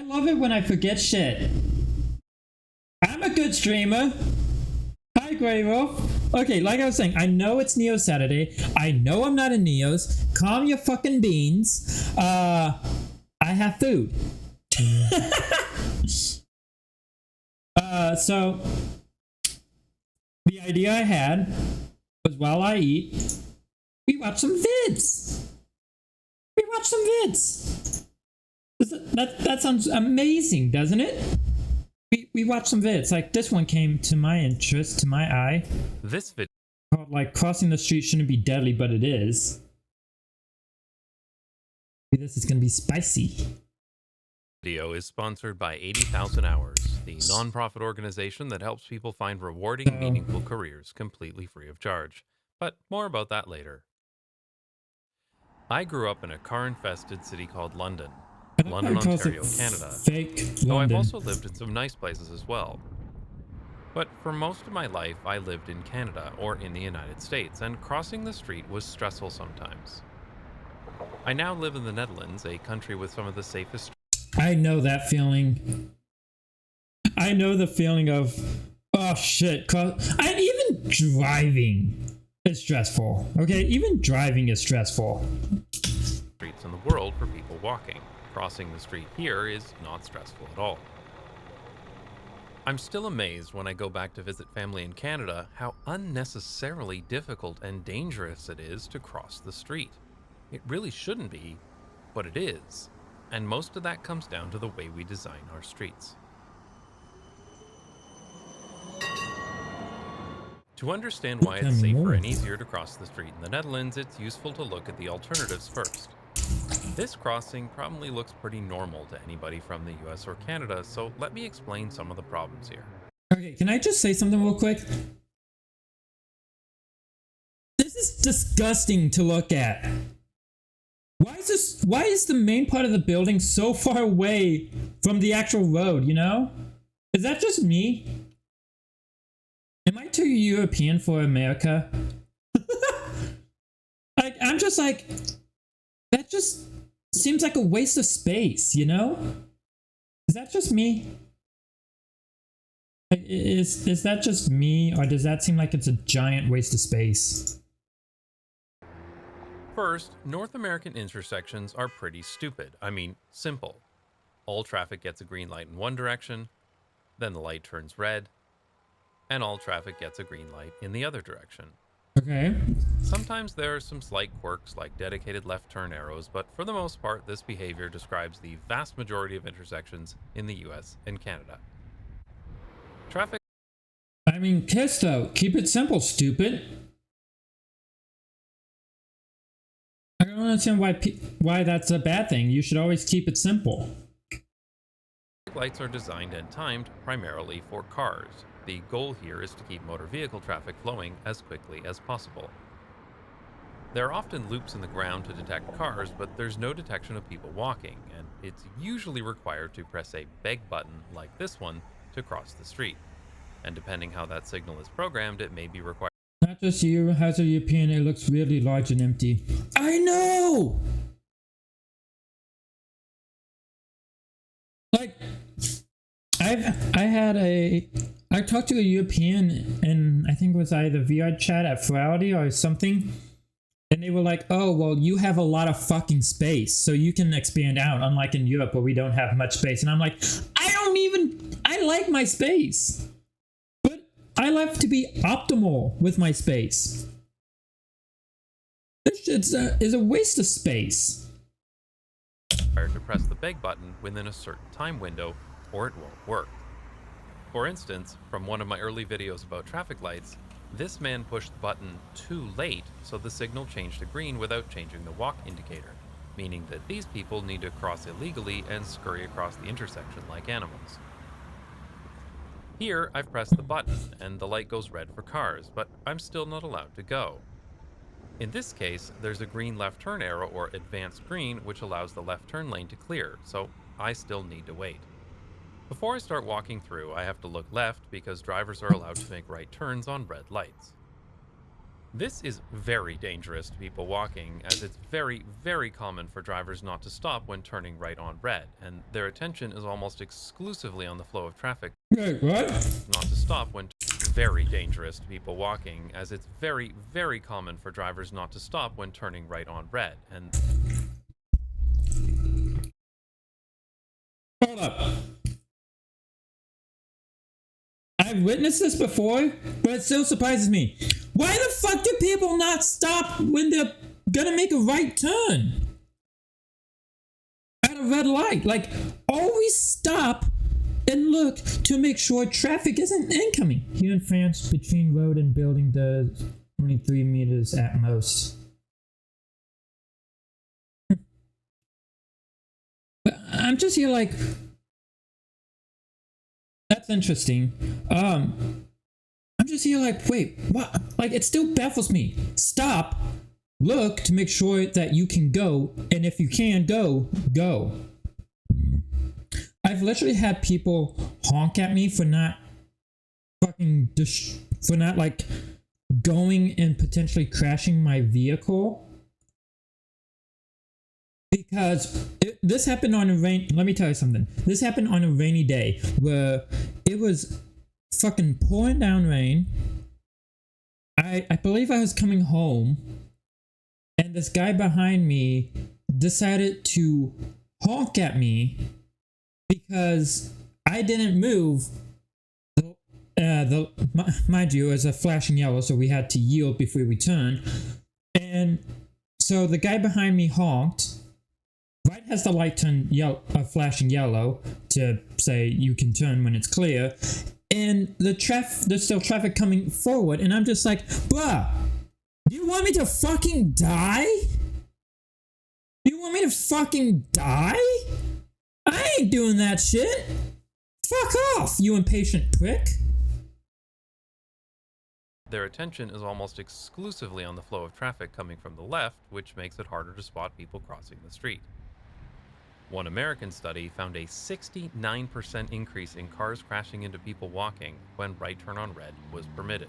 love it when I forget shit. I'm a good streamer. Hi, Grey Wolf. Okay, like I was saying, I know it's Neo Saturday. I know I'm not in Neo's. Calm your fucking beans. I have food. So the idea I had was while I eat, we watch some vids. That sounds amazing, doesn't it? We watch some vids. Like this one came to my interest, to my eye. This video called like crossing the street shouldn't be deadly, but it is. This is gonna be spicy. Video is sponsored by 80,000 Hours, the non-profit organization that helps people find rewarding, meaningful careers completely free of charge. But more about that later. I grew up in a car-infested city called London, Ontario, Canada. Though I've also lived in some nice places as well. But for most of my life, I lived in Canada or in the United States, and crossing the street was stressful sometimes. I now live in the Netherlands, a country with some of the safest. I know that feeling. I know the feeling of, oh shit. Even driving is stressful. Okay, even driving is stressful. Streets in the world for people walking. Crossing the street here is not stressful at all. I'm still amazed when I go back to visit family in Canada how unnecessarily difficult and dangerous it is to cross the street. It really shouldn't be, but it is. And most of that comes down to the way we design our streets. To understand why it's safer and easier to cross the street in the Netherlands, it's useful to look at the alternatives first. This crossing probably looks pretty normal to anybody from the US or Canada, so let me explain some of the problems here. Okay, can I just say something real quick? This is disgusting to look at. Why is the main part of the building so far away from the actual road, you know? Is that just me? Am I too European for America? Like, I'm just like, that just seems like a waste of space, you know? Is that just me? Like, is that just me, or does that seem like it's a giant waste of space? First, North American intersections are pretty stupid. I mean, simple. All traffic gets a green light in one direction, then the light turns red, and all traffic gets a green light in the other direction. Okay. Sometimes there are some slight quirks like dedicated left turn arrows, but for the most part, this behavior describes the vast majority of intersections in the US and Canada. Traffic. I mean, kiss though. Keep it simple, stupid. I don't understand why that's a bad thing. You should always keep it simple. Lights are designed and timed primarily for cars. The goal here is to keep motor vehicle traffic flowing as quickly as possible. There are often loops in the ground to detect cars, but there's no detection of people walking, and it's usually required to press a beg button like this one to cross the street. And depending how that signal is programmed, it may be required. Not just you, as a European, it looks really large and empty. I know! Like, I talked to a European, and I think it was either VR chat at Friday or something, and they were like, oh, well, you have a lot of fucking space, so you can expand out, unlike in Europe where we don't have much space. And I'm like, I like my space, but I like to be optimal with my space. This shit is a waste of space. To press the beg button within a certain time window, or it won't work. For instance, from one of my early videos about traffic lights, this man pushed the button too late, so the signal changed to green without changing the walk indicator, meaning that these people need to cross illegally and scurry across the intersection like animals. Here, I've pressed the button, and the light goes red for cars, but I'm still not allowed to go. In this case, there's a green left turn arrow or advanced green, which allows the left turn lane to clear, so I still need to wait. Before I start walking through, I have to look left because drivers are allowed to make right turns on red lights. This is very dangerous to people walking, as it's very, very common for drivers not to stop when turning right on red, and their attention is almost exclusively on the flow of traffic. Wait, what? Not to stop when very dangerous to people walking, as it's very, very common for drivers not to stop when turning right on red, and Hold up. I've witnessed this before, but it still surprises me. Why the fuck do people not stop when they're gonna make a right turn at a red light? Like, always stop and look to make sure traffic isn't incoming. Here in France, between road and building, there's only 3 meters at most. But I'm just here like, that's interesting. I'm just here like, wait, what? Like, it still baffles me. Stop, look to make sure that you can go, and if you can go, go. I've literally had people honk at me for not for not like going and potentially crashing my vehicle. Because this happened on a let me tell you something. This happened on a rainy day where it was fucking pouring down rain. I believe I was coming home, and this guy behind me decided to honk at me because I didn't move. Mind you, it was a flashing yellow, so we had to yield before we turned. And so the guy behind me honked. Right as the light turned flashing yellow to say you can turn when it's clear, and there's still traffic coming forward, and I'm just like, bruh, do you want me to fucking die? You want me to fucking die? I ain't doing that shit. Fuck off, you impatient prick. their attention is almost exclusively on the flow of traffic coming from the left, which makes it harder to spot people crossing the street. One American study found a 69% increase in cars crashing into people walking when right turn on red was permitted.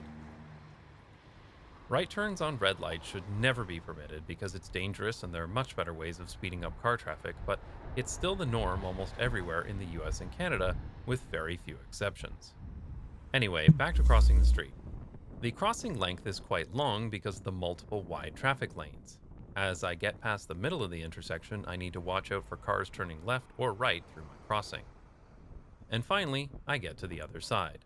Right turns on red lights should never be permitted because it's dangerous and there are much better ways of speeding up car traffic, but it's still the norm almost everywhere in the US and Canada, with very few exceptions. Anyway, back to crossing the street. The crossing length is quite long because of the multiple wide traffic lanes. As I get past the middle of the intersection, I need to watch out for cars turning left or right through my crossing. And finally, I get to the other side.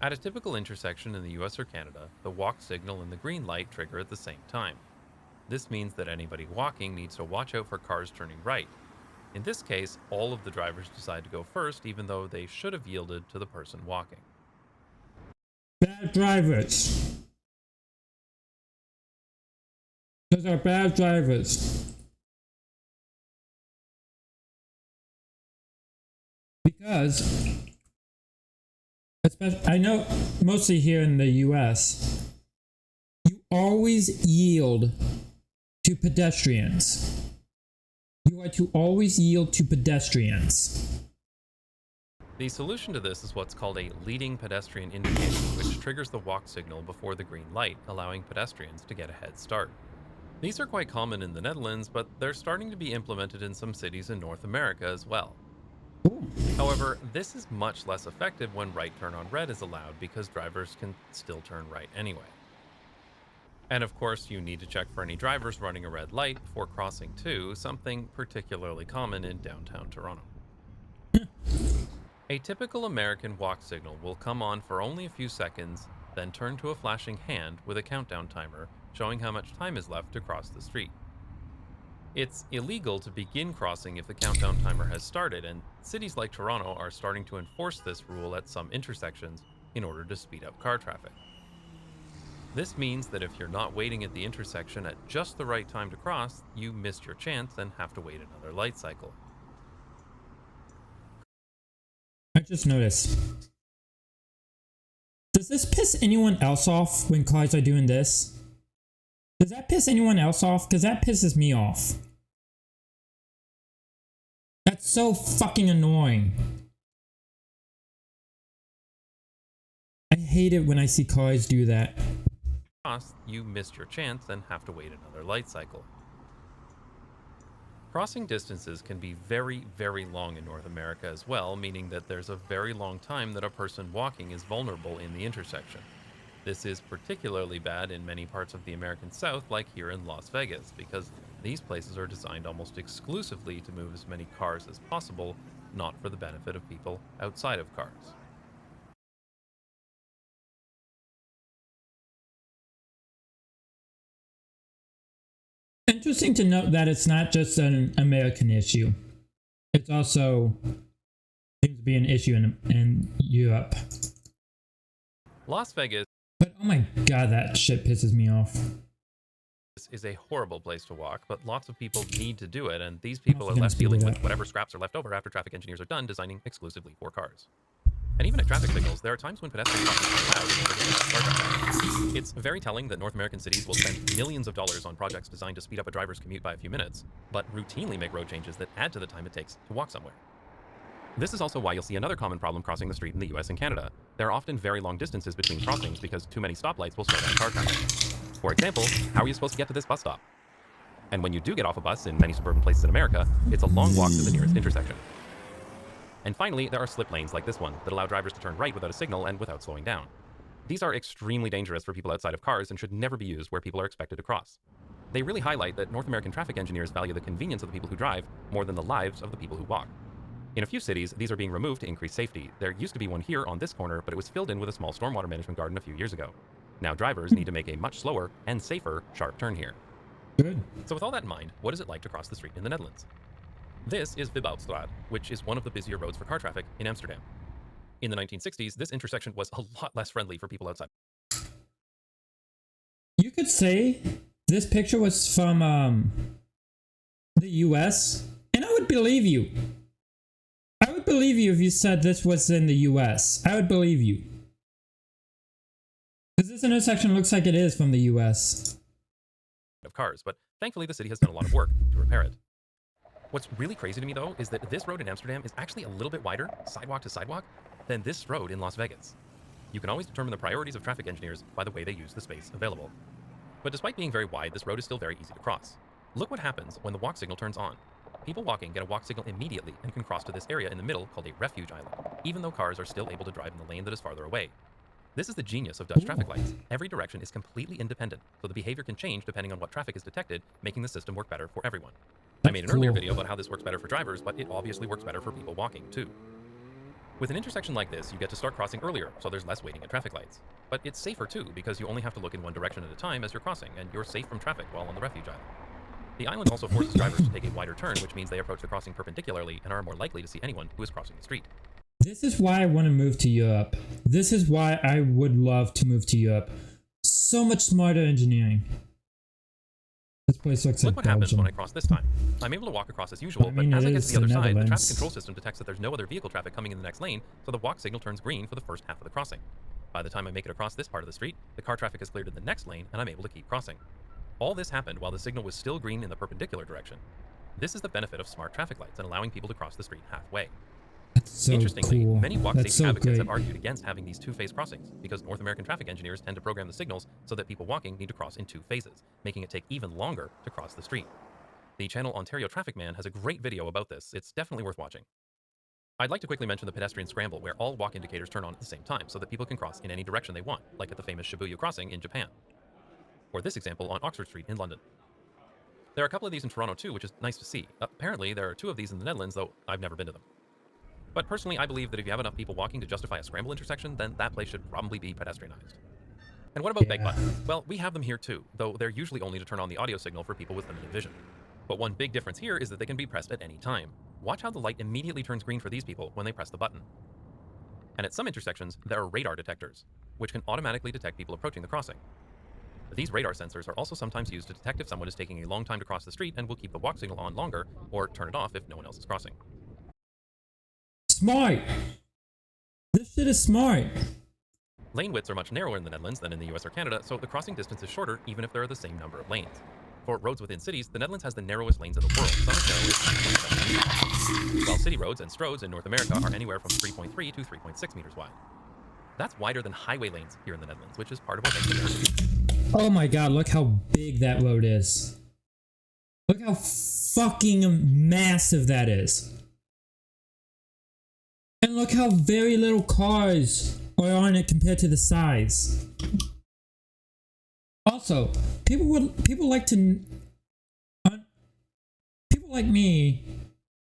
At a typical intersection in the US or Canada, the walk signal and the green light trigger at the same time. This means that anybody walking needs to watch out for cars turning right. In this case, all of the drivers decide to go first, even though they should have yielded to the person walking. Bad drivers. Those are bad drivers. Because, especially, I know mostly here in the US, you always yield to pedestrians. You are to always yield to pedestrians. The solution to this is what's called a leading pedestrian indication, which triggers the walk signal before the green light, allowing pedestrians to get a head start. These are quite common in the Netherlands, but they're starting to be implemented in some cities in North America as well. However, this is much less effective when right turn on red is allowed because drivers can still turn right anyway. And of course, you need to check for any drivers running a red light before crossing too, something particularly common in downtown Toronto. A typical American walk signal will come on for only a few seconds, then turn to a flashing hand with a countdown timer showing how much time is left to cross the street. It's illegal to begin crossing if the countdown timer has started, and cities like Toronto are starting to enforce this rule at some intersections in order to speed up car traffic. This means that if you're not waiting at the intersection at just the right time to cross, you missed your chance and have to wait another light cycle. I just noticed. Does this piss anyone else off when cars are doing this? Does that piss anyone else off? Because that pisses me off. That's so fucking annoying. I hate it when I see cars do that. cross, you missed your chance and have to wait another light cycle. Crossing distances can be very, very long in North America as well, meaning that there's a very long time that a person walking is vulnerable in the intersection. This is particularly bad in many parts of the American South, like here in Las Vegas, because these places are designed almost exclusively to move as many cars as possible, not for the benefit of people outside of cars. Interesting to note that it's not just an American issue. It's also seems to be an issue in Europe. Las Vegas But oh my god, that shit pisses me off. is a horrible place to walk, but lots of people need to do it, and these people are gonna left speed dealing it with up. whatever scraps are left over after traffic engineers are done designing exclusively for cars. And even at traffic signals, there are times when pedestrian crossings are allowed in order to make car traffic. It's very telling that North American cities will spend millions of dollars on projects designed to speed up a driver's commute by a few minutes, but routinely make road changes that add to the time it takes to walk somewhere. This is also why you'll see another common problem crossing the street in the US and Canada. There are often very long distances between crossings because too many stoplights will slow down car traffic. For example, how are you supposed to get to this bus stop? And when you do get off a bus in many suburban places in America, it's a long walk to the nearest intersection. And finally, there are slip lanes like this one that allow drivers to turn right without a signal and without slowing down. These are extremely dangerous for people outside of cars and should never be used where people are expected to cross. They really highlight that North American traffic engineers value the convenience of the people who drive more than the lives of the people who walk. In a few cities, these are being removed to increase safety. There used to be one here on this corner, but it was filled in with a small stormwater management garden a few years ago. Now drivers need to make a much slower and safer sharp turn here. Good. So with all that in mind, what is it like to cross the street in the Netherlands? This is Vibouwstraat, which is one of the busier roads for car traffic in Amsterdam. In the 1960s, this intersection was a lot less friendly for people outside. You could say this picture was from the US, and I would believe you. I would believe you if you said this was in the US. I would believe you. Because this intersection looks like it is from the US. Of cars, but thankfully the city has done a lot of work to repair it. What's really crazy to me though is that this road in Amsterdam is actually a little bit wider, sidewalk to sidewalk, than this road in Las Vegas. You can always determine the priorities of traffic engineers by the way they use the space available. But despite being very wide, this road is still very easy to cross. Look what happens when the walk signal turns on. People walking get a walk signal immediately and can cross to this area in the middle called a refuge island, even though cars are still able to drive in the lane that is farther away. This is the genius of Dutch traffic lights. Every direction is completely independent, so the behavior can change depending on what traffic is detected, making the system work better for everyone. I made an earlier video about how this works better for drivers, but it obviously works better for people walking too. With an intersection like this, you get to start crossing earlier, so there's less waiting at traffic lights. But it's safer too, because you only have to look in one direction at a time as you're crossing, and you're safe from traffic while on the refuge island. The island also forces drivers to take a wider turn, which means they approach the crossing perpendicularly and are more likely to see anyone who is crossing the street. This is why I want to move to Europe. This is why I would love to move to Europe. So much smarter engineering. This place looks Look like what happens Belgium. when I cross this time. I'm able to walk across as usual, I mean, but as it I get is to the other the side, the traffic Netherlands. control system detects that there's no other vehicle traffic coming in the next lane, so the walk signal turns green for the first half of the crossing. By the time I make it across this part of the street, the car traffic has cleared in the next lane, and I'm able to keep crossing. All this happened while the signal was still green in the perpendicular direction. This is the benefit of smart traffic lights and allowing people to cross the street halfway. That's so Interestingly, cool. many walk That's safety so advocates great. have argued against having these two-phase crossings because North American traffic engineers tend to program the signals so that people walking need to cross in two phases, making it take even longer to cross the street. The channel Ontario Traffic Man has a great video about this. It's definitely worth watching. I'd like to quickly mention the pedestrian scramble where all walk indicators turn on at the same time so that people can cross in any direction they want, like at the famous Shibuya crossing in Japan. Or this example on Oxford Street in London. There are a couple of these in Toronto too, which is nice to see. Apparently there are 2 of these in the Netherlands, though I've never been to them. But personally, I believe that if you have enough people walking to justify a scramble intersection, then that place should probably be pedestrianized. And what about bake buttons? Well, we have them here too, though they're usually only to turn on the audio signal for people with limited vision. But one big difference here is that they can be pressed at any time. Watch how the light immediately turns green for these people when they press the button. And at some intersections, there are radar detectors, which can automatically detect people approaching the crossing. These radar sensors are also sometimes used to detect if someone is taking a long time to cross the street and will keep the walk signal on longer, or turn it off if no one else is crossing. Smart! This shit is smart! Lane widths are much narrower in the Netherlands than in the US or Canada, so the crossing distance is shorter even if there are the same number of lanes. For roads within cities, the Netherlands has the narrowest lanes in the world, some as narrow as 3.7 meters, while city roads and stroads in North America are anywhere from 3.3 to 3.6 meters wide. That's wider than highway lanes here in the Netherlands, which is part of what makes America unique. Oh my god, look how big that road is. Look how fucking massive that is. And look how very little cars are on it compared to the size. Also, people like me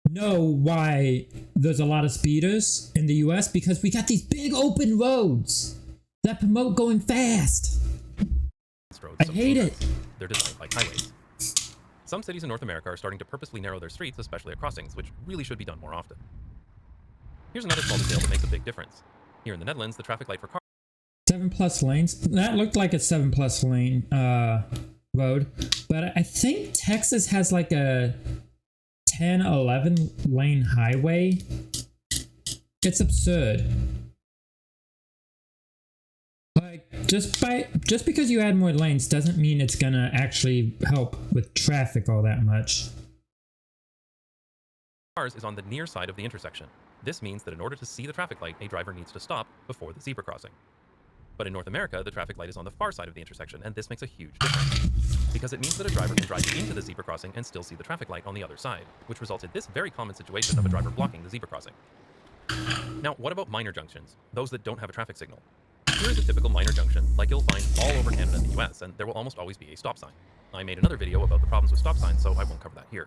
know why there's a lot of speeders in the US, because we got these big open roads that promote going fast. I hate it. They're designed like highways. Some cities in North America are starting to purposely narrow their streets, especially at crossings, which really should be done more often. Here's another small detail that makes a big difference. Here in the Netherlands, the traffic light for cars 7+ lanes. That looked like a 7+ lane road, but I think Texas has like a 10-11 lane highway. It's absurd. Like just because you add more lanes doesn't mean it's gonna actually help with traffic all that much. is on the near side of the intersection. This means that in order to see the traffic light, a driver needs to stop before the zebra crossing. But in North America, the traffic light is on the far side of the intersection, and this makes a huge difference, because it means that a driver can drive into the zebra crossing and still see the traffic light on the other side, which results in this very common situation of a driver blocking the zebra crossing. Now, what about minor junctions, those that don't have a traffic signal? Here is a typical minor junction, like you'll find all over Canada and the US, and there will almost always be a stop sign. I made another video about the problems with stop signs, so I won't cover that here.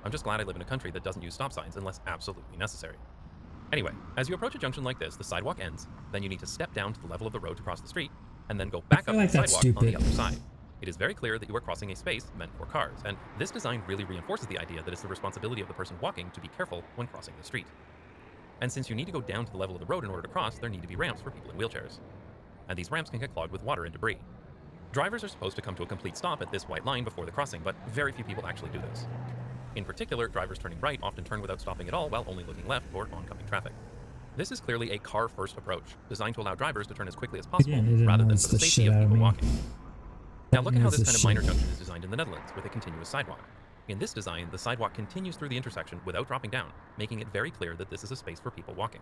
I'm just glad I live in a country that doesn't use stop signs unless absolutely necessary. Anyway, as you approach a junction like this, the sidewalk ends, then you need to step down to the level of the road to cross the street, and then go back up the sidewalk on the other side. It is very clear that you are crossing a space meant for cars, and this design really reinforces the idea that it's the responsibility of the person walking to be careful when crossing the street. And since you need to go down to the level of the road in order to cross, there need to be ramps for people in wheelchairs. And these ramps can get clogged with water and debris. Drivers are supposed to come to a complete stop at this white line before the crossing, but very few people actually do this. In particular, drivers turning right often turn without stopping at all while only looking left for oncoming traffic. This is clearly a car-first approach, designed to allow drivers to turn as quickly as possible, rather than for the safety of people walking. Now look at how this kind of minor junction is designed in the Netherlands, with a continuous sidewalk. In this design, the sidewalk continues through the intersection without dropping down, making it very clear that this is a space for people walking.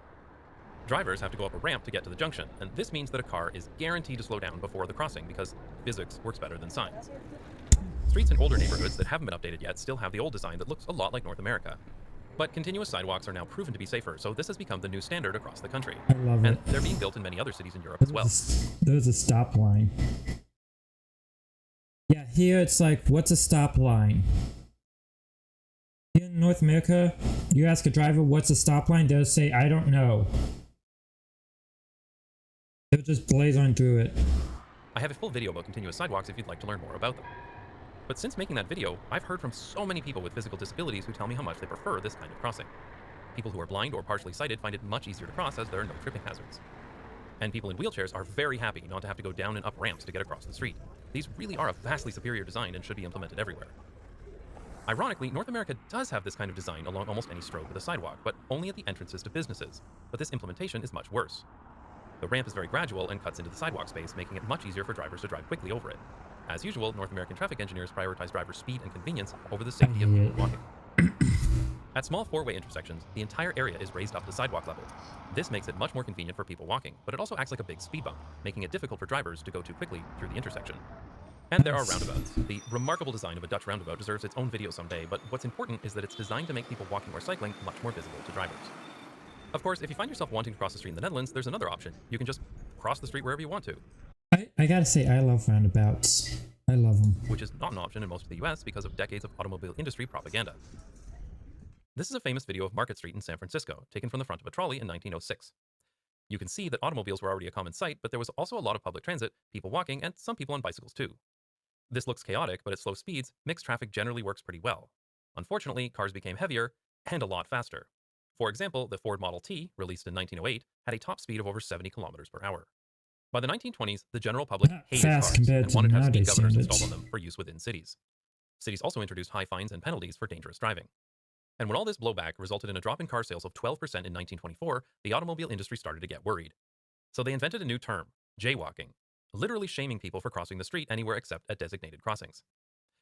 Drivers have to go up a ramp to get to the junction, and this means that a car is guaranteed to slow down before the crossing because physics works better than science. Streets in older neighborhoods that haven't been updated yet still have the old design that looks a lot like North America. But continuous sidewalks are now proven to be safer, so this has become the new standard across the country. I love it. And they're being built in many other cities in Europe as well. There's a stop line. Yeah, here it's like, what's a stop line? Here in North America, you ask a driver what's a stop line, they'll say, I don't know. They'll just blaze on through it. I have a full video about continuous sidewalks if you'd like to learn more about them. But since making that video, I've heard from so many people with physical disabilities who tell me how much they prefer this kind of crossing. People who are blind or partially sighted find it much easier to cross as there are no tripping hazards. And people in wheelchairs are very happy not to have to go down and up ramps to get across the street. These really are a vastly superior design and should be implemented everywhere. Ironically, North America does have this kind of design along almost any stroke of the sidewalk, but only at the entrances to businesses. But this implementation is much worse. The ramp is very gradual and cuts into the sidewalk space, making it much easier for drivers to drive quickly over it. As usual, North American traffic engineers prioritize driver speed and convenience over the safety of people walking. At small four-way intersections, the entire area is raised up to sidewalk level. This makes it much more convenient for people walking, but it also acts like a big speed bump, making it difficult for drivers to go too quickly through the intersection. And there are roundabouts. The remarkable design of a Dutch roundabout deserves its own video someday, but what's important is that it's designed to make people walking or cycling much more visible to drivers. Of course, if you find yourself wanting to cross the street in the Netherlands, there's another option. You can just cross the street wherever you want to. I gotta say, I love roundabouts. I love them. Which is not an option in most of the US because of decades of automobile industry propaganda. This is a famous video of Market Street in San Francisco, taken from the front of a trolley in 1906. You can see that automobiles were already a common sight, but there was also a lot of public transit, people walking, and some people on bicycles too. This looks chaotic, but at slow speeds, mixed traffic generally works pretty well. Unfortunately, cars became heavier and a lot faster. For example, the Ford Model T, released in 1908, had a top speed of over 70 kilometers per hour. By the 1920s, the general public hated cars and wanted to have speed governors installed on them for use within cities. Cities also introduced high fines and penalties for dangerous driving. And when all this blowback resulted in a drop in car sales of 12% in 1924, the automobile industry started to get worried. So they invented a new term, jaywalking, literally shaming people for crossing the street anywhere except at designated crossings.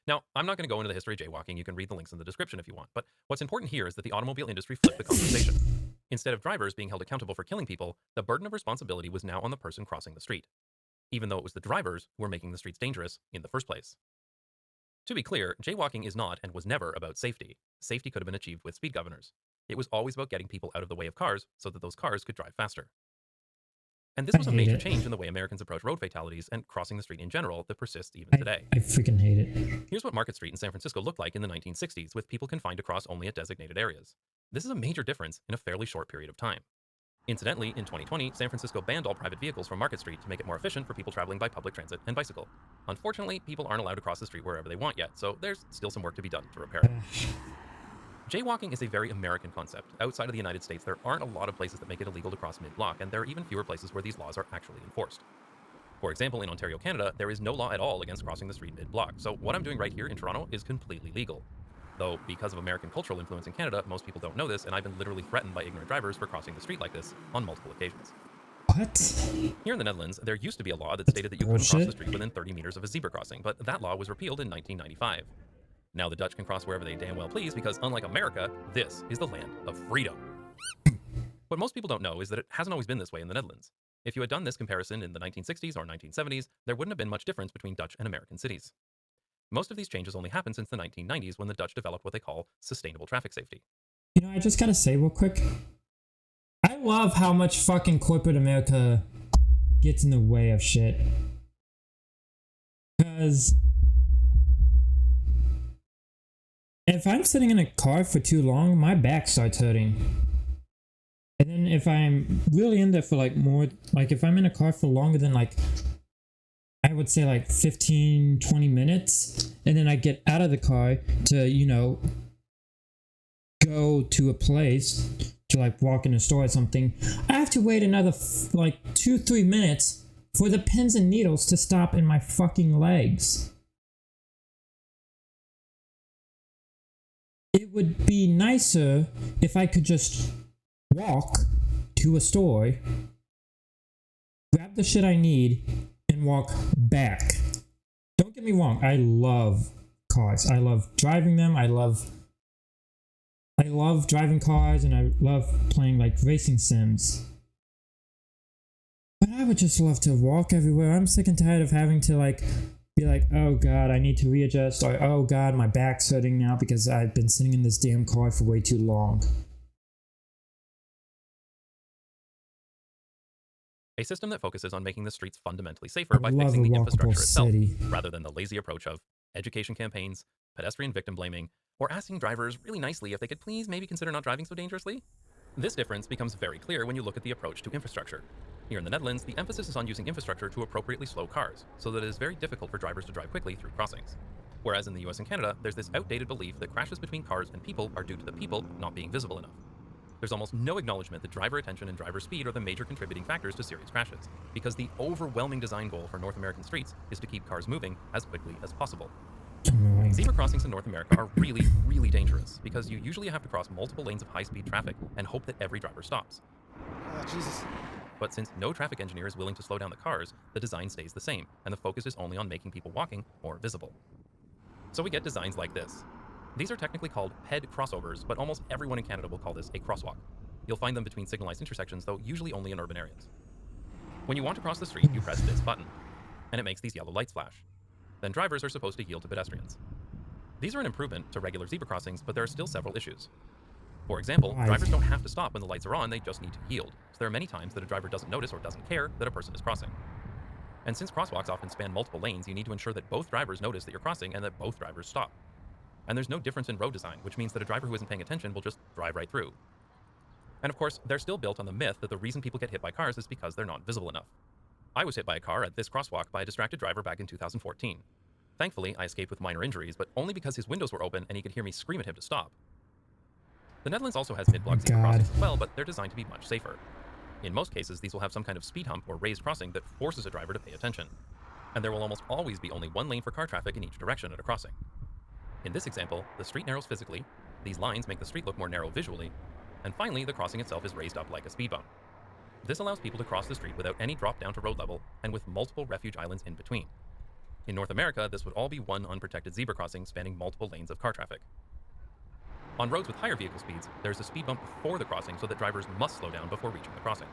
Now, I'm not going to go into the history of jaywalking. You can read the links in the description if you want. But what's important here is that the automobile industry flipped the conversation. Instead of drivers being held accountable for killing people, the burden of responsibility was now on the person crossing the street. even though it was the drivers who were making the streets dangerous in the first place. To be clear, jaywalking is not and was never about safety. Safety could have been achieved with speed governors. It was always about getting people out of the way of cars so that those cars could drive faster. And this I was a hate major it. change in the way Americans approach road fatalities and crossing the street in general that persists even I today. freaking hate it. Here's what Market Street in San Francisco looked like in the 1960s, with people confined to cross only at designated areas. This is a major difference in a fairly short period of time. Incidentally, in 2020, San Francisco banned all private vehicles from Market Street to make it more efficient for people traveling by public transit and bicycle. Unfortunately, people aren't allowed to cross the street wherever they want yet, so there's still some work to be done to repair it. Jaywalking is a very American concept. Outside of the United States, there aren't a lot of places that make it illegal to cross mid-block, and there are even fewer places where these laws are actually enforced. For example, in Ontario, Canada, there is no law at all against crossing the street mid-block, so what I'm doing right here in Toronto is completely legal. Though, because of American cultural influence in Canada, most people don't know this, and I've been literally threatened by ignorant drivers for crossing the street like this on multiple occasions. What? Here in the Netherlands, there used to be a law that stated that you couldn't cross the street within 30 meters of a zebra crossing, but that law was repealed in 1995. Now the Dutch can cross wherever they damn well please because, unlike America, this is the land of freedom. What most people don't know is that it hasn't always been this way in the Netherlands. If you had done this comparison in the 1960s or 1970s, there wouldn't have been much difference between Dutch and American cities. Most of these changes only happened since the 1990s when the Dutch developed what they call sustainable traffic safety. You know, I just gotta say real quick, I love how much fucking corporate America gets in the way of shit. Because if I'm sitting in a car for too long, my back starts hurting. And then if I'm really in there for like more, like if I'm in a car for longer than like, I would say like 15, 20 minutes, and then I get out of the car to, you know, go to a place to like walk in a store or something, I have to wait another like 2-3 minutes for the pins and needles to stop in my fucking legs. It would be nicer if I could just walk to a store, grab the shit I need, and walk back. Don't get me wrong, I love cars. I love driving them. I love driving cars, and I love playing like racing sims. But I would just love to walk everywhere. I'm sick and tired of having to like be like, oh god, I need to readjust, or oh god, my back's hurting now because I've been sitting in this damn car for way too long. A system that focuses on making the streets fundamentally safer by fixing the infrastructure itself, rather than the lazy approach of education campaigns, pedestrian victim blaming, or asking drivers really nicely if they could please maybe consider not driving so dangerously. This difference becomes very clear when you look at the approach to infrastructure. Here in the Netherlands, the emphasis is on using infrastructure to appropriately slow cars, so that it is very difficult for drivers to drive quickly through crossings. Whereas in the US and Canada, there's this outdated belief that crashes between cars and people are due to the people not being visible enough. There's almost no acknowledgement that driver attention and driver speed are the major contributing factors to serious crashes, because the overwhelming design goal for North American streets is to keep cars moving as quickly as possible. Zebra crossings in North America are really, really dangerous, because you usually have to cross multiple lanes of high-speed traffic and hope that every driver stops. Oh, Jesus. But since no traffic engineer is willing to slow down the cars, the design stays the same, and the focus is only on making people walking more visible. So we get designs like this. These are technically called PED crossovers, but almost everyone in Canada will call this a crosswalk. You'll find them between signalized intersections, though usually only in urban areas. When you want to cross the street, you press this button, and it makes these yellow lights flash. Then drivers are supposed to yield to pedestrians. These are an improvement to regular zebra crossings, but there are still several issues. For example, drivers don't have to stop when the lights are on, they just need to yield. So there are many times that a driver doesn't notice or doesn't care that a person is crossing. And since crosswalks often span multiple lanes, you need to ensure that both drivers notice that you're crossing and that both drivers stop. And there's no difference in road design, which means that a driver who isn't paying attention will just drive right through. And of course, they're still built on the myth that the reason people get hit by cars is because they're not visible enough. I was hit by a car at this crosswalk by a distracted driver back in 2014. Thankfully, I escaped with minor injuries, but only because his windows were open and he could hear me scream at him to stop. The Netherlands also has mid-block zebra crossings as well, but they're designed to be much safer. In most cases, these will have some kind of speed hump or raised crossing that forces a driver to pay attention. And there will almost always be only one lane for car traffic in each direction at a crossing. In this example, the street narrows physically, these lines make the street look more narrow visually, and finally, the crossing itself is raised up like a speed bump. This allows people to cross the street without any drop down to road level and with multiple refuge islands in between. In North America, this would all be one unprotected zebra crossing spanning multiple lanes of car traffic. On roads with higher vehicle speeds, there's a speed bump before the crossing so that drivers must slow down before reaching the crossing.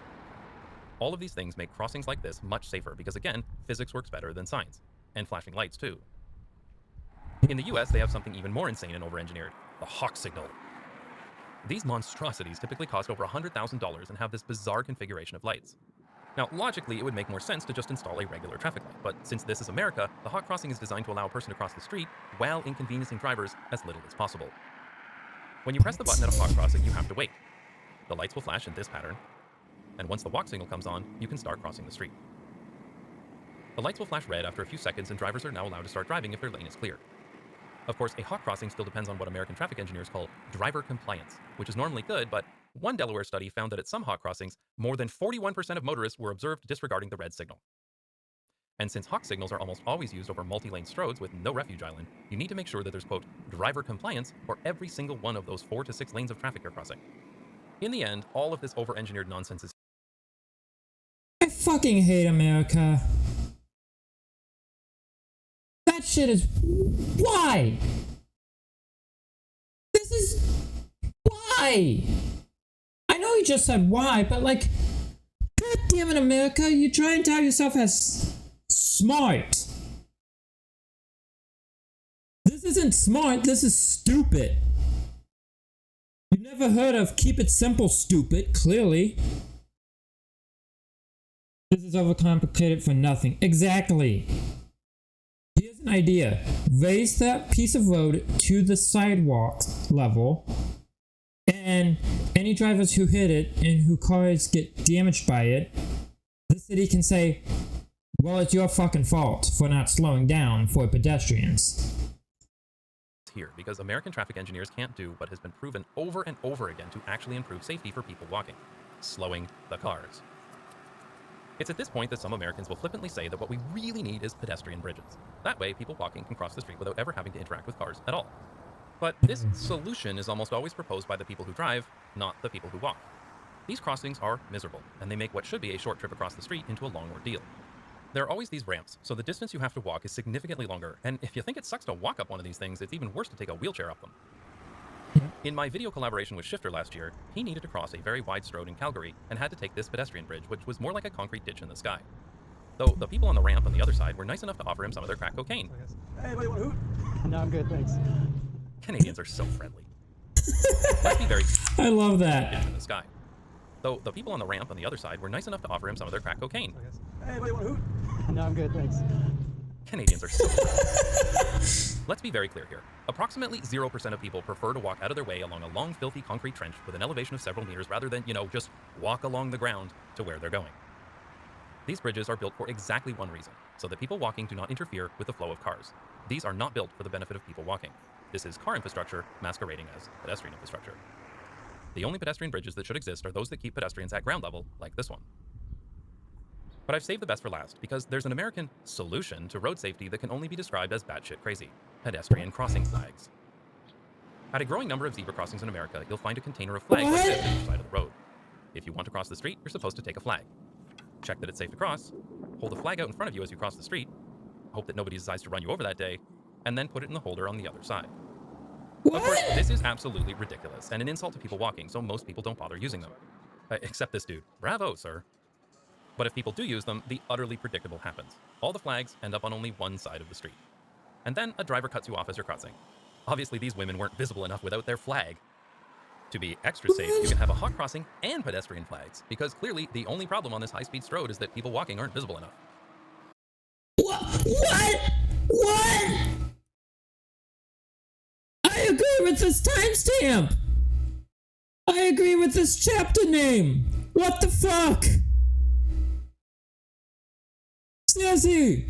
All of these things make crossings like this much safer because, again, physics works better than science. And flashing lights, too. In the US, they have something even more insane and over-engineered, the hawk signal. These monstrosities typically cost over $100,000 and have this bizarre configuration of lights. Now, logically, it would make more sense to just install a regular traffic light, but since this is America, the hawk crossing is designed to allow a person to cross the street while inconveniencing drivers as little as possible. When you press the button at a hawk crossing, you have to wait. The lights will flash in this pattern, and once the walk signal comes on, you can start crossing the street. The lights will flash red after a few seconds, and drivers are now allowed to start driving if their lane is clear. Of course, a hawk crossing still depends on what American traffic engineers call driver compliance, which is normally good, but one Delaware study found that at some hawk crossings, more than 41% of motorists were observed disregarding the red signal. And since hawk signals are almost always used over multi-lane stroads with no refuge island, you need to make sure that there's, quote, driver compliance for every single one of those 4 to 6 lanes of traffic you're crossing. In the end, all of this over-engineered nonsense is... I fucking hate America. That shit is... Why? This is... Why? I know you just said why, but like... God damn it, America, you try and tout yourself as smart. This isn't smart, this is stupid. You've never heard of keep it simple, stupid, clearly. This is overcomplicated for nothing. Exactly. Here's an idea. Raise that piece of road to the sidewalk level, and any drivers who hit it and whose cars get damaged by it, the city can say, well, it's your fucking fault for not slowing down for pedestrians. Here, because American traffic engineers can't do what has been proven over and over again to actually improve safety for people walking: slowing the cars. It's at this point that some Americans will flippantly say that what we really need is pedestrian bridges. That way, people walking can cross the street without ever having to interact with cars at all. But this solution is almost always proposed by the people who drive, not the people who walk. These crossings are miserable, and they make what should be a short trip across the street into a long ordeal. There are always these ramps, so the distance you have to walk is significantly longer, and if you think it sucks to walk up one of these things, it's even worse to take a wheelchair up them. In my video collaboration with Shifter last year, he needed to cross a very wide road in Calgary and had to take this pedestrian bridge, which was more like a concrete ditch in the sky. Though the people on the ramp on the other side were nice enough to offer him some of their crack cocaine. Hey, anybody want a hoot? No, I'm good, thanks. Canadians are so friendly. Let's be very... I love that. Ditch in the sky. Though the people on the ramp on the other side were nice enough to offer him some of their crack cocaine. Hey, anybody want a hoot? No, I'm good, thanks. Canadians are so friendly. Let's be very clear here. Approximately 0% of people prefer to walk out of their way along a long, filthy concrete trench with an elevation of several meters rather than, just walk along the ground to where they're going. These bridges are built for exactly one reason, so that people walking do not interfere with the flow of cars. These are not built for the benefit of people walking. This is car infrastructure masquerading as pedestrian infrastructure. The only pedestrian bridges that should exist are those that keep pedestrians at ground level, like this one. But I've saved the best for last, because there's an American solution to road safety that can only be described as batshit crazy: pedestrian crossing flags. At a growing number of zebra crossings in America, you'll find a container of flags like this on each side of the road. If you want to cross the street, you're supposed to take a flag. Check that it's safe to cross, hold the flag out in front of you as you cross the street, hope that nobody decides to run you over that day, and then put it in the holder on the other side. Of course, this is absolutely ridiculous and an insult to people walking, so most people don't bother using them. Except this dude. Bravo, sir. But if people do use them, the utterly predictable happens. All the flags end up on only one side of the street. And then a driver cuts you off as you're crossing. Obviously, these women weren't visible enough without their flag. To be extra safe, you can have a hawk crossing and pedestrian flags, because clearly the only problem on this high-speed road is that people walking aren't visible enough. What? I agree with this timestamp. I agree with this chapter name. What the fuck? Seriously,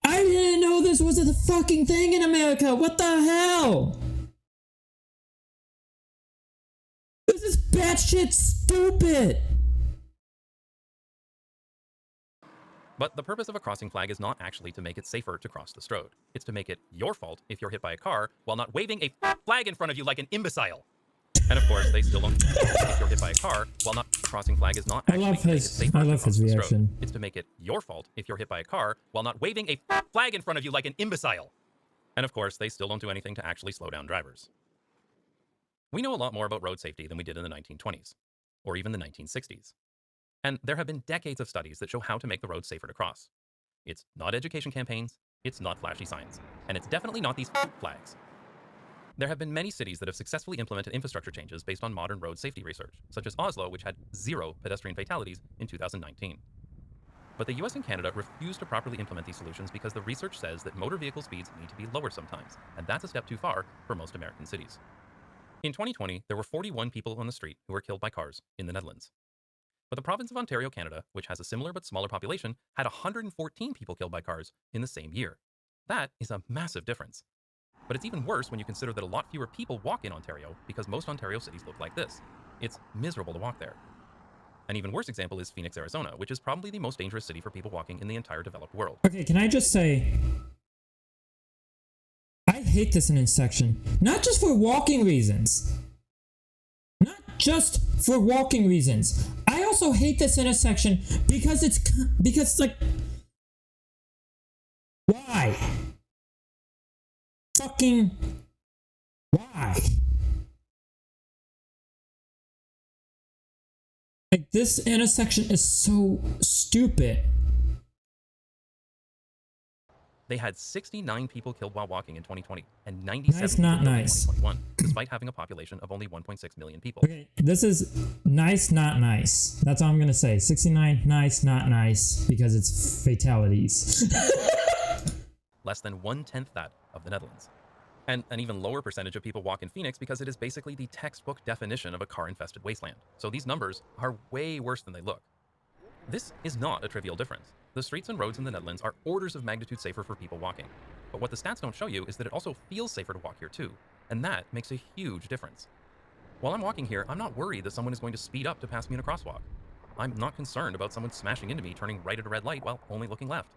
I didn't know this was a fucking thing in America. What the hell? This is batshit stupid. But the purpose of a crossing flag is not actually to make it safer to cross the road. It's to make it your fault if you're hit by a car while not waving a flag in front of you like an imbecile. And of course, they still don't if you're hit by a car while not... The crossing flag is not actually to make it safer to cross the road. It's to make it your fault if you're hit by a car while not waving a flag in front of you like an imbecile. And of course, they still don't do anything to actually slow down drivers. We know a lot more about road safety than we did in the 1920s, or even the 1960s. And there have been decades of studies that show how to make the roads safer to cross. It's not education campaigns, it's not flashy signs, and it's definitely not these flags. There have been many cities that have successfully implemented infrastructure changes based on modern road safety research, such as Oslo, which had 0 pedestrian fatalities in 2019. But the US and Canada refuse to properly implement these solutions because the research says that motor vehicle speeds need to be lower sometimes, and that's a step too far for most American cities. In 2020, there were 41 people on the street who were killed by cars in the Netherlands. But the province of Ontario, Canada, which has a similar but smaller population, had 114 people killed by cars in the same year. That is a massive difference. But it's even worse when you consider that a lot fewer people walk in Ontario because most Ontario cities look like this. It's miserable to walk there. An even worse example is Phoenix, Arizona, which is probably the most dangerous city for people walking in the entire developed world. Okay, can I just say, I hate this intersection. Not just for walking reasons. Not just for walking reasons. I also hate this intersection because like, why? Fucking why? Like, this intersection is so stupid. They had 69 people killed while walking in 2020 and 97 Nice, people not killed nice. in 2021, despite having a population of only 1.6 million people. Okay, this is nice, not nice. That's all I'm gonna say. 69, nice, not nice, because it's fatalities. Less than 1/10 that of the Netherlands. And an even lower percentage of people walk in Phoenix because it is basically the textbook definition of a car-infested wasteland. So these numbers are way worse than they look. This is not a trivial difference. The streets and roads in the Netherlands are orders of magnitude safer for people walking. But what the stats don't show you is that it also feels safer to walk here too, and that makes a huge difference. While I'm walking here, I'm not worried that someone is going to speed up to pass me in a crosswalk. I'm not concerned about someone smashing into me turning right at a red light while only looking left.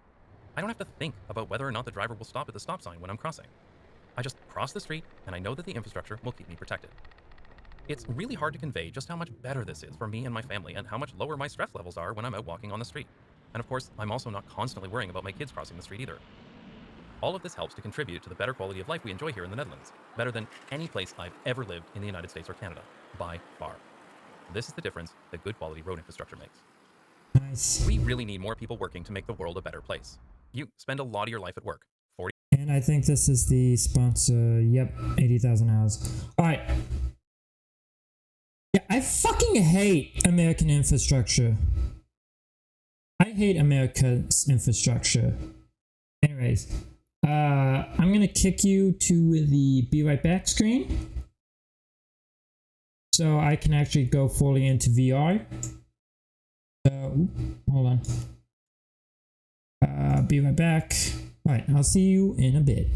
I don't have to think about whether or not the driver will stop at the stop sign when I'm crossing. I just cross the street, and I know that the infrastructure will keep me protected. It's really hard to convey just how much better this is for me and my family and how much lower my stress levels are when I'm out walking on the street. And of course, I'm also not constantly worrying about my kids crossing the street either. All of this helps to contribute to the better quality of life we enjoy here in the Netherlands, better than any place I've ever lived in the United States or Canada, by far. This is the difference that good quality road infrastructure makes. Nice. We really need more people working to make the world a better place. You spend a lot of your life at work. And I think this is the sponsor. Yep, 80,000 hours. Alright. Yeah, I fucking hate American infrastructure. I hate America's infrastructure. Anyways, I'm gonna kick you to the be right back screen. So I can actually go fully into VR. Hold on. Be right back. Alright, I'll see you in a bit.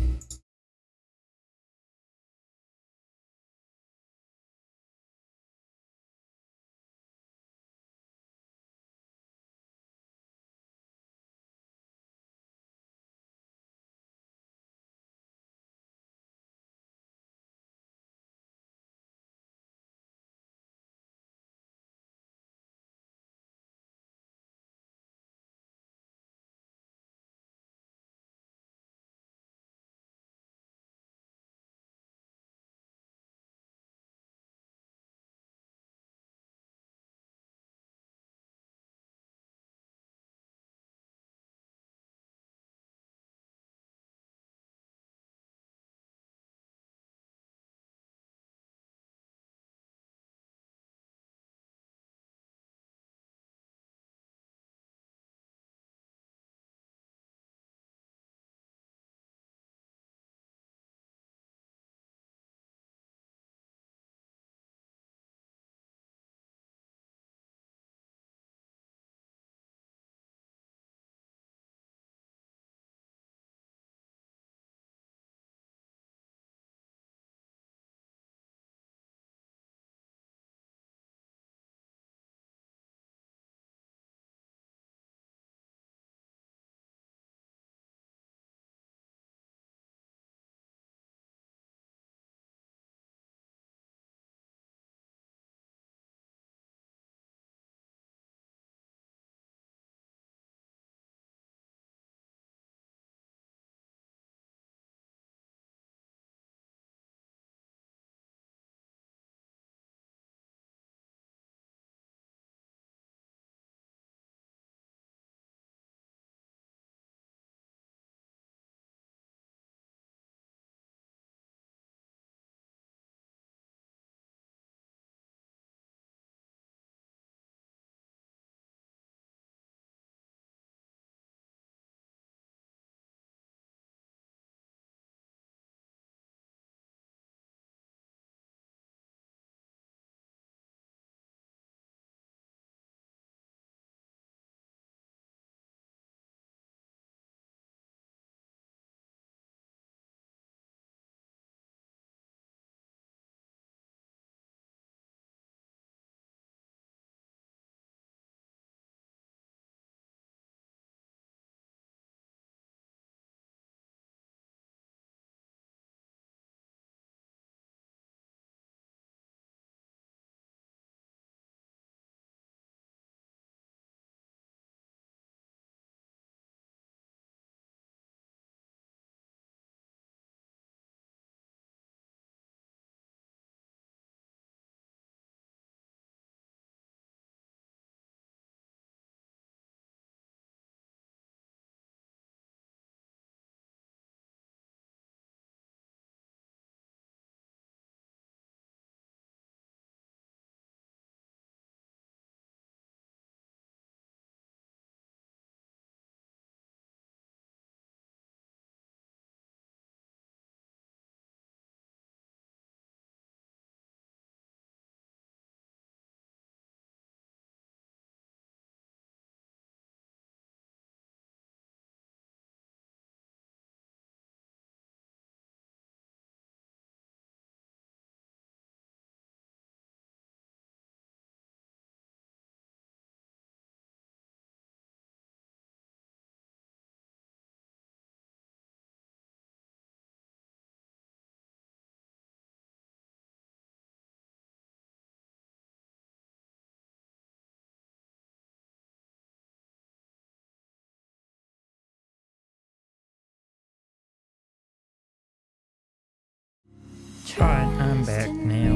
Alright, I'm back now.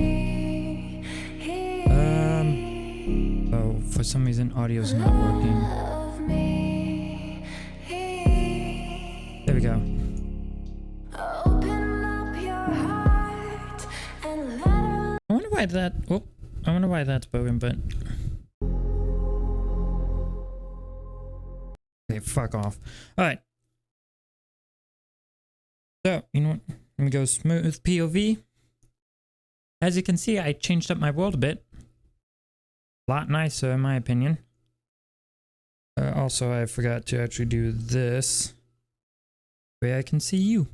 Oh, for some reason audio's not working. There we go. I wonder why that. Oh, I wonder why that's broken, but. Okay, fuck off. Alright. So, you know what? Let me go smooth POV. As you can see, I changed up my world a bit. A lot nicer, in my opinion. Also, I forgot to actually do this. Where I can see you.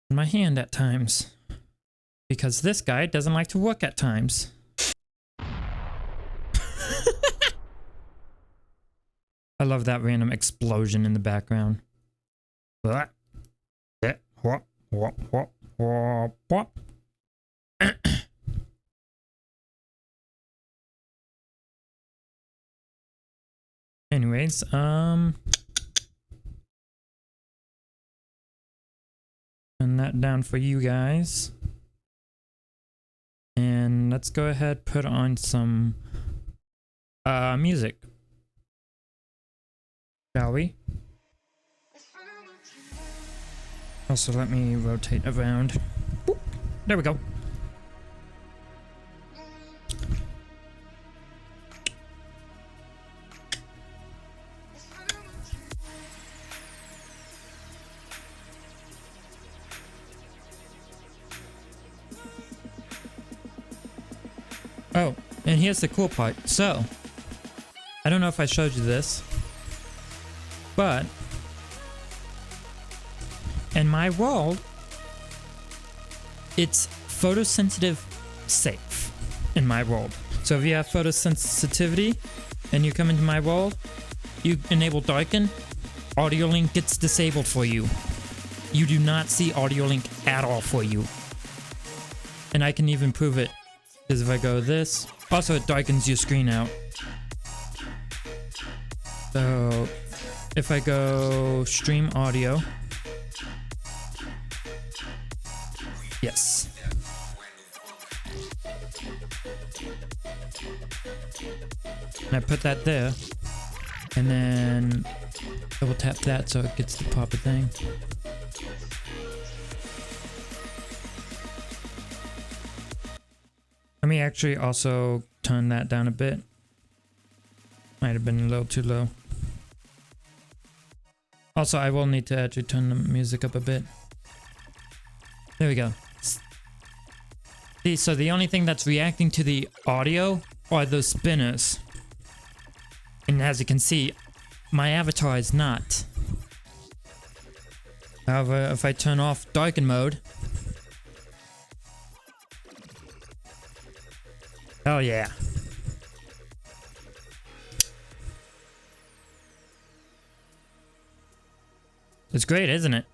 In my hand at times. Because this guy doesn't like to work at times. I love that random explosion in the background. Anyways, turn that down for you guys. And let's go ahead put on some music. Shall we? Also, let me rotate around. Boop. There we go. Oh, and here's the cool part. So, I don't know if I showed you this, but in my world, it's photosensitive safe in my world. So if you have photosensitivity and you come into my world, you enable darken, audio link gets disabled for you. You do not see audio link at all for you. And I can even prove it. Because if I go this, also it darkens your screen out. So if I go stream audio, yes. And I put that there, and then double tap that so it gets the proper thing. Let me actually also turn that down a bit. Might have been a little too low. Also, I will need to actually turn the music up a bit. There we go. See, so the only thing that's reacting to the audio are those spinners. And as you can see, my avatar is not. However, if I turn off darken mode, hell yeah. It's great, isn't it?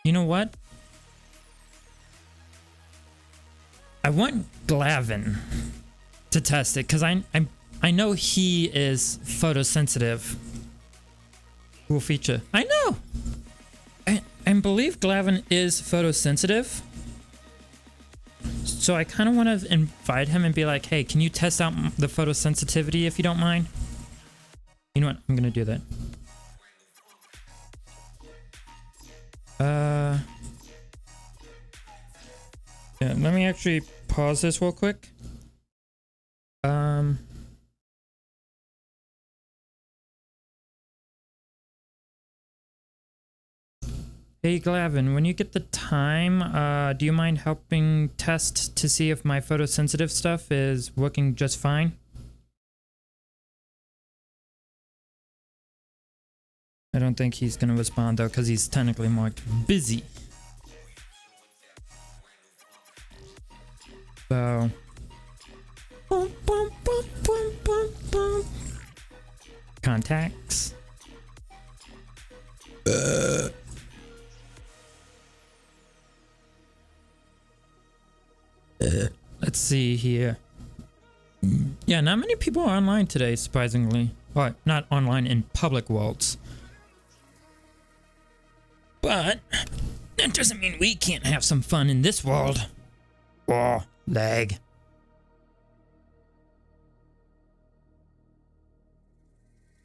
You know what? I want Glavin to test it because I know he is photosensitive. Cool feature. I know. I believe Glavin is photosensitive. So I kind of want to invite him and be like, hey, can you test out the photosensitivity if you don't mind? You know what? I'm going to do that. Yeah, let me actually pause this real quick. Hey Glavin, when you get the time, do you mind helping test to see if my photosensitive stuff is working just fine? I don't think he's gonna respond though, because he's technically marked busy. So... Contacts. Let's see here. Yeah, not many people are online today, surprisingly. Or not online in public worlds. But that doesn't mean we can't have some fun in this world. Oh, lag.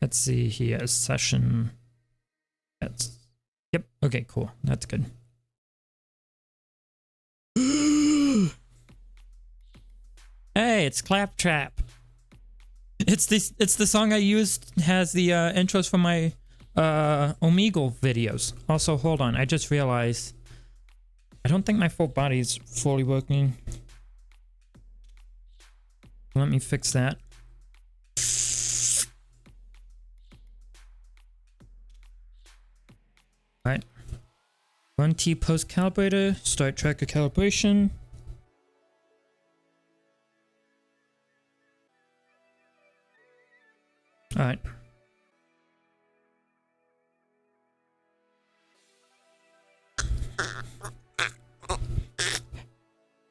Let's see here. Session. That's. Yep. Okay, cool. That's good. Hey, it's Claptrap. It's the song I used, has the intros for my Omegle videos. Also, hold on, I just realized I don't think my full body's fully working. Let me fix that. Alright. Run T post calibrator, start tracker calibration. All right.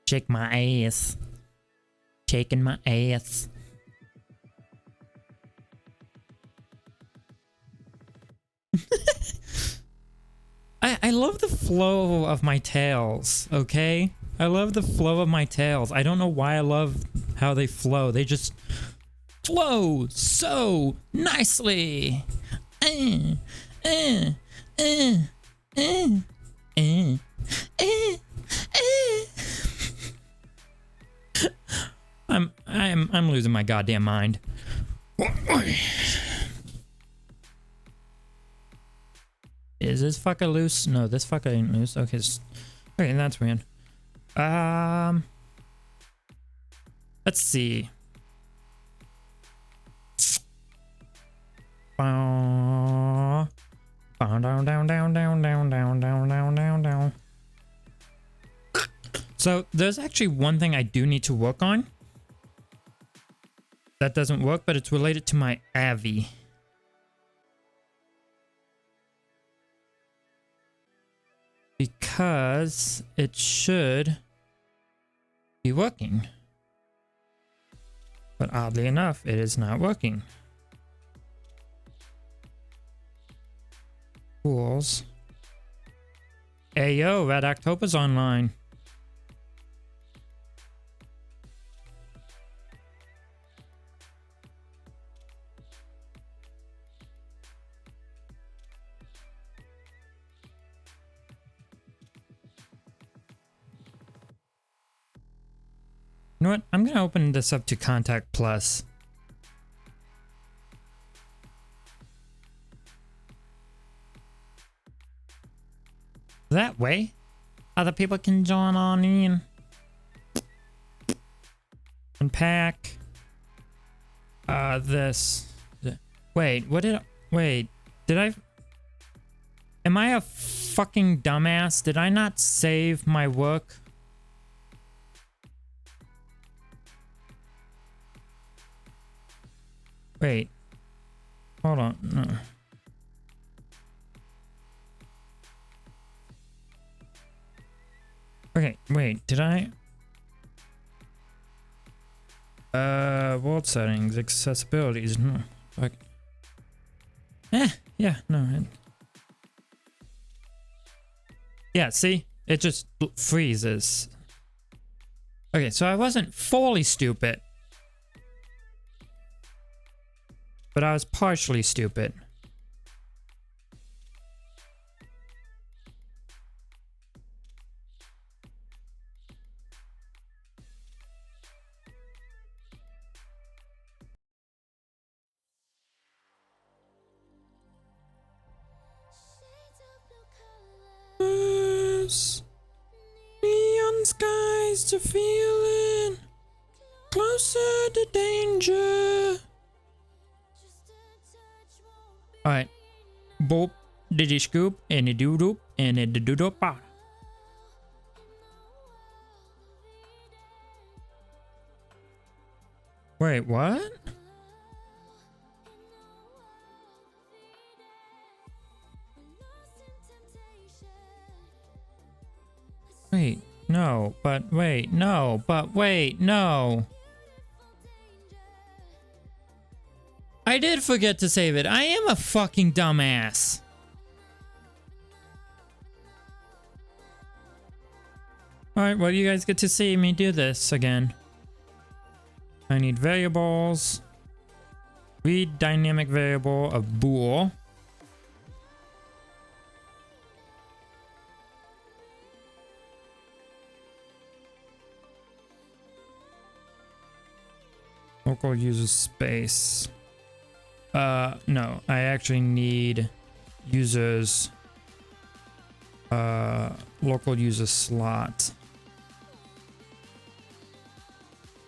Shake my ass. Shaking my ass. I love the flow of my tails, okay? I love the flow of my tails. I don't know why I love how they flow. They just flow so nicely. I'm losing my goddamn mind. Is this fucker loose? No, this fucker ain't loose. Okay, okay, that's weird. Let's see. Down, down, down, down, down, down, down, down, down, down, down. So there's actually one thing I do need to work on. That doesn't work, but it's related to my Avi. Because it should be working. But oddly enough, it is not working. Tools. Hey yo, Red October's online. You know what? I'm gonna open this up to Contact Plus. That way, other people can join on in. Unpack. This. Wait, what did wait, did I... Am I a fucking dumbass? Did I not save my work? Wait. Hold on. No. Okay, wait, did I? World settings, accessibilities, no. Fuck. Yeah, no. Yeah, see? It just freezes. Okay, so I wasn't fully stupid. But I was partially stupid. Neon skies to feeling closer to danger. Alright. Boop, diddy scoop, and a doo doop, and a doo doop pot. Wait, what? Wait, no, but wait, no, but wait, no. I did forget to save it. I am a fucking dumbass. Alright, well, you guys get to see me do this again. I need variables. Read dynamic variable of bool. Local user space. No, I actually need users, local user slot.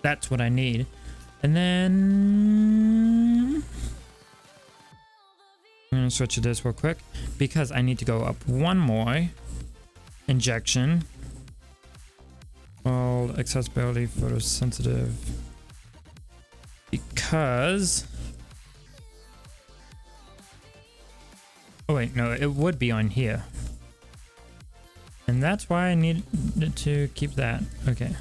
That's what I need. And then I'm gonna switch to this real quick because I need to go up one more injection. Well, accessibility photosensitive. Because, oh wait, no, it would be on here. And that's why I needed to keep that. Okay.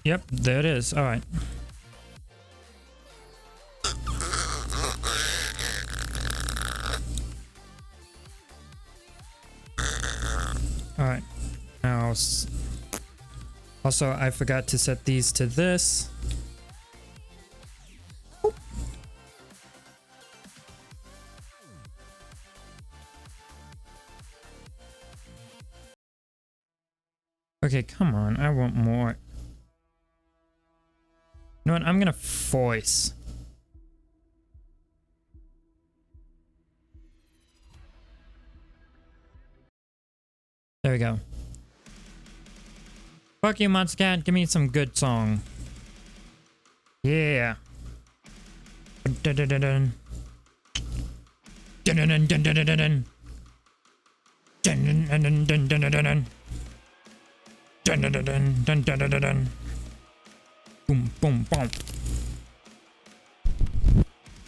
Yep, there it is. All right. All right. Now, also, I forgot to set these to this. Okay, come on. I want more. You know what? I'm gonna voice. There we go. Fuck you, Monster Cat. Give me some good song. Yeah. Dun dun dun dun. Dun dun dun dun dun dun dun. Dun dun dun dun dun dun dun dun. Dun dun dun dun dun dun dun dun. Boom boom boom.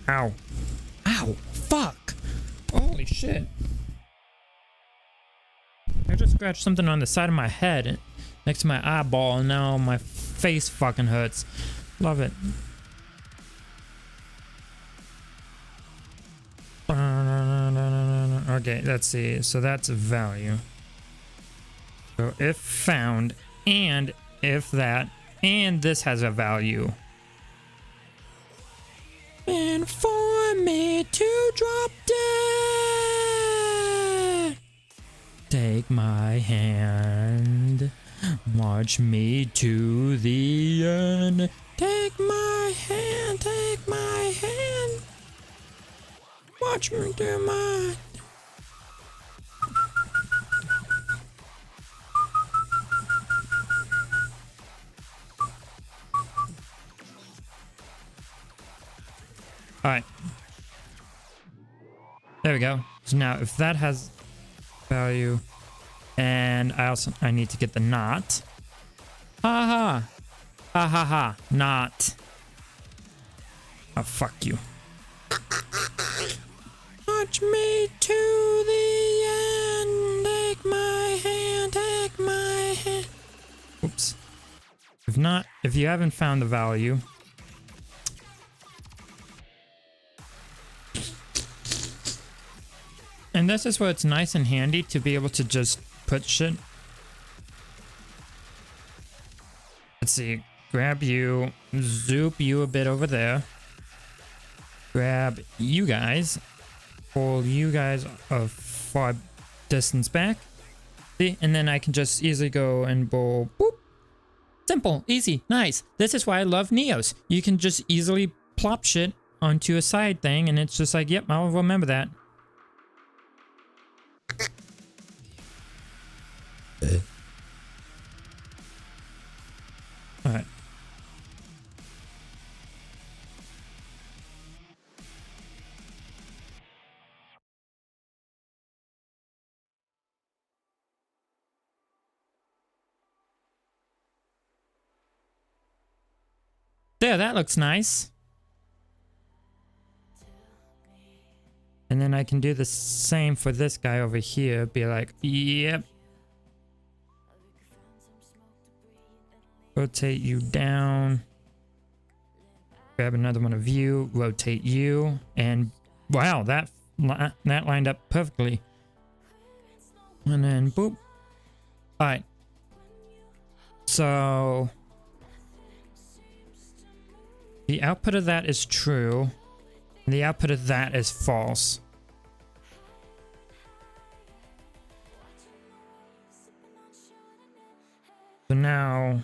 Ow. Ow. Fuck. Holy shit. I just scratched something on the side of my head next to my eyeball and now my face fucking hurts. Love it. Okay, let's see. So that's a value. So if found and if that and this has a value. And for me to drop dead. Take my hand, march me to the end. Take my hand, march me to my... Alright. There we go. So now if that has value, and I need to get the knot. Ha ha. Ha ha ha. Knot. Oh, fuck you. Watch me to the end. Take my hand, take my hand. Oops. If you haven't found the value, and this is where it's nice and handy to be able to just put shit. Let's see. Grab you. Zoop you a bit over there. Grab you guys. Pull you guys a far distance back. See? And then I can just easily go and bowl. Boop. Simple. Easy. Nice. This is why I love Neos. You can just easily plop shit onto a side thing. And it's just like, yep, I'll remember that. Alright. There, that looks nice. And then I can do the same for this guy over here. Be like, yep, Rotate you down. Grab another one of you. Rotate you. And wow, that lined up perfectly. And then boop. Alright. So the output of that is true. And the output of that is false. So now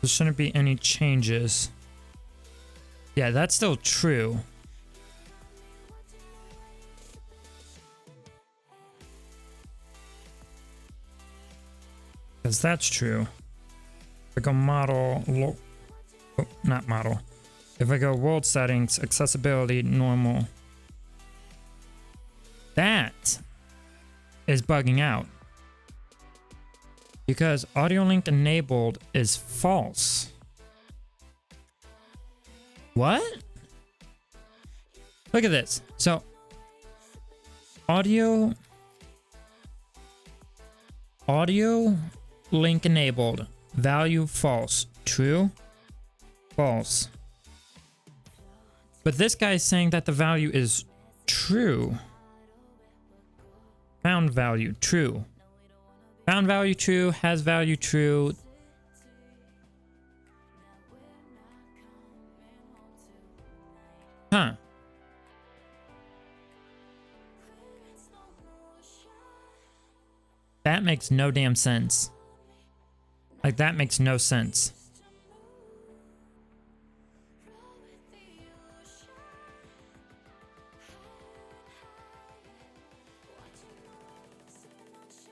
there shouldn't be any changes. Yeah, that's still true. Because that's true. If I go model, not model. If I go world settings, accessibility, normal. That is bugging out. Because audio link enabled is false. What? Look at this. So audio link enabled, value false, true, false. But this guy is saying that the value is true. Found value true. Found value true, has value true. Huh. That makes no damn sense. Like, that makes no sense.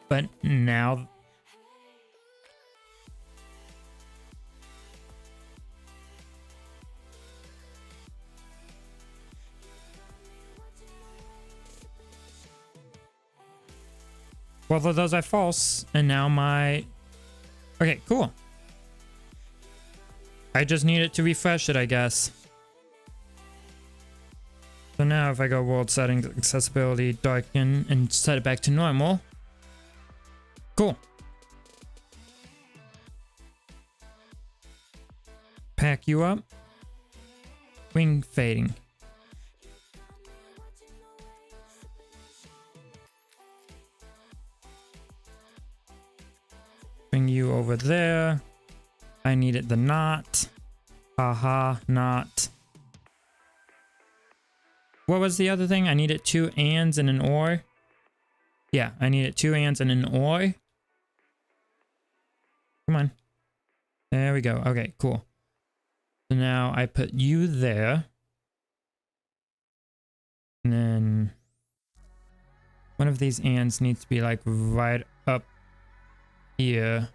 But now both of those are false, and now my... Okay, cool. I just need it to refresh it, I guess. So now if I go world settings, accessibility, darken, and set it back to normal. Cool. Pack you up. Wing fading. Bring you over there. I needed the knot. Haha, knot. What was the other thing? I needed 2 ands and an or. Yeah, I needed 2 ands and an or. Come on. There we go. Okay, cool. So now I put you there. And then one of these ands needs to be like right up here.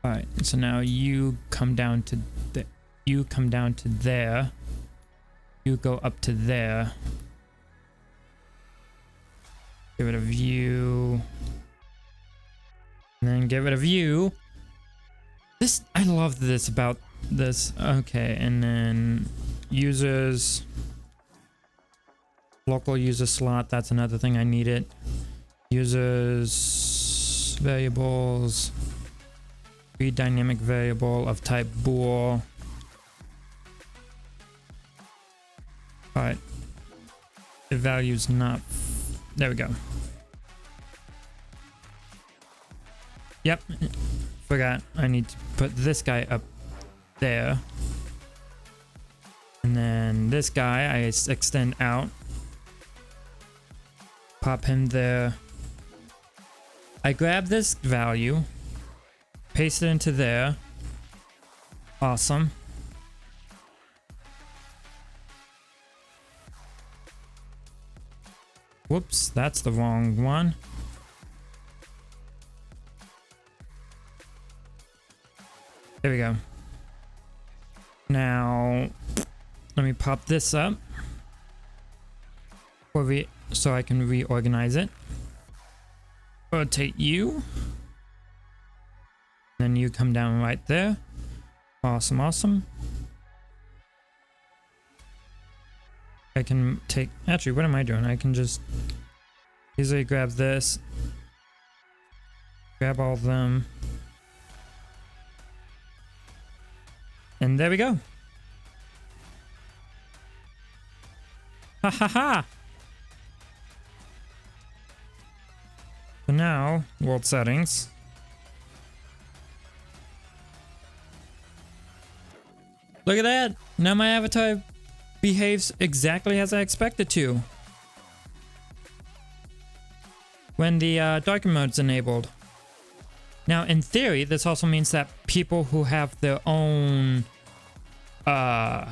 Alright, so now you come down to there. You come down to there. You go up to there. Get rid of you. And then get rid of you. This, I love this about this. Okay, and then users. Local user slot, that's another thing I needed. Users, variables. Read dynamic variable of type bool. Alright. The value's not... There we go. Yep. Forgot. I need to put this guy up there. And then this guy I extend out. Pop him there. I grab this value. Paste it into there. Awesome. Whoops, that's the wrong one. There we go. Now, let me pop this up. So I can reorganize it. Rotate you. Then you come down right there. Awesome, awesome. I can take... Actually, what am I doing? I can just Easily grab this. Grab all of them. And there we go. Ha ha ha! So now, world settings. Look at that! Now my avatar behaves exactly as I expect it to. When the darken mode's enabled. Now, in theory, this also means that people who have their own, so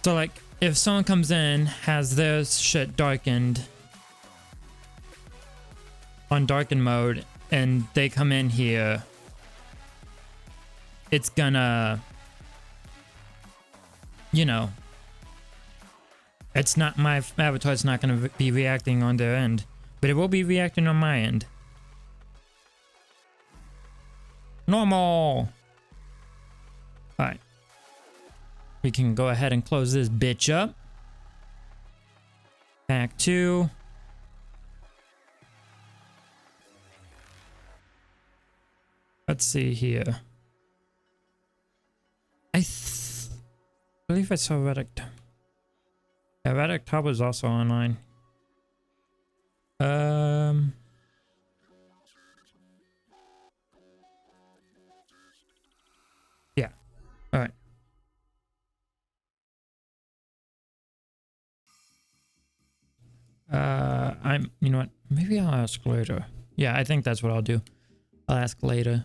like, if someone comes in, has their shit darkened on darken mode, and they come in here, it's gonna, you know, it's not, my avatar's not gonna be reacting on their end. But it will be reacting on my end. Normal! Alright. We can go ahead and close this bitch up. Pack 2. Let's see here. I believe I saw Reddick. Yeah, Reddick Top is also online. Yeah. All right. You know what? Maybe I'll ask later. Yeah, I think that's what I'll do. I'll ask later.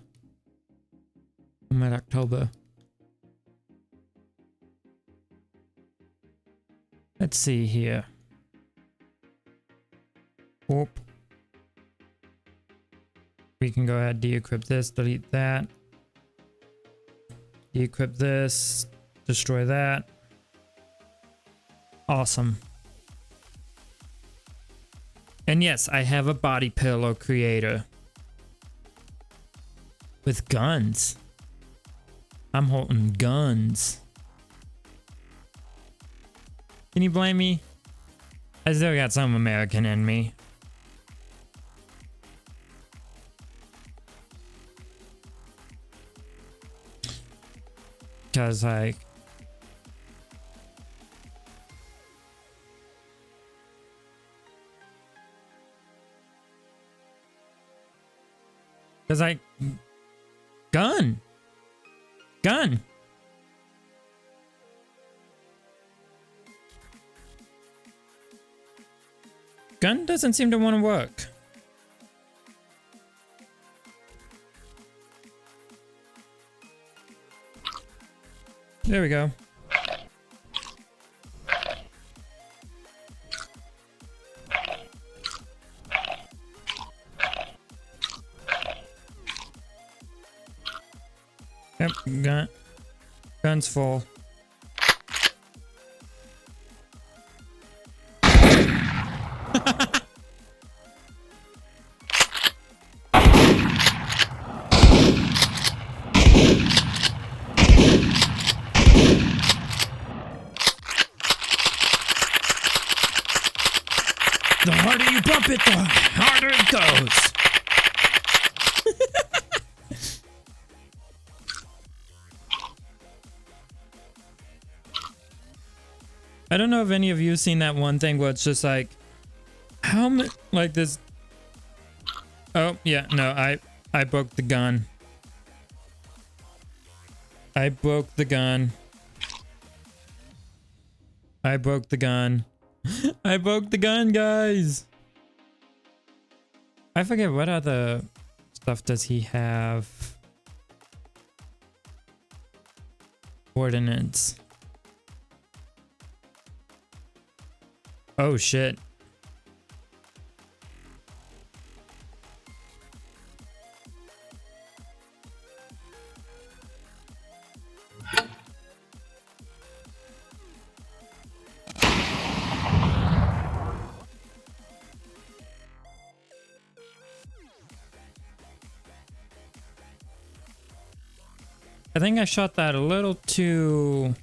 Mid-October. Let's see here. Whoop. We can go ahead, decrypt this, delete that. Decrypt this, destroy that. Awesome. And yes, I have a body pillow creator. With guns. I'm holding guns. Can you blame me? I still got some American in me. Because like, gun. Gun doesn't seem to want to work. There we go. Yep, gun's full. The harder you bump it, the harder it goes. I don't know if any of you have seen that one thing where it's just like, how many, like this. Oh, yeah, no, I broke the gun. I broke the gun. I broke the gun. I broke the gun, guys. I forget what other stuff does he have. Ordnance. Oh shit. I think I shot that a little too...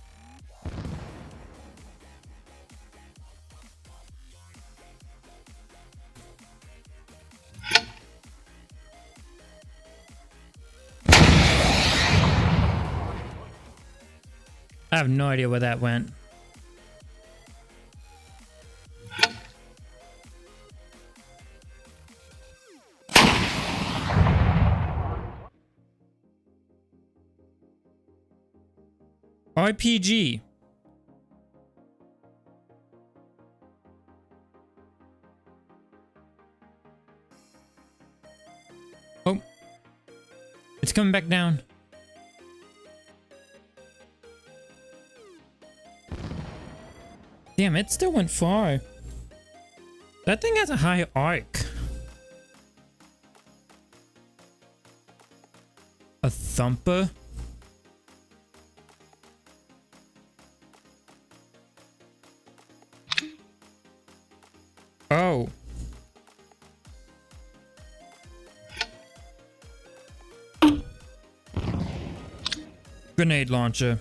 I have no idea where that went. RPG. Oh. It's coming back down. Damn, it still went far. That thing has a high arc. A thumper? Oh. Grenade launcher.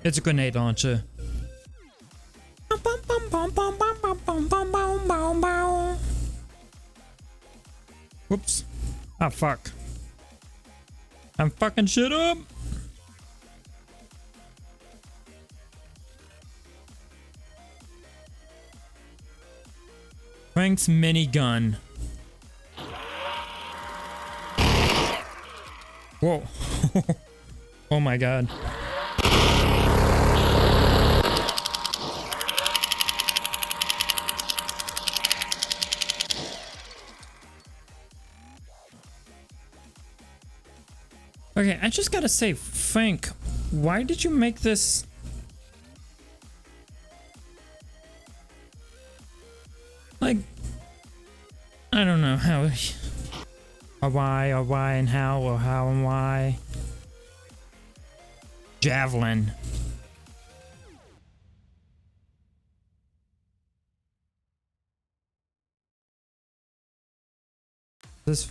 It's a grenade launcher. Whoops. Ah, fuck. I'm fucking shit up. Frank's minigun. Whoa. Oh my god. Okay, I just gotta say, Frank, why did you make this? Like, I don't know how, or why and how, or how and why. Javelin. This.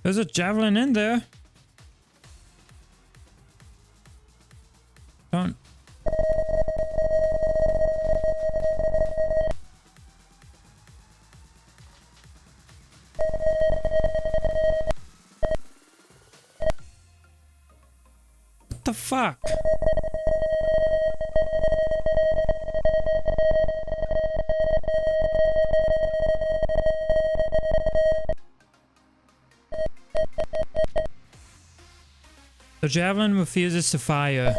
There's a javelin in there. Don't. What the fuck? The javelin refuses to fire.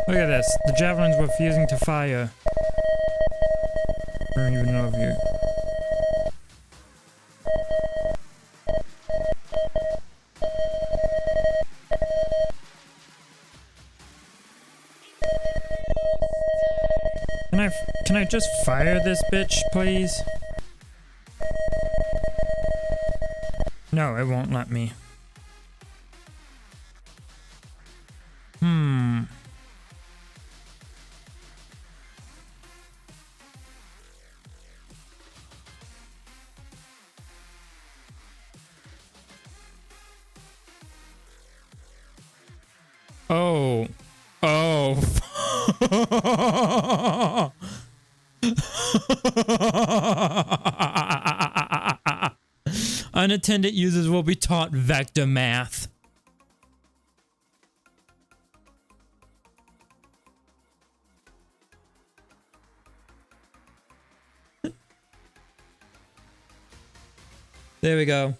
Look at this. The javelin's refusing to fire. I don't even know if you... Can I just fire this bitch, please? No, it won't let me. Oh. Oh. Unattended users will be taught vector math. There we go.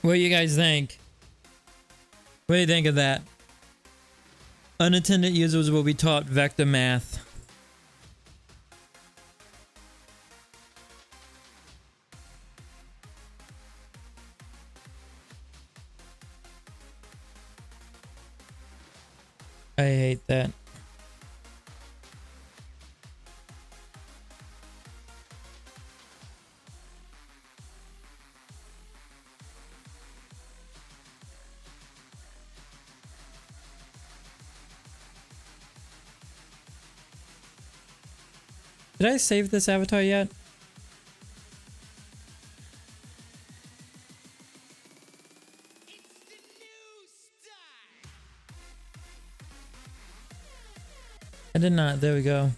What do you guys think? What do you think of that? Unattended users will be taught vector math. I hate that. Did I save this avatar yet? I did not. There we go.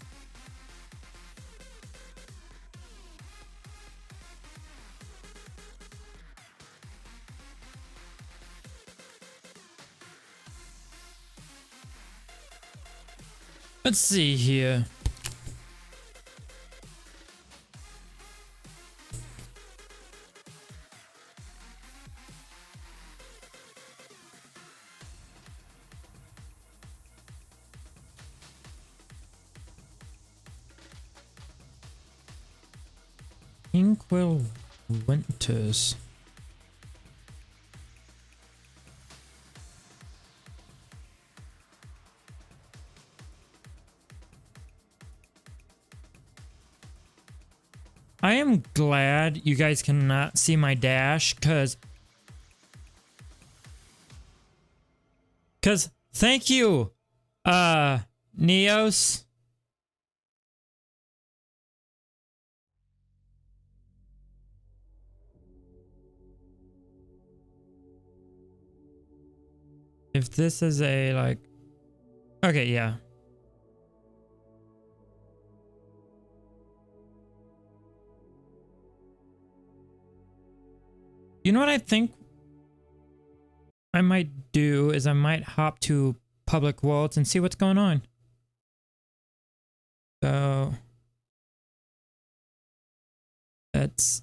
Let's see here. Inkwell Winters. I am glad you guys cannot see my dash, cause thank you, Neos. If this is a, like... Okay, yeah. You know what I think I might do is I might hop to public worlds and see what's going on. So... That's...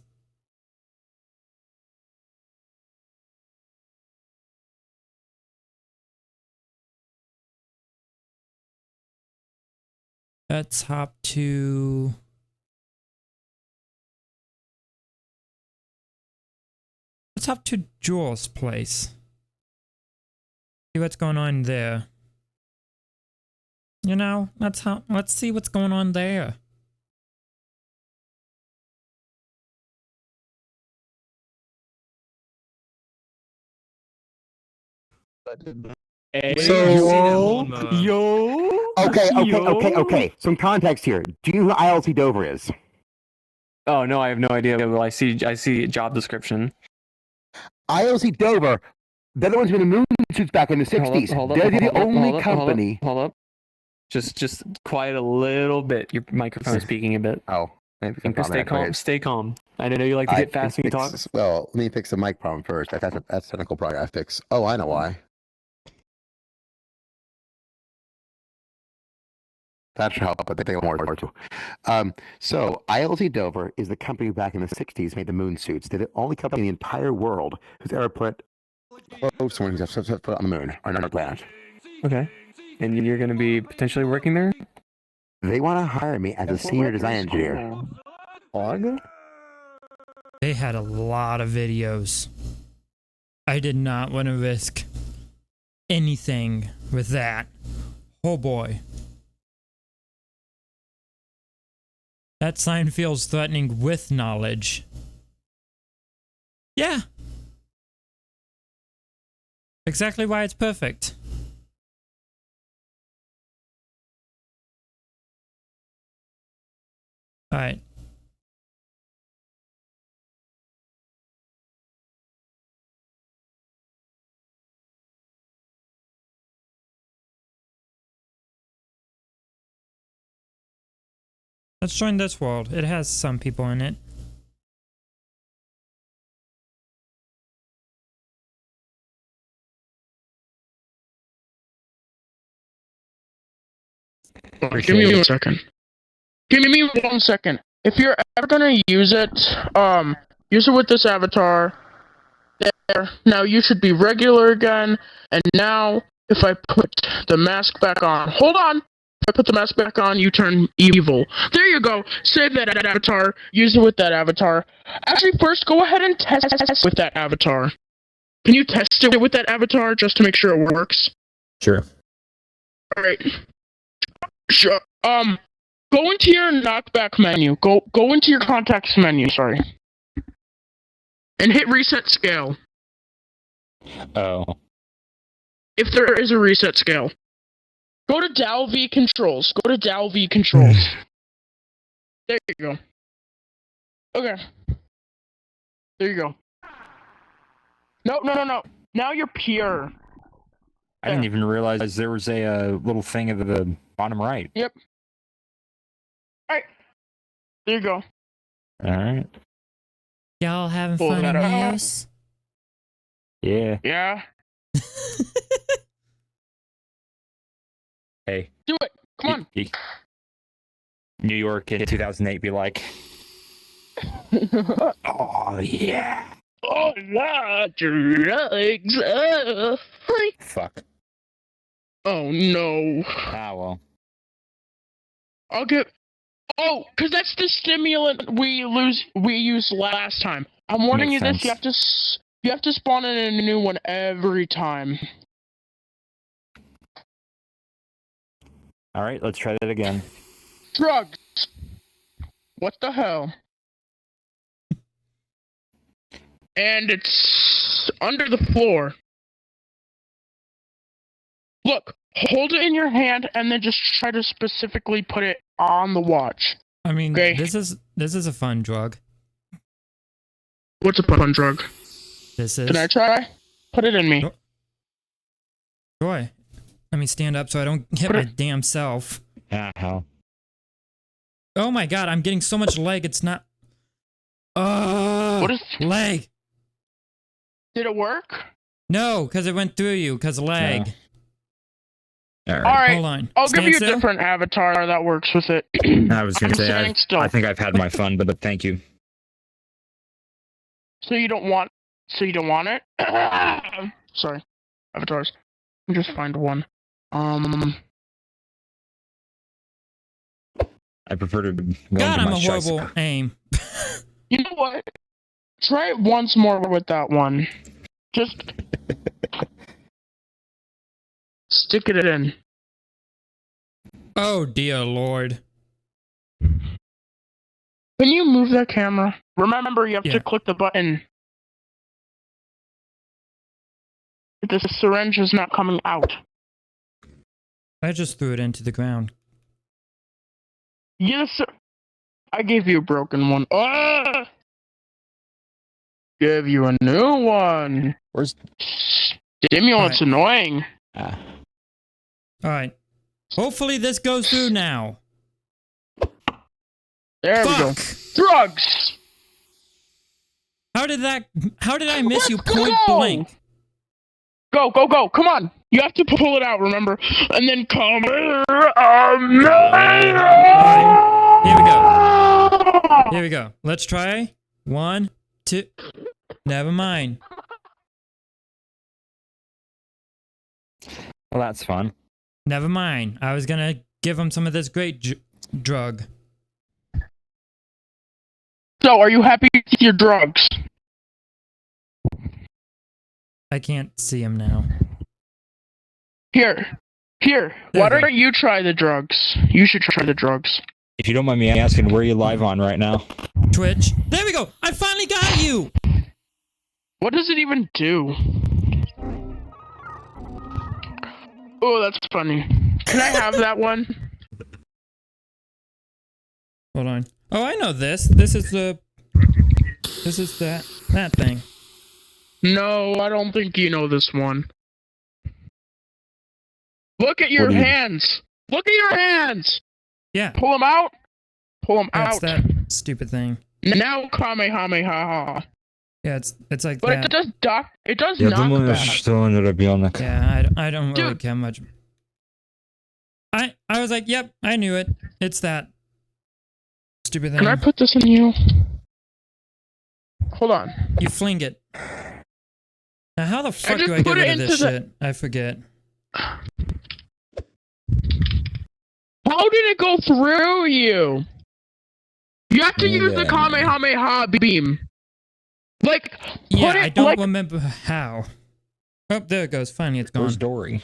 Let's hop to... Let's hop to Joel's place. See what's going on there. You know, let's see what's going on there. So, okay. Some context here. Do you know who ILC Dover is? Oh no, I have no idea. Well, I see job description. ILC Dover, they're the ones who made the moon suits back in the 60s. They're the only company. Hold up. Just quiet a little bit. Your microphone is speaking a bit. Oh, maybe stay calm. Stay calm. I know you like to get fast when you talk. Well, let me fix the mic problem first. That's technical problem I fix. Oh, I know why. That should help, but they take more too. So ILC Dover is the company who back in the 60s made the moon suits. They're the only company in the entire world who's ever put someone who's set foot on the moon or another planet. Okay. And you're going to be potentially working there? They want to hire me as a senior design engineer. They had a lot of videos. I did not want to risk anything with that. Oh boy. That sign feels threatening with knowledge. Yeah. Exactly why it's perfect. Alright. Let's join this world. It has some people in it. Give me 1 second. Give me 1 second. If you're ever gonna use it with this avatar. There. Now you should be regular again. And now, if I put the mask back on, hold on. If I put the mask back on, you turn evil. There you go. Save that avatar. Use it with that avatar. Actually, first go ahead and test with that avatar. Can you test it with that avatar just to make sure it works? Sure. All right. Sure. Go into your knockback menu. Go into your contacts menu. Sorry. And hit reset scale. Oh. If there is a reset scale. Go to DAO V controls. Go to DAO V controls. There you go. Okay. There you go. No. Now you're pure. I didn't even realize there was a little thing at the bottom right. Yep. Alright. There you go. All right. Y'all having Pull fun that in out. Neos? Yeah. Yeah. Hey. Do it. Come on. New York in 2008 be like, oh yeah. Oh, no, drugs. Fuck. Oh, no. Ah well. I'll get... Oh, because that's the stimulant we used last time. I'm warning Makes you this, sense. you have to spawn in a new one every time. All right, let's try that again. Drugs. What the hell? And it's under the floor. Look, hold it in your hand and then just try to specifically put it on the watch. I mean, Okay. this is a fun drug. What's a fun drug? This is. Can I try? Put it in me. Oh. Troy, let me stand up so I don't hit my damn self. How? Oh my god, I'm getting so much leg, it's not... Oh, What is... leg. Did it work? No, because it went through you, because leg. No. All right. Alright, Hold on. I'll Stand give you still? a different avatar that works with it. I was gonna I'm say standing still. I think I've had my fun, but thank you. So you don't want it? Sorry. Avatars. Let me just find one. I prefer to go God, into I'm my a horrible shice- aim. You know what? Try it once more with that one. Just stick it in. Oh dear lord. Can you move that camera? Remember, you have Yeah. to click the button. The syringe is not coming out. I just threw it into the ground. Yes, sir. I gave you a broken one. Ah! Give you a new one. Where's Stimulant's annoying. Alright. Hopefully this goes through now. There we go. Fuck! Drugs! How did I miss Let's you point go! blank? Go, go, go. Come on. You have to pull it out, remember? And then come here. Here we go. Here we go. Let's try. 1, 2. Never mind. Well, that's fun. Never mind. I was gonna give him some of this great drug. So, are you happy with your drugs? I can't see him now. Here. Here. There Why you go. don't you try the drugs? You should try the drugs. If you don't mind me asking, where are you live on right now? Twitch. There we go. I finally got you. What does it even do? Oh, that's funny. Can I have that one? Hold on. Oh, I know this. This is that thing. No, I don't think you know this one. Look at your What do you- hands! Look at your hands! Yeah. Pull them out! Pull them That's out! that stupid thing. Now Kamehameha. Yeah, it's like But that. it does it does Я knock думаю, back. что он ребенок. Yeah, I don't really Dude. care much. I was like, yep, I knew it. It's that stupid thing. Can I put this in you? Hold on. You fling it. Now, how the fuck just do I get put it rid of this into the- shit? I forget. How did it go through you? You have to use the Kamehameha beam. Like, Yeah, put it I don't like... remember how. Oh, there it goes. Finally, it's gone. Where's Dory?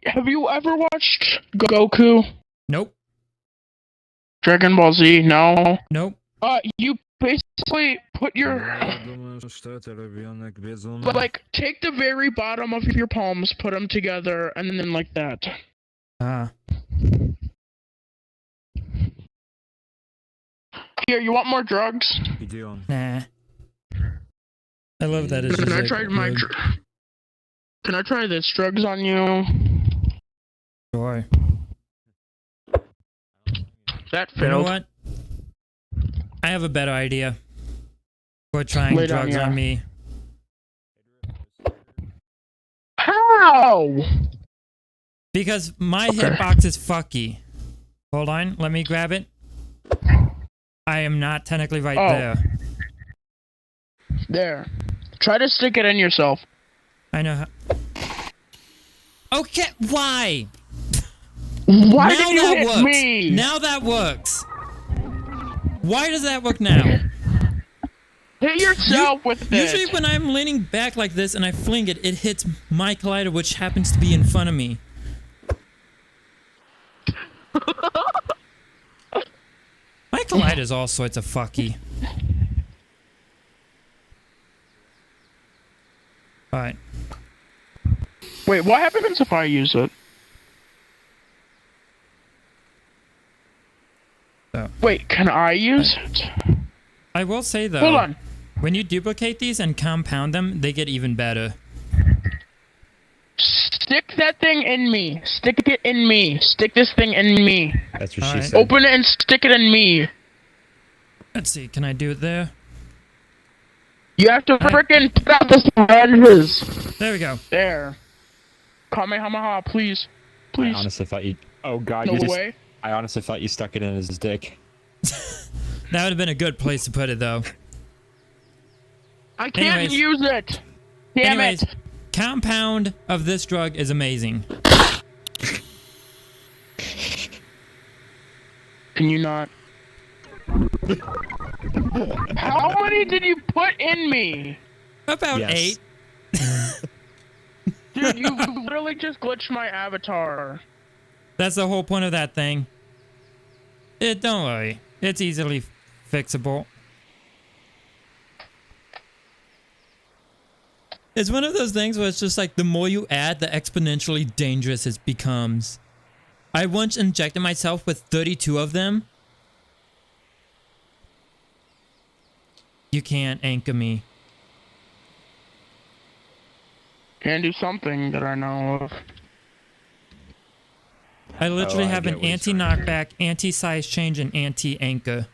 Have you ever watched Goku? Nope. Dragon Ball Z? No. Nope. You basically put your... Like, take the very bottom of your palms, put them together, and then like that. Ah. Here, you want more drugs? Nah. I love that. It's Can just I like, try my? really Can I try this drugs on you? sure. That You know failed. what? I have a better idea for trying Lay down, drugs yeah. on me. How? Because my Okay. hitbox is fucky. Hold on, let me grab it. I am not technically right Oh. there. There. Try to stick it in yourself. I know how. Okay, why? Why now did you that hit works. me? Now that works. Why does that work now? Hit yourself with Usually it. when I'm leaning back like this and I fling it, it hits my collider, which happens to be in front of me. My collider's all sorts of fucky. Alright. Wait, what happens if I use it? So. Wait, can I use it? I will say though, Hold on. when you duplicate these and compound them, they get even better. Stick that thing in me. Stick it in me. Stick this thing in me. That's what she Alright. said. Open it and stick it in me. Let's see, can I do it there? You have to frickin' put out the sponges. There we go. There. Kamehameha, please. I Please. honestly thought you. Oh God, No you just. way. I honestly thought you stuck it in his dick. That would have been a good place to put it though. I can't Anyways. use it. Damn Anyways, it. compound of this drug is amazing. Can you not? How many did you put in me? About Yes. 8. Dude, you literally just glitched my avatar. That's the whole point of that thing. Don't worry. It's easily fixable. It's one of those things where it's just like the more you add, the exponentially dangerous it becomes. I once injected myself with 32 of them. You can't anchor me. Can do something that I know of. I literally I have get an what he's trying to anti-knockback, anti-size change, and anti-anchor.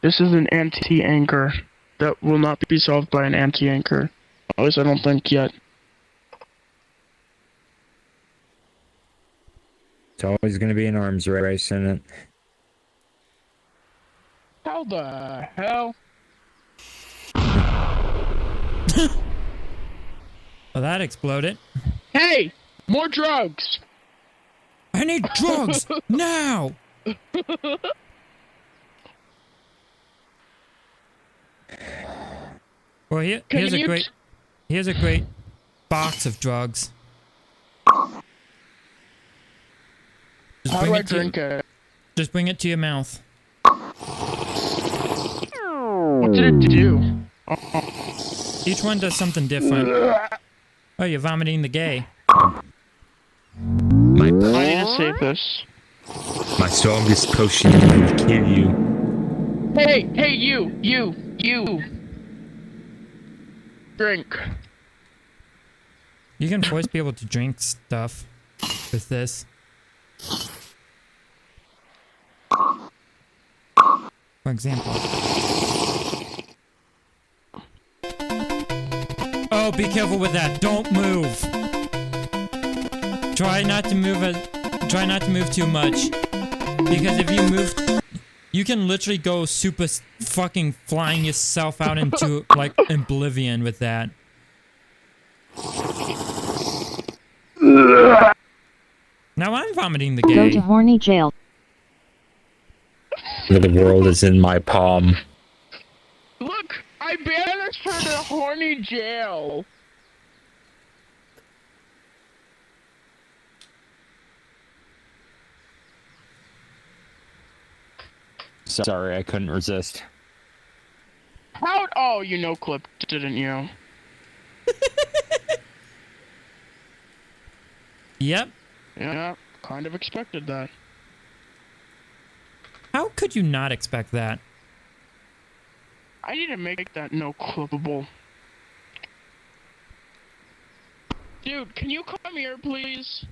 This is an anti-anchor that will not be solved by an anti-anchor. At least I don't think yet. It's always going to be an arms race, isn't it? How the hell? Well, that exploded. Hey! More drugs! I need drugs now. Well, here's a great box of drugs. Just How do I drink it? Just bring it to your mouth. What did it do? Each one does something different. Oh, you're vomiting the gay. I need to save this. My strongest potion will kill you. Hey, you! Drink. You can force people to drink stuff with this. For example. Oh, be careful with that. Don't move. Try not to move too much. Because if you move, you can literally go super fucking flying yourself out into like oblivion with that. Now I'm vomiting the Go gay. to horny jail. The world is in my palm. Look! I banished her to horny jail! Sorry, I couldn't resist. How? Oh, you no clipped, didn't you? Yep. Yeah, kind of expected that. How could you not expect that? I need to make that no clippable. Dude, can you come here, please?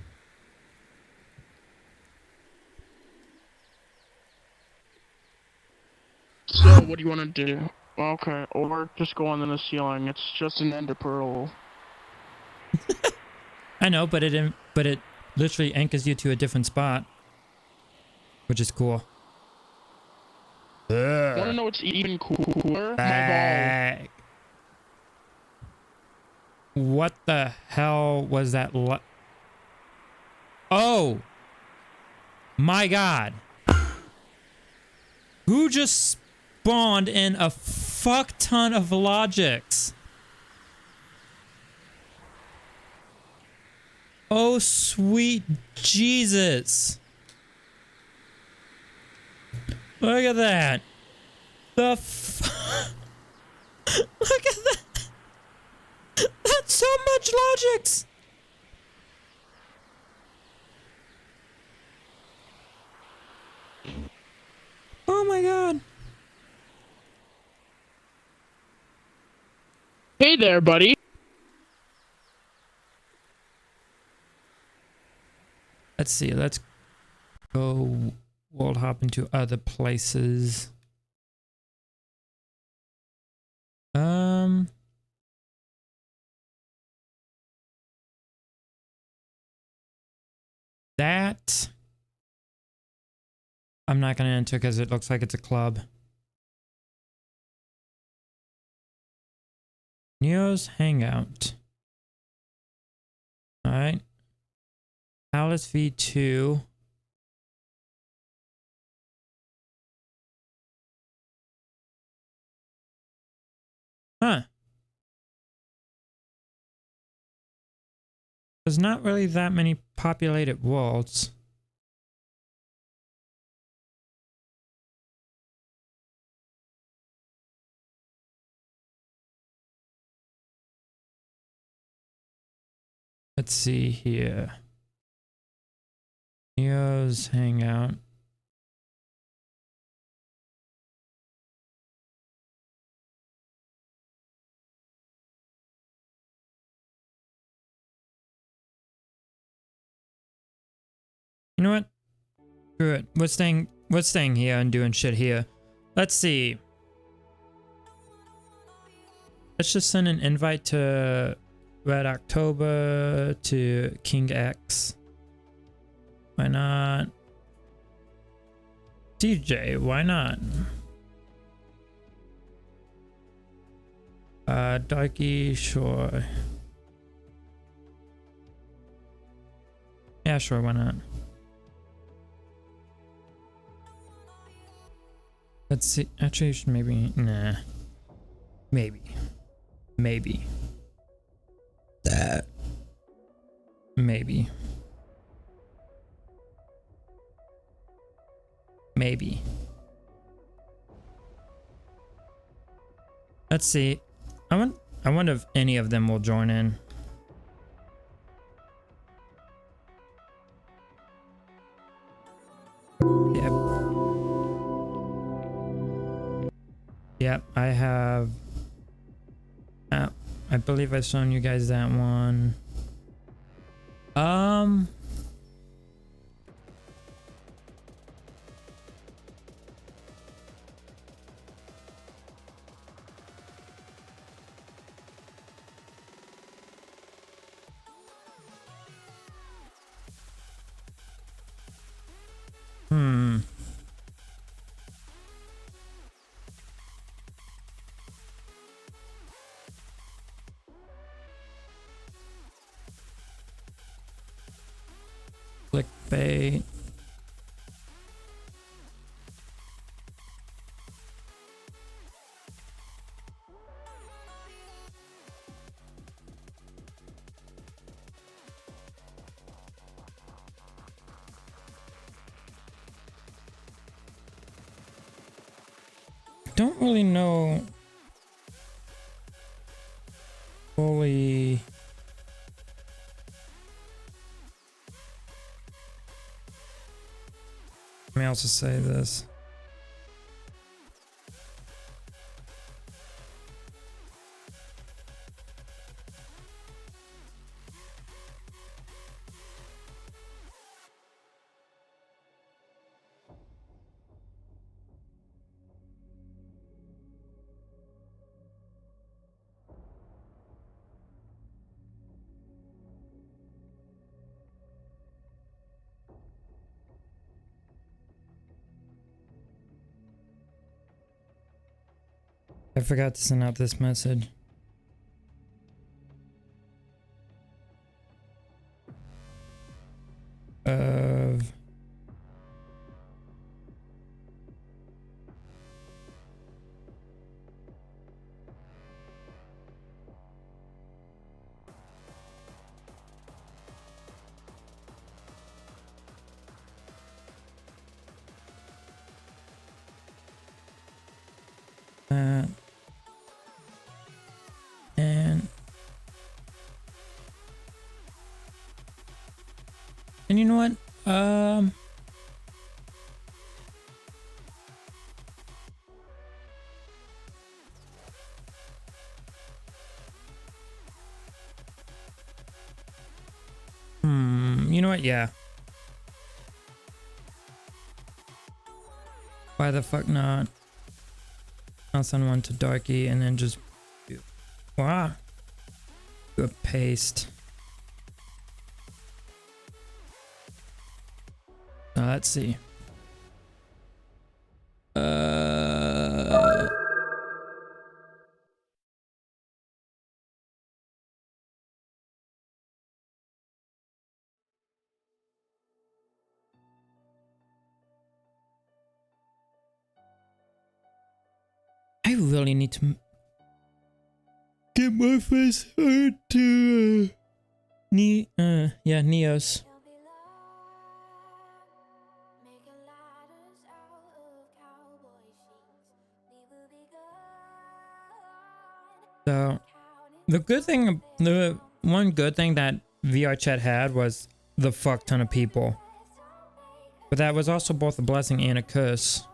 So, what do you want to do? Okay, or just go on the ceiling. It's just an ender pearl. I know, but it literally anchors you to a different spot, which is cool. Wanna know what's even cooler? My ball. What the hell was that? Oh my god! Who just spawned in a fuck ton of logics? Oh sweet Jesus! Look at that! The look at that! That's so much logics! Oh my god! Hey there, buddy. Let's see, let's go world hop into other places. That I'm not gonna enter because it looks like it's a club. Neo's Hangout. Alright. Alice V2. Huh. There's not really that many populated worlds. Let's see here. Neo's Hangout. You know what? Screw it. We're staying here and doing shit here. Let's see. Let's just send an invite to Red October, to King X. Why not? DJ, why not? Darky, sure. Yeah, sure, why not? Let's see. Actually, you should maybe. Nah. Maybe. Maybe. That. Maybe. Maybe. Let's see. I wonder if any of them will join in. Yep. Yep, I have. I believe I've shown you guys that one. Clickbait. Don't really know fully. Let me also say this. I forgot to send out this message. Of and you know what? You know what? Yeah. Why the fuck not? I'll send one to Darky and then just do a paste. Let's see. I really need to get my face to Neos. So the one good thing that VR chat had was the fuck ton of people. But that was also both a blessing and a curse.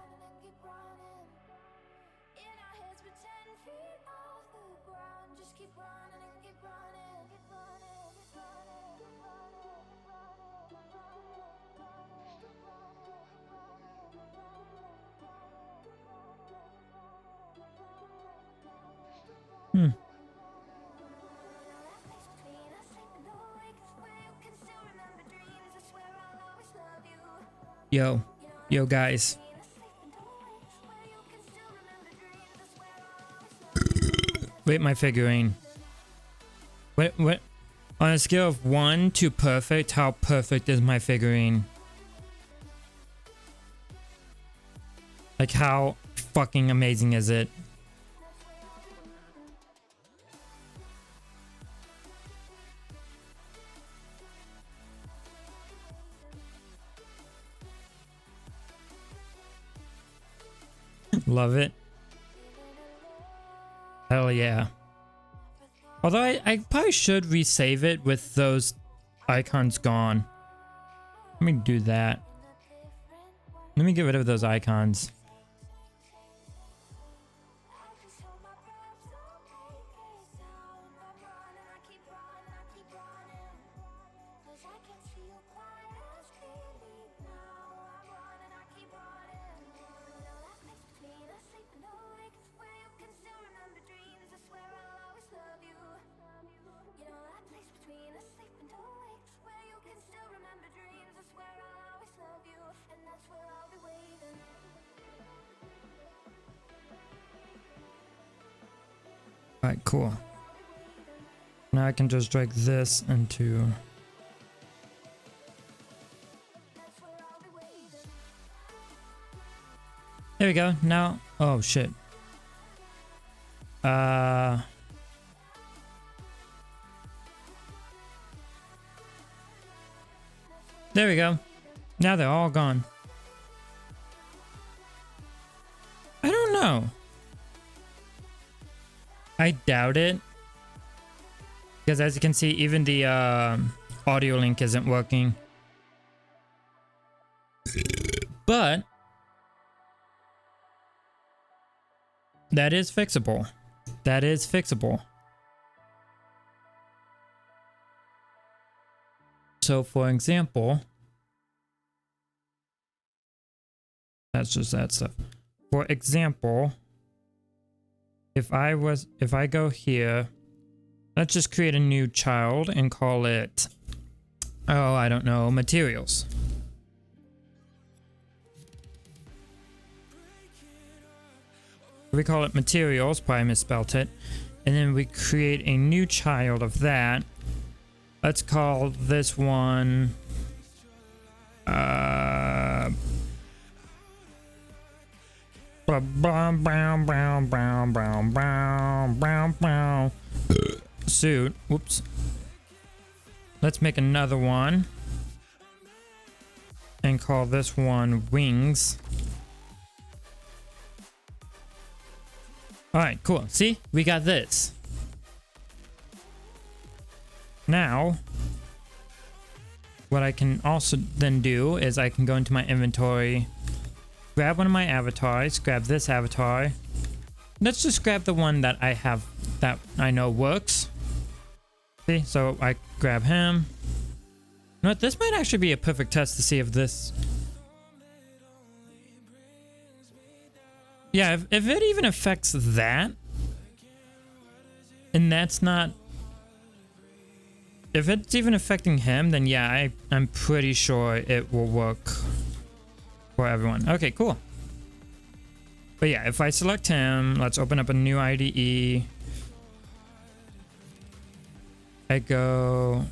Yo guys. Wait, my figurine. What? On a scale of 1 to perfect, how perfect is my figurine? Like, how fucking amazing is it? Love it. Hell yeah. Although I probably should resave it with those icons gone. Let me do that. Let me get rid of those icons. Alright, cool. Now I can just drag this into... There we go. Now... Oh, shit. There we go. Now they're all gone. I don't know. I doubt it. Because as you can see, even the audio link isn't working. But that is fixable. That is fixable. So for example, that's just that stuff. For example, if I go here, let's just create a new child and call it, oh, I don't know, materials. We call it materials, probably misspelt it. And then we create a new child of that. Let's call this one suit. Whoops. Let's make another one and call this one wings. All right, cool. See, we got this. Now, what I can also then do is I can go into my inventory, grab one of my avatars, grab this avatar. Let's just grab the one that I have that I know works. See, so I grab him. You know what? This might actually be a perfect test to see if this... Yeah, if it even affects that, and that's not... If it's even affecting him, then yeah, I'm pretty sure it will work for everyone. Okay, cool. But yeah, if I select him, let's open up a new IDE. I go...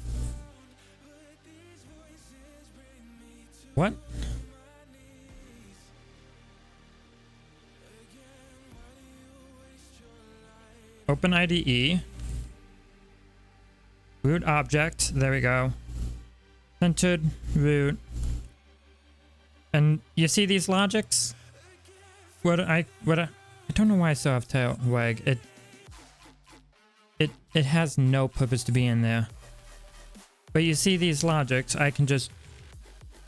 What? Open IDE. Root object. There we go. Centered root. And you see these logics? I don't know why I still have tail wag. It has no purpose to be in there. But you see these logics, I can just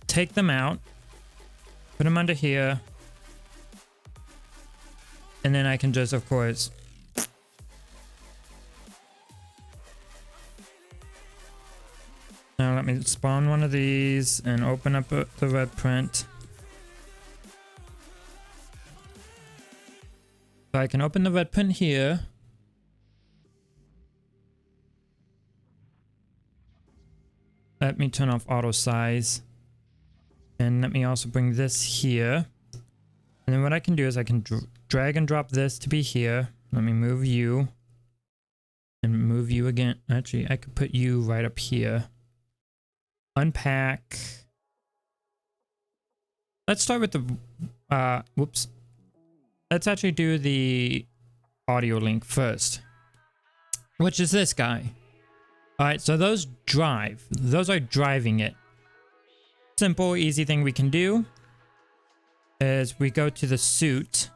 take them out, put them under here, and then I can just, of course, now let me spawn one of these and open up the red print. So I can open the red print here. Let me turn off auto size. And let me also bring this here. And then what I can do is I can drag and drop this to be here. Let me move you. And move you again. Actually, I could put you right up here. Unpack. Let's start with the... whoops. Let's actually do the audio link first. Which is this guy. Alright, so those drive. Those are driving it. Simple, easy thing we can do is we go to the suit.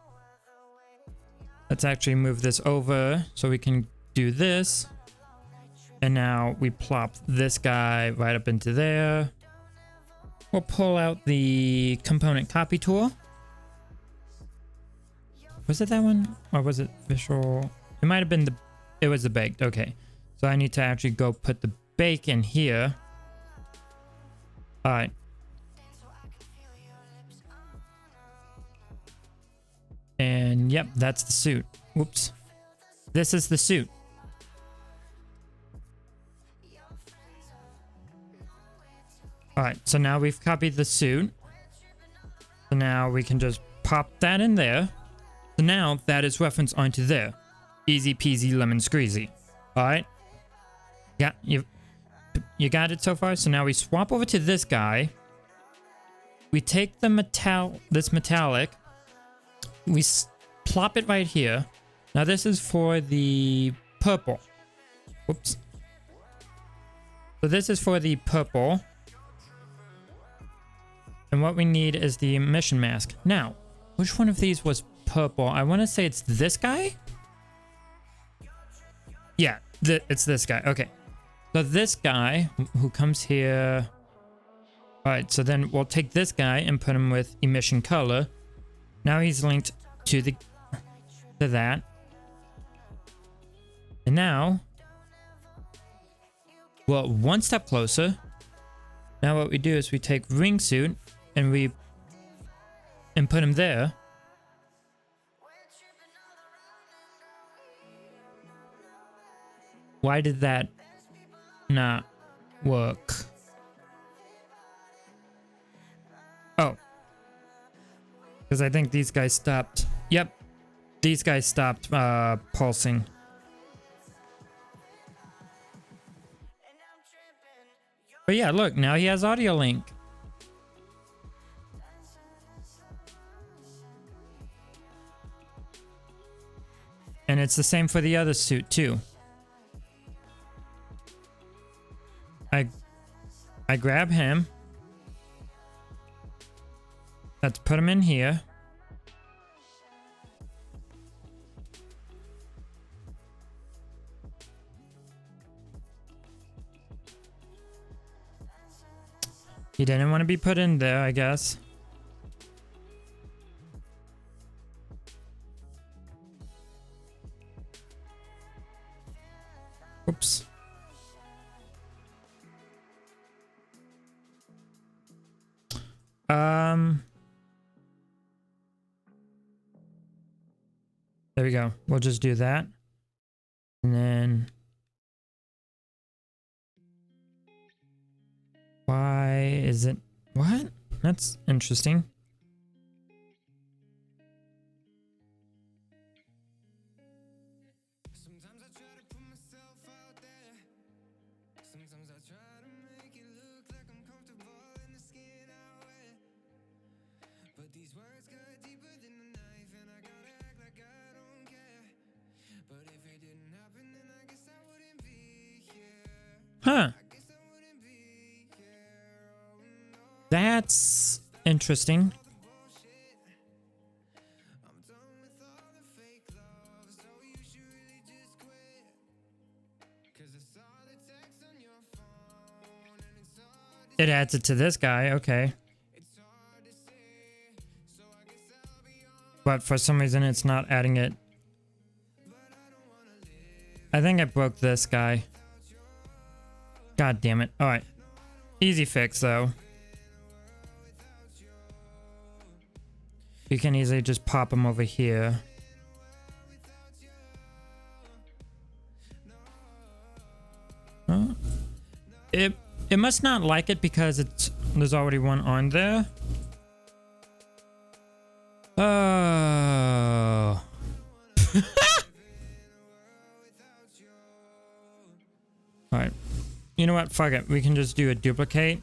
Let's actually move this over so we can do this. And now we plop this guy right up into there. We'll pull out the component copy tool. Was it that one? Or was it visual? It might have been the... It was the baked. Okay. So I need to actually go put the bake in here. Alright. And yep, that's the suit. Whoops. This is the suit. Alright, so now we've copied the suit. So now we can just pop that in there. So now that is referenced onto there. Easy peasy lemon squeezy. Alright. Yeah, you got it so far? So now we swap over to this guy. We take the this metallic. We plop it right here. Now this is for the purple. Whoops. So this is for the purple. And what we need is the emission mask. Now, which one of these was purple? I want to say it's this guy? Yeah, it's this guy. Okay. So this guy who comes here... Alright, so then we'll take this guy and put him with emission color. Now he's linked to that. And now... Well, one step closer. Now what we do is we take ring suit and put him there. Why did that not work? Oh. Because I think these guys stopped. Yep. These guys stopped pulsing. But yeah, look, now he has audio link. And it's the same for the other suit too. I grab him. Let's put him in here. He didn't want to be put in there, I guess. Oops. There we go. We'll just do that. And then why is it what? That's interesting. Huh. That's interesting. It adds it to this guy, okay. But for some reason it's not adding it. I think I broke this guy. God damn it. Alright. Easy fix though. You can easily just pop him over here. Huh? It must not like it because there's already one on there. Oh. Alright. You know what? Fuck it. We can just do a duplicate.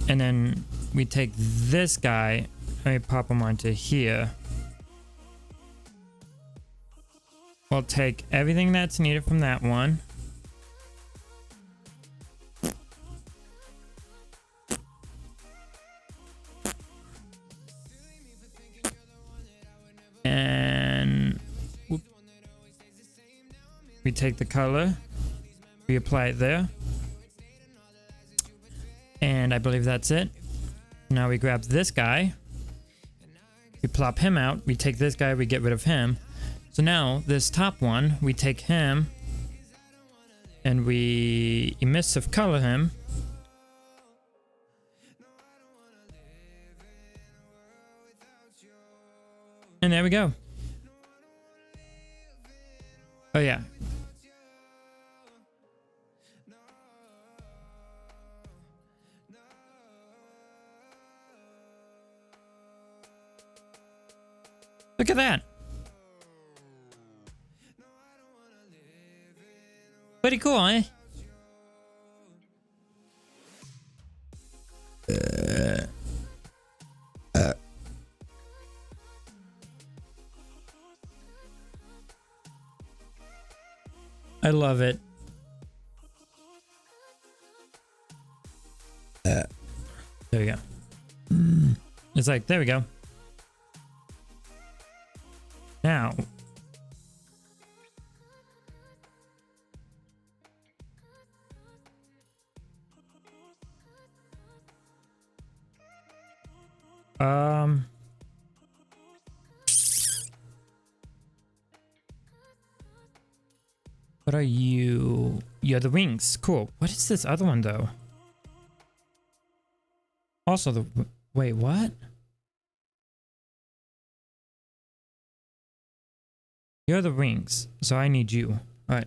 And then we take this guy and we pop him onto here. We'll take everything that's needed from that one. And whoop. We take the color, we apply it there. And I believe that's it. Now we grab this guy. We plop him out. We take this guy, we get rid of him. So now this top one, we take him and we emissive color him. And there we go. Oh yeah. Look at that. Pretty cool, eh? I love it. There we go. It's like, there we go. Now. What are you? You're the wings. Cool. What is this other one though? Also the, wait, what? You're the wings, so I need you. All right.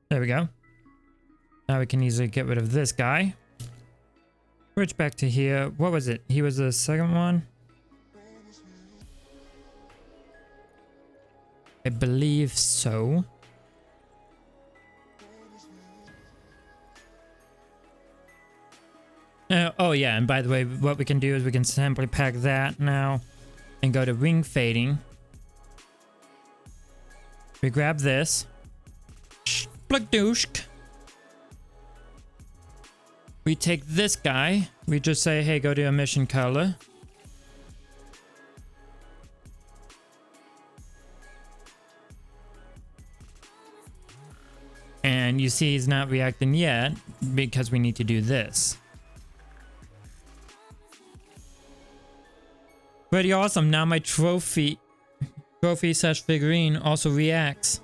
There we go. Now we can easily get rid of this guy. Switch back to here. What was it? He was the second one? I believe so. Oh yeah, and by the way, what we can do is we can simply pack that now and go to ring fading. We grab this. Splagdooshk. We take this guy. We just say, hey, go to emission color. And you see he's not reacting yet because we need to do this. Pretty awesome. Now my trophy slash figurine also reacts.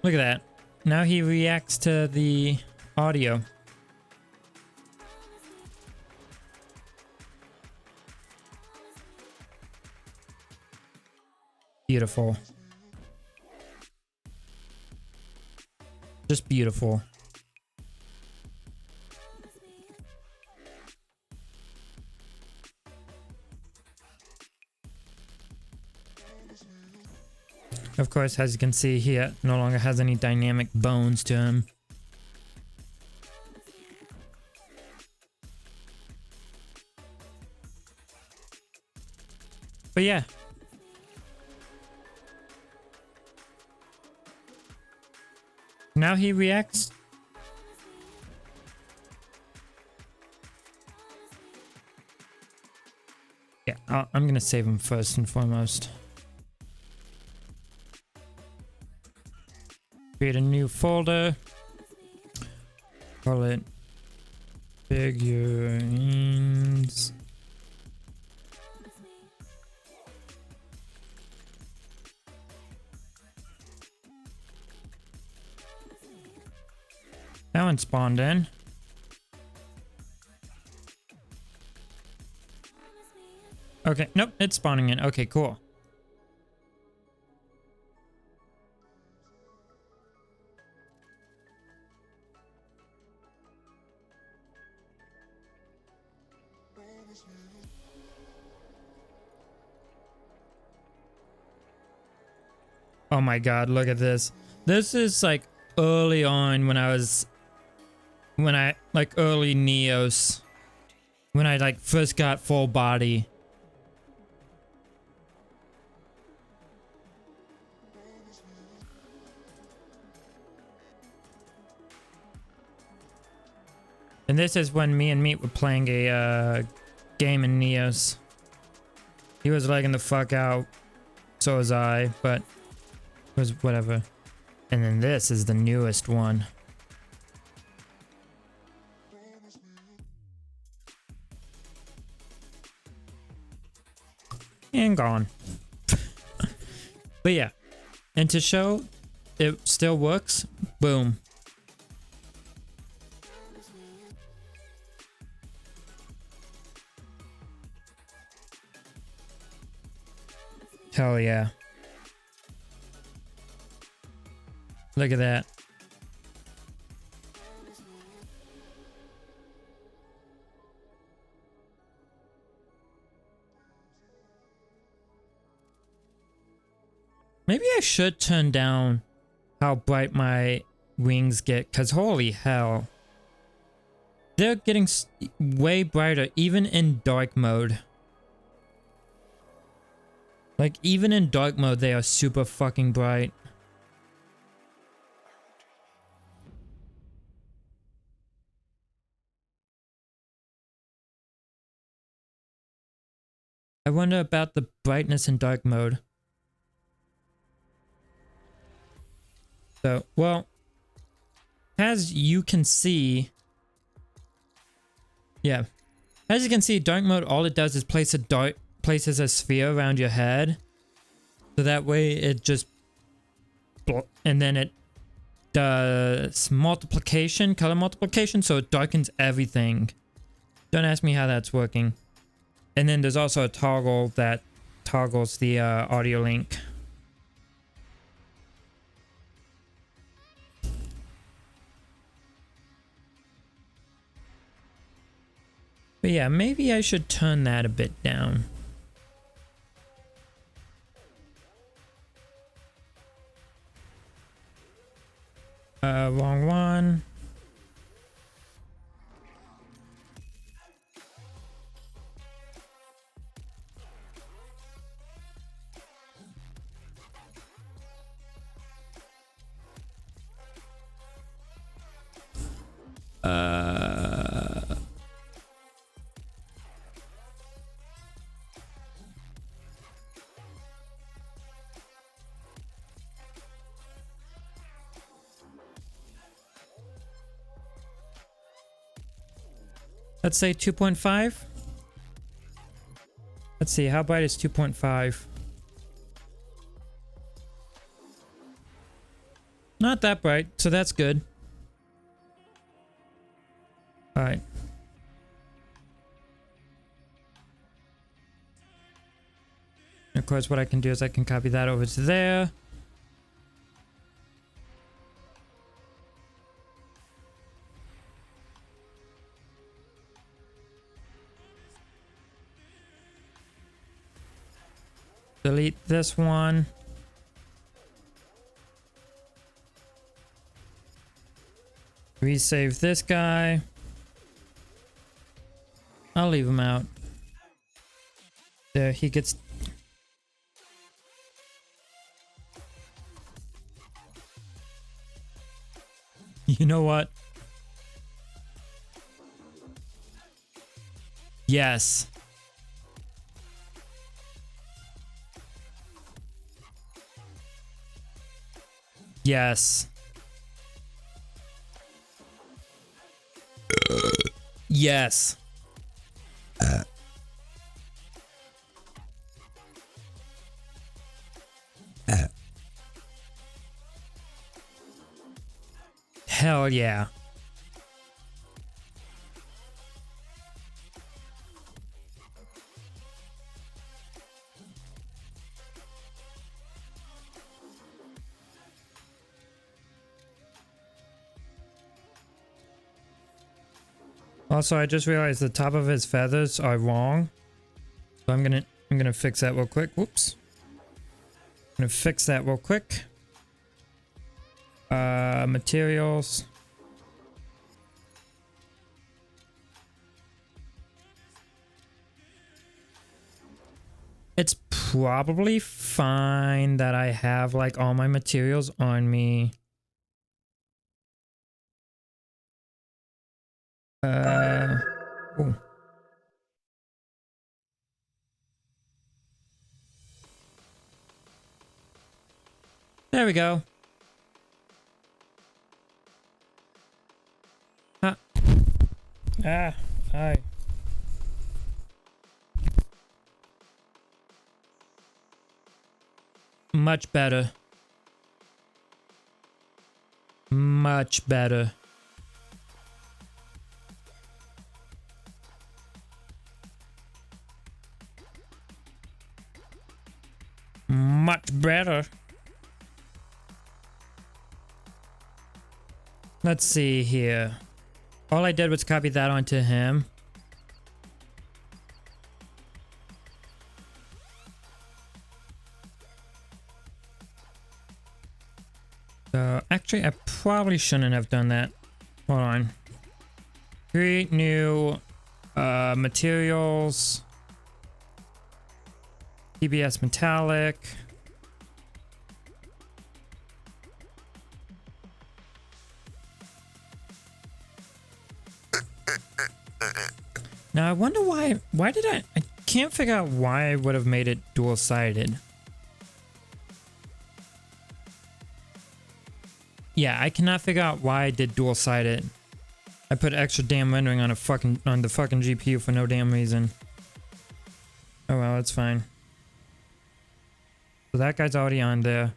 Look at that. Now he reacts to the audio. Beautiful. Just beautiful. Of course, as you can see, he no longer has any dynamic bones to him. But yeah. Now he reacts. Yeah, I'm gonna save him first and foremost. Create a new folder. Call it figurines. That one spawned in. Okay, nope, it's spawning in. Okay, cool. Oh my god, look at this. This is like early on when I like early Neos. When I like first got full body. And this is when me and Meat were playing a game in Neos. He was lagging the fuck out. So was I, but it was whatever. And then this is the newest one. And gone. But yeah. And to show it still works, boom. Hell yeah. Look at that. Maybe I should turn down how bright my wings get, because holy hell. They're getting way brighter, even in dark mode. Like, even in dark mode, they are super fucking bright. I wonder about the brightness in dark mode. So, well, as you can see, yeah, as you can see, dark mode, all it does is places a sphere around your head, so that way it just, and then it does multiplication, color multiplication, so it darkens everything. Don't ask me how that's working. And then there's also a toggle that toggles the audio link. But yeah, maybe I should turn that a bit down. Wrong one. Let's say 2.5. Let's see, how bright is 2.5? Not that bright, so that's good. Alright. Of course, what I can do is I can copy that over to there. Delete this one. Resave this guy. I'll leave him out. There, he gets... You know what? Yes. Yes. Yes. Hell yeah. Also, I just realized the top of his feathers are wrong. So I'm gonna fix that real quick. Whoops. I'm gonna fix that real quick. Materials. It's probably fine that I have like all my materials on me. Ooh. There we go. Aye. Much better. Much better. Much better. Let's see here. All I did was copy that onto him. So actually, I probably shouldn't have done that. Hold on. Create new materials. PBS metallic. Now I wonder why did I can't figure out why I would have made it dual-sided. Yeah, I cannot figure out why I did dual-sided. I put extra damn rendering on the fucking GPU for no damn reason. Oh well, it's fine. So that guy's already on there.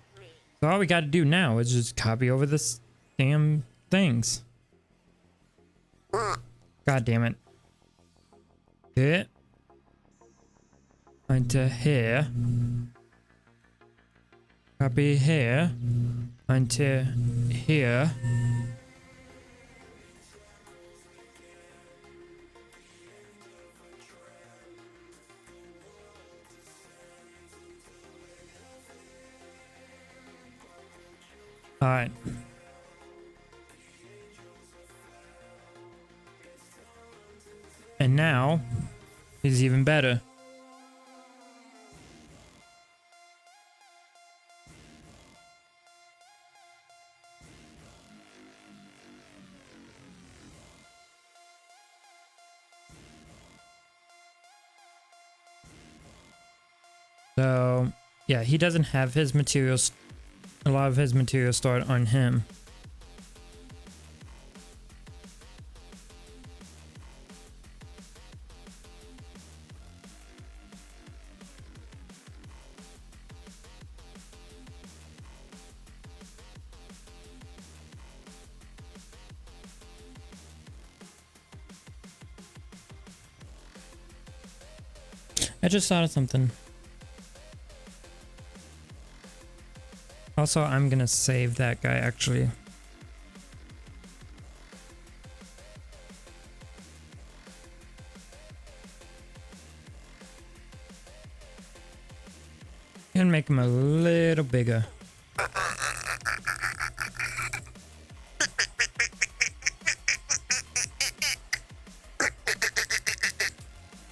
So all we gotta do now is just copy over this damn things. God damn it. Here. Onto here. Copy here. Onto here. Alright. And now, he's even better. So, yeah, he doesn't have his materials, a lot of his materials stored on him. I just thought of something. Also, I'm gonna save that guy actually. And make him a little bigger.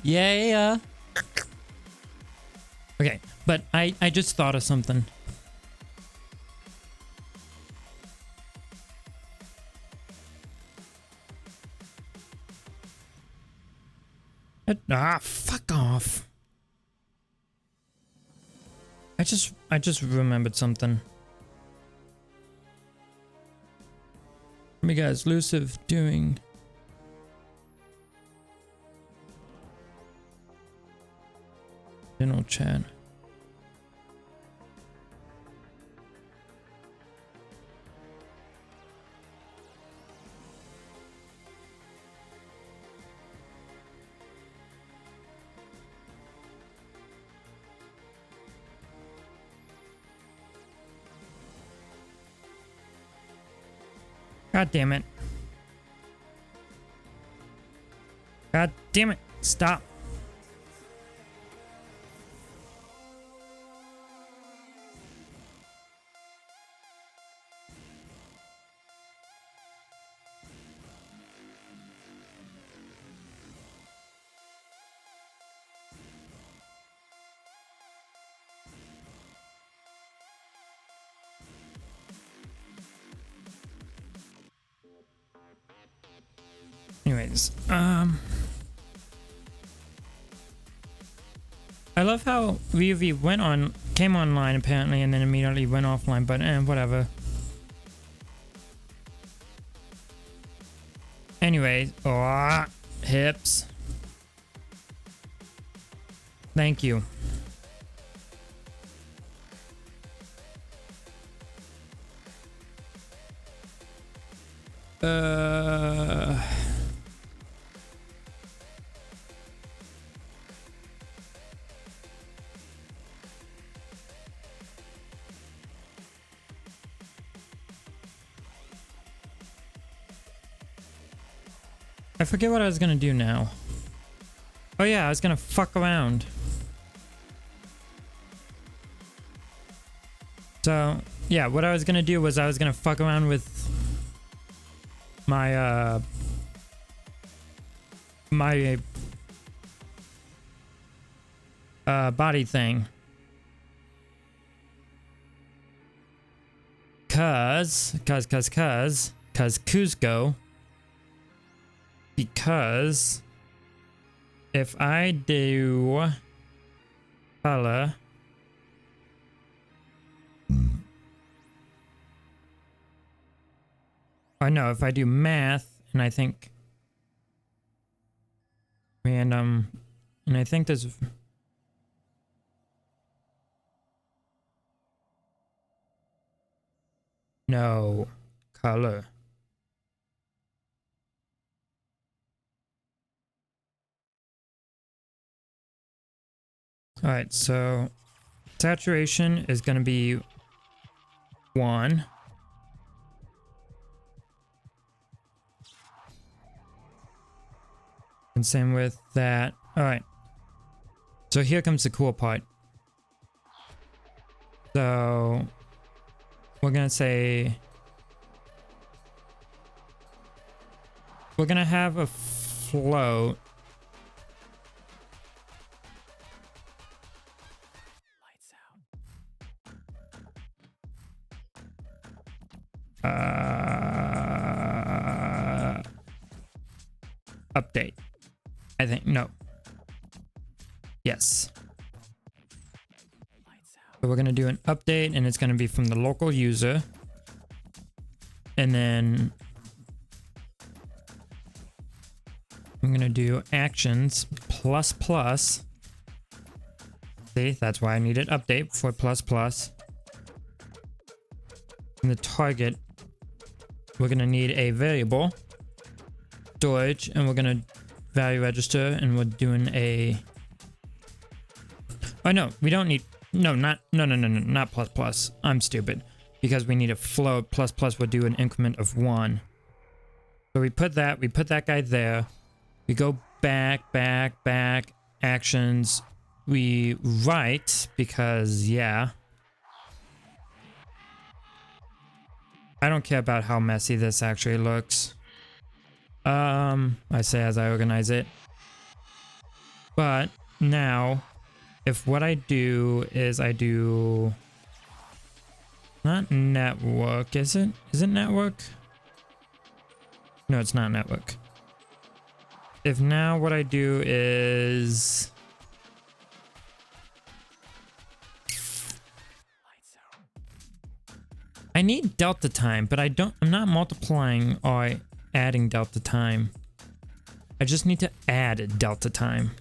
Yeah. Okay, but I just thought of something. Fuck off. I just remembered something. What are you guys, Luciv doing? General chat. God damn it. God damn it. Stop. Anyways, I love how VUV came online apparently and then immediately went offline, but whatever. Anyways, hips. Thank you. I forget what I was gonna do now. Oh yeah, I was gonna fuck around. So, yeah, what I was gonna do was I was gonna fuck around with my, body thing. Cause Cusco. Because if I do color, or no, if I do math and I think random, and I think there's no color. All right, so saturation is going to be 1. And same with that. All right. So here comes the cool part. So we're gonna say we're gonna have a float. Update. I think no. Yes. So we're gonna do an update, and it's gonna be from the local user, and then I'm gonna do actions plus plus. See, that's why I needed update for plus plus. And the target, we're gonna need a variable storage, and we're gonna value register, and we're doing a. Oh no, we don't need. No, not plus plus. I'm stupid, because we need a float. Plus plus would do an increment of 1. So we put that guy there. We go back, actions. We write, because yeah. I don't care about how messy this actually looks. I say as I organize it. But now, if what I do is I do not network, is it? Is it network? No, it's not network. If now what I do is I need delta time, but I'm not multiplying or adding delta time. I just need to add delta time.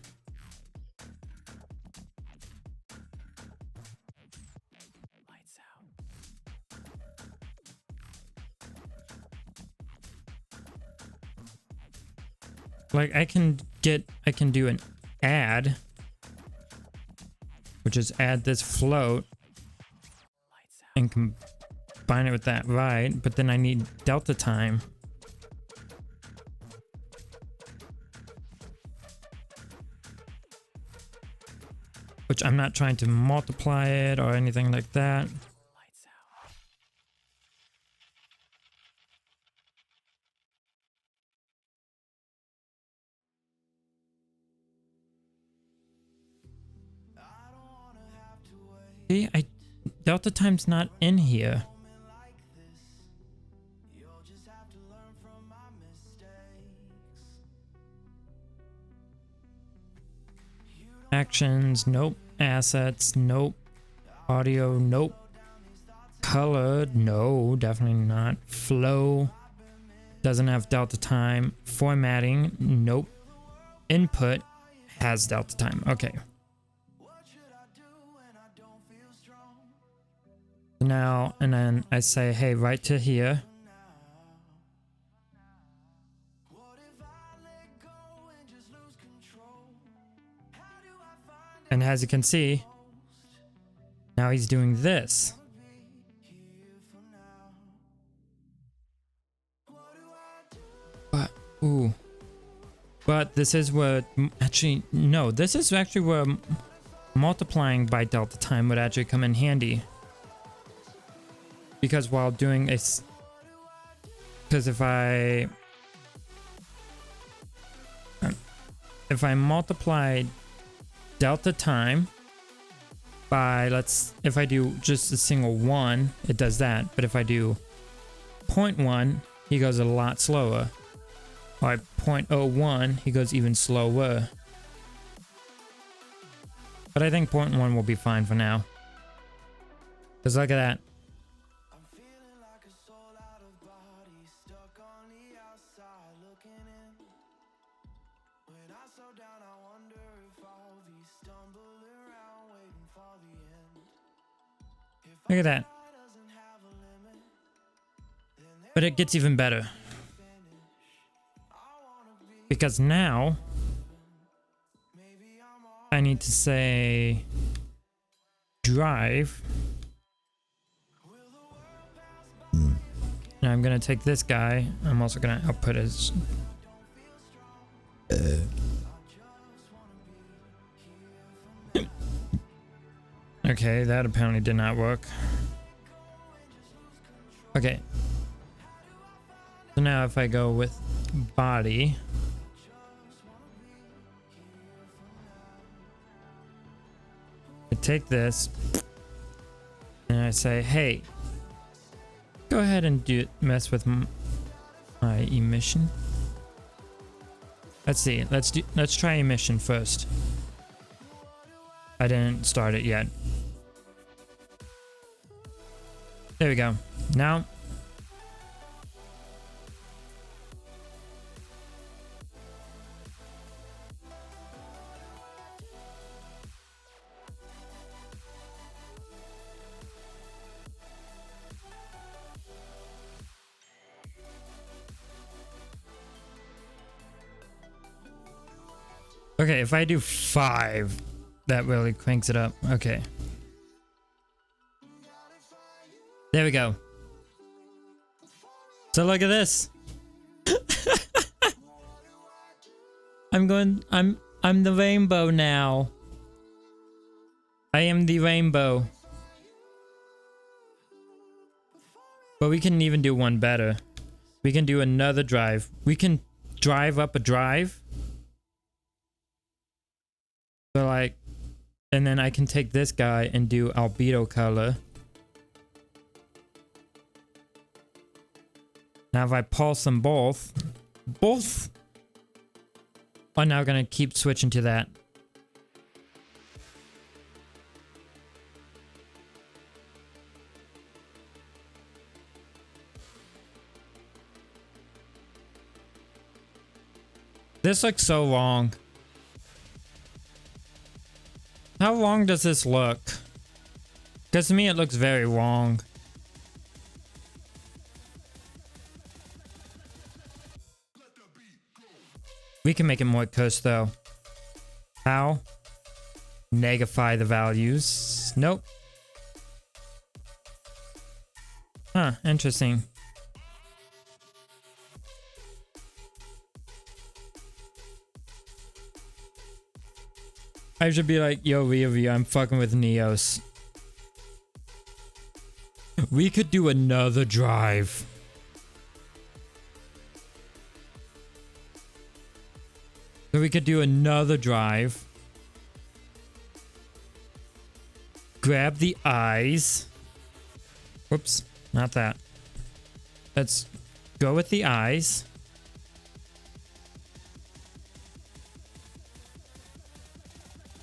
Like I can do an add, which is add this float and combine it with that, right? But then I need delta time. Which I'm not trying to multiply it or anything like that. See, delta time's not in here. Actions, nope. Assets, nope. Audio, nope. Colored, no, definitely not. Flow, doesn't have delta time. Formatting, nope. Input has delta time. Okay. Now, and then I say, hey, right to here. And as you can see, now he's doing this. But, ooh. But this is where, actually, no, this is actually where multiplying by delta time would actually come in handy. Because while doing a, because if I multiply delta time by, if I do just a single 1, it does that. But if I do 0.1, he goes a lot slower. Or 0.01, he goes even slower. But I think 0.1 will be fine for now. Because look at that. Look at that. But it gets even better. Because now I need to say drive. And I'm going to take this guy. I'm also going to output his. Okay, that apparently did not work. Okay. So now if I go with body. I take this and I say, hey, go ahead and mess with my emission. Let's see. Let's try emission first. I didn't start it yet. There we go. Now okay, if I do 5, that really cranks it up. Okay. There we go. So look at this. I'm the rainbow now. I am the rainbow. But we can even do one better. We can do another drive. We can drive up a drive. So like, and then I can take this guy and do albedo color. Now if I pulse them both are now gonna keep switching to that. This looks so wrong. How wrong does this look? Because to me it looks very wrong. We can make it more cursed though. How? Negify the values. Nope. Huh, interesting. I should be like, yo, Review, I'm fucking with Neos. We could do another drive. So we could do another drive. Grab the eyes. Whoops, not that. Let's go with the eyes.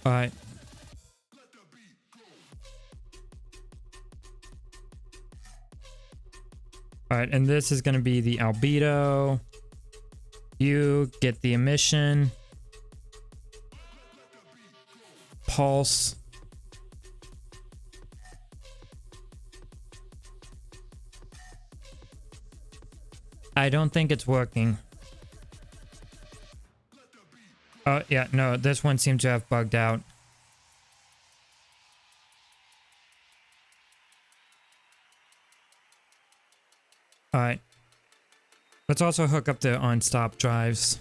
Alright. Alright, and this is going to be the albedo. You get the emission. Pulse. I don't think it's working. Oh, yeah, no, this one seems to have bugged out. Alright. Let's also hook up the on-stop drives.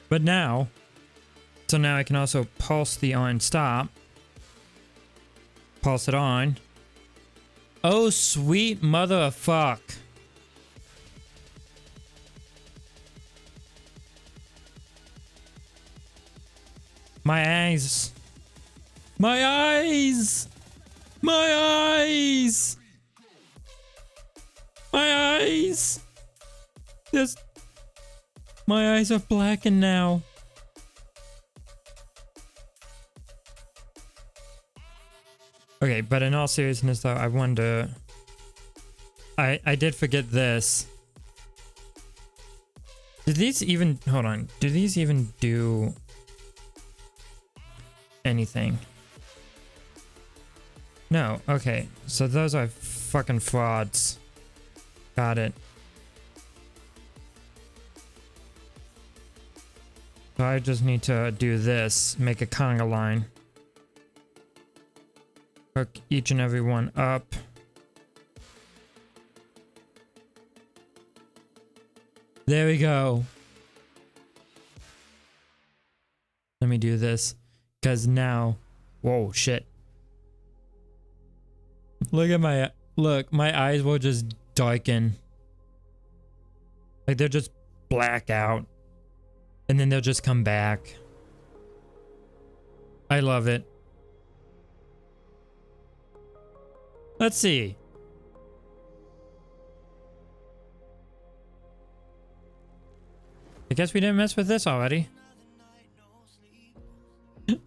But now, so now I can also pulse the on-stop. Pulse it on. Oh, sweet mother of fuck. My eyes. My eyes. My eyes. My eyes. Just. My eyes are blackened now. Okay, but in all seriousness though, I wonder. I did forget this. Did these even, hold on, do these even do anything? No, okay, so those are fucking frauds. Got it. So I just need to do this, make a conga line. Hook each and every one up. There we go. Let me do this, because now, whoa, shit. Look at my Look, my eyes will just darken. Like they'll just black out. And then they'll just come back. I love it. Let's see. I guess we didn't mess with this already.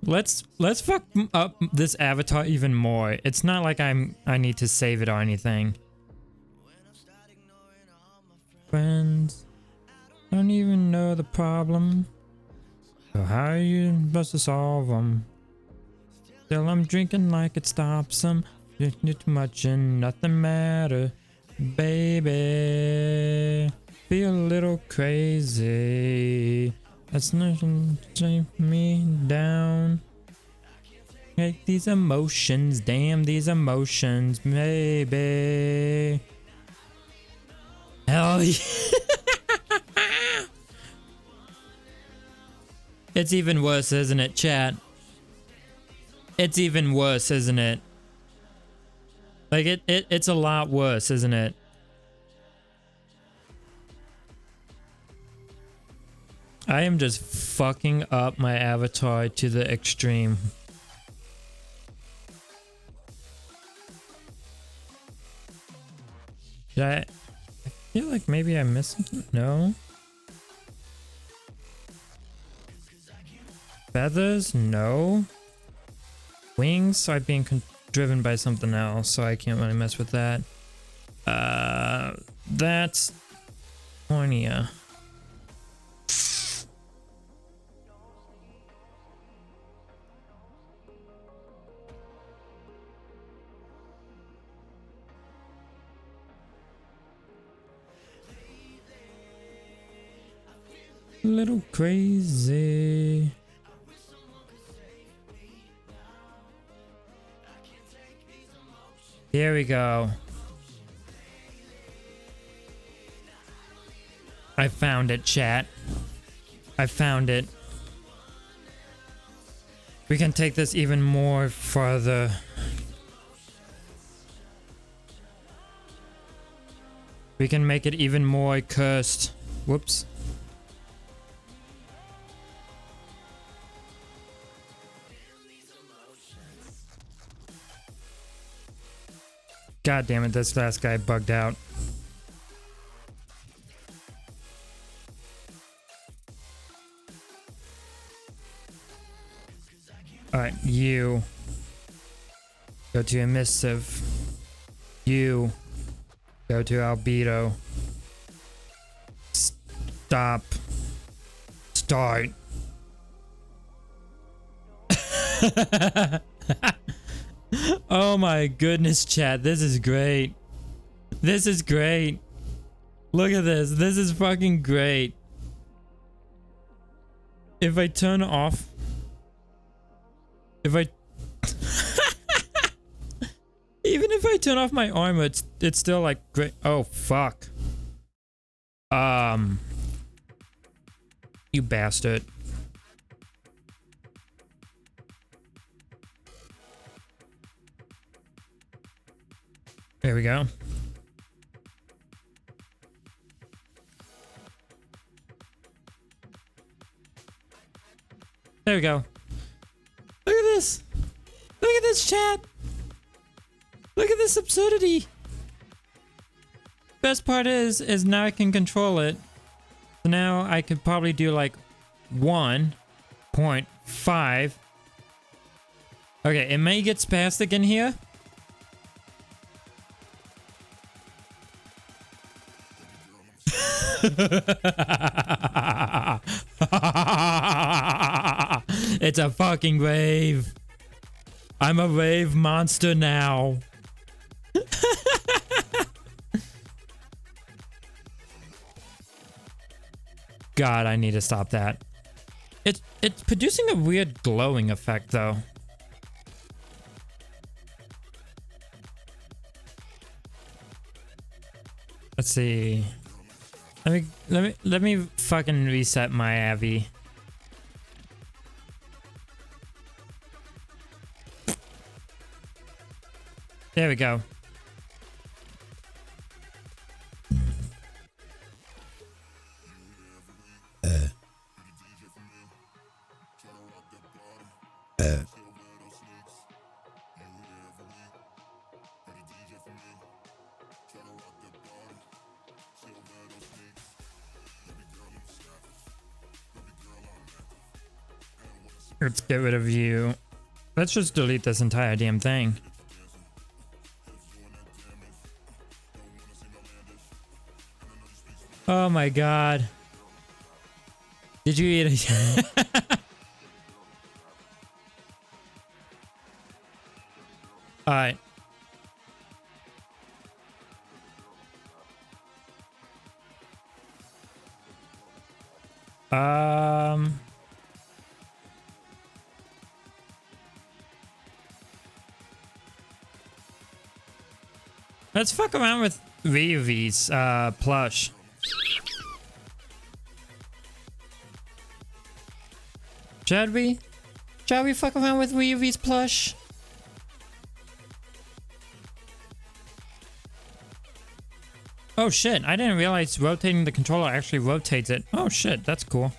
Let's fuck up this avatar even more. It's not like I need to save it or anything. Friends, don't even know the problem. So how are you supposed to solve them? Still I'm drinking like it stops them. Drinking too much and nothing matter. Baby, feel a little crazy. That's nothing to take me down. Take these emotions, damn these emotions, baby. Hell yeah. It's even worse, isn't it, chat? It's even worse, isn't it? Like it's a lot worse, isn't it? I am just fucking up my avatar to the extreme. I feel like maybe I missed something. No. Feathers? No. Wings are being driven by something else, so I can't really mess with that. That's cornea. A little crazy. Here we go. I found it, chat. I found it. We can take this even more farther. We can make it even more cursed. Whoops. God damn it, this last guy bugged out. Alright, you. Go to emissive. You. Go to albedo. Stop. Start. Oh my goodness, chat. This is great. This is great. Look at this. This is fucking great. If I turn off... If I... Even if I turn off my armor, it's still like great. Oh, fuck. You bastard. There we go. There we go. Look at this. Look at this, chat. Look at this absurdity. Best part is now I can control it. So now I could probably do like 1.5. Okay, it may get spastic in here. It's a fucking rave. I'm a rave monster now. God, I need to stop that. It's producing a weird glowing effect though. Let's see. Let me fucking reset my Avi. There we go. Let's get rid of you. Let's just delete this entire damn thing. Oh my god. Did you eat it? Alright. Let's fuck around with Ryuvi's plush. Shall we? Shall we fuck around with Ryuvi's plush? Oh shit, I didn't realize rotating the controller actually rotates it. Oh shit, that's cool.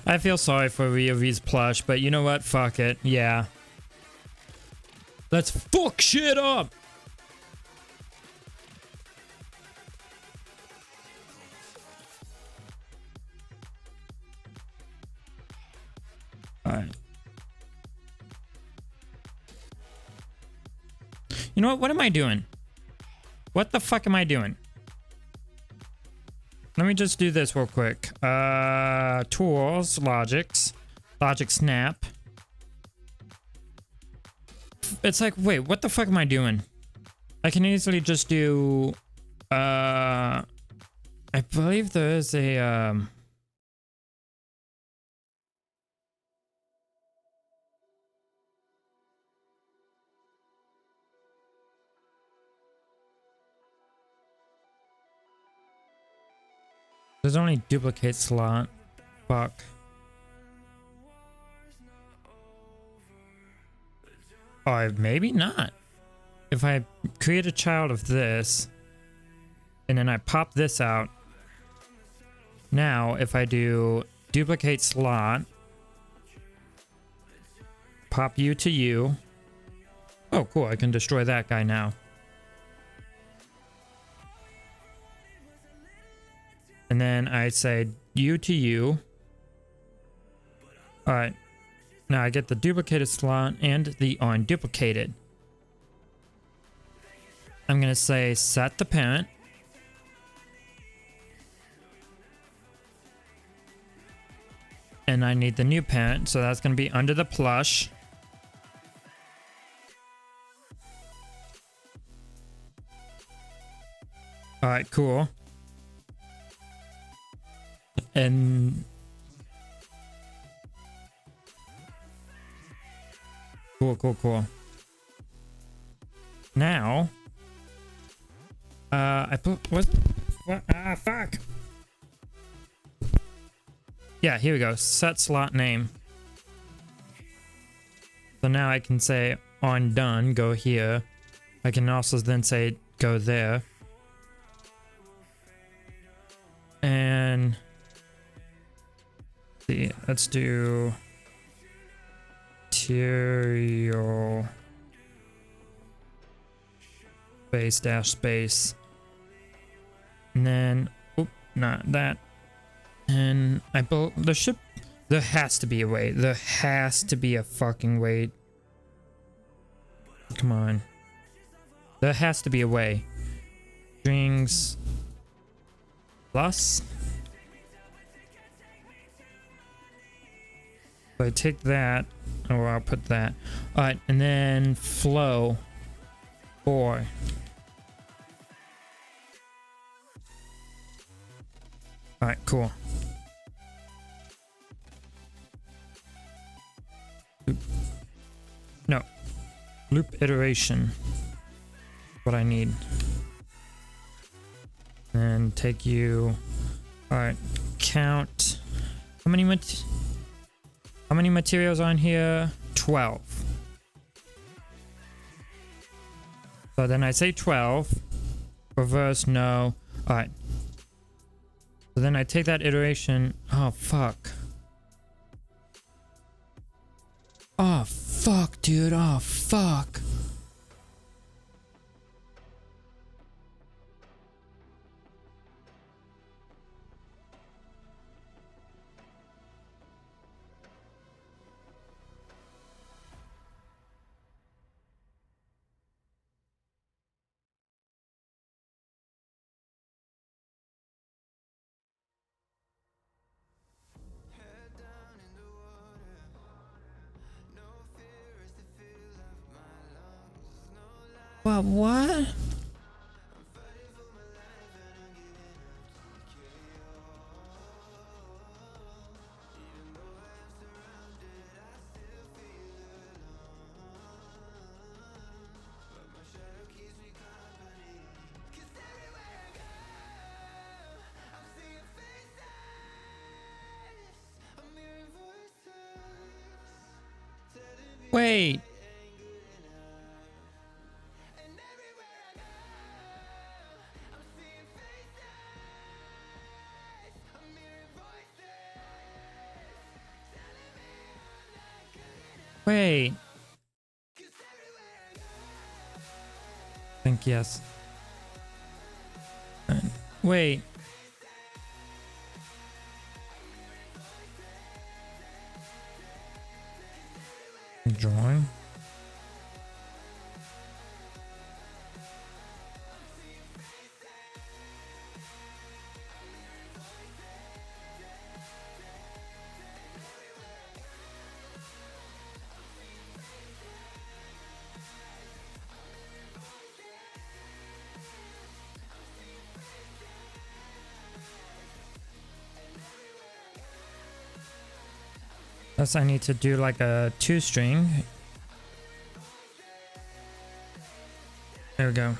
I feel sorry for Ryuvi's plush, but you know what? Fuck it. Yeah. Let's fuck shit up! Alright. You know what? What am I doing? What the fuck am I doing? Let me just do this real quick. Tools, logics, logic snap. It's like, wait, what the fuck am I doing? I can easily just do, I believe there is a, there's only duplicate slot. Fuck. Oh, maybe not. If I create a child of this, and then I pop this out. Now, if I do duplicate slot, pop you to you. Oh, cool. I can destroy that guy now. And then I say you to you. Alright. Now I get the duplicated slot and the unduplicated. I'm going to say set the parent. And I need the new parent, so that's going to be under the plush. Alright, cool. And cool. Now, I put what? Fuck. Yeah, here we go. Set slot name. So now I can say on done, go here. I can also then say go there. And see, let's do material space dash space, and then not that. And there has to be a way. There has to be a fucking way. Come on. There has to be a way. Strings plus. So I take that, or I'll put that. Alright, and then flow 4. Alright, cool. No. Loop iteration. What I need. And take you. Alright. Count. How many materials on here? 12. So then I say 12. Reverse, no. Alright. So then I take that iteration. Oh, fuck. Oh, fuck, dude. Oh, fuck. What? Wait. Wait. I think yes. Wait. Join. Plus I need to do like a 2-string. There we go.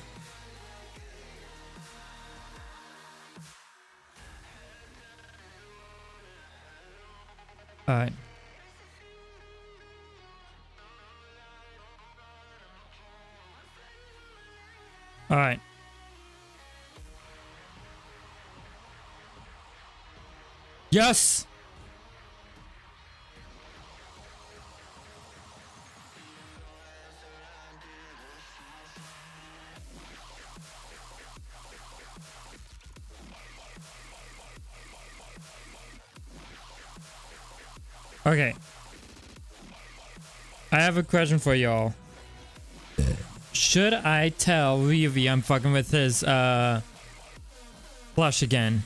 Alright. Alright. Yes! Okay. I have a question for y'all. Should I tell Vivi I'm fucking with his plush again?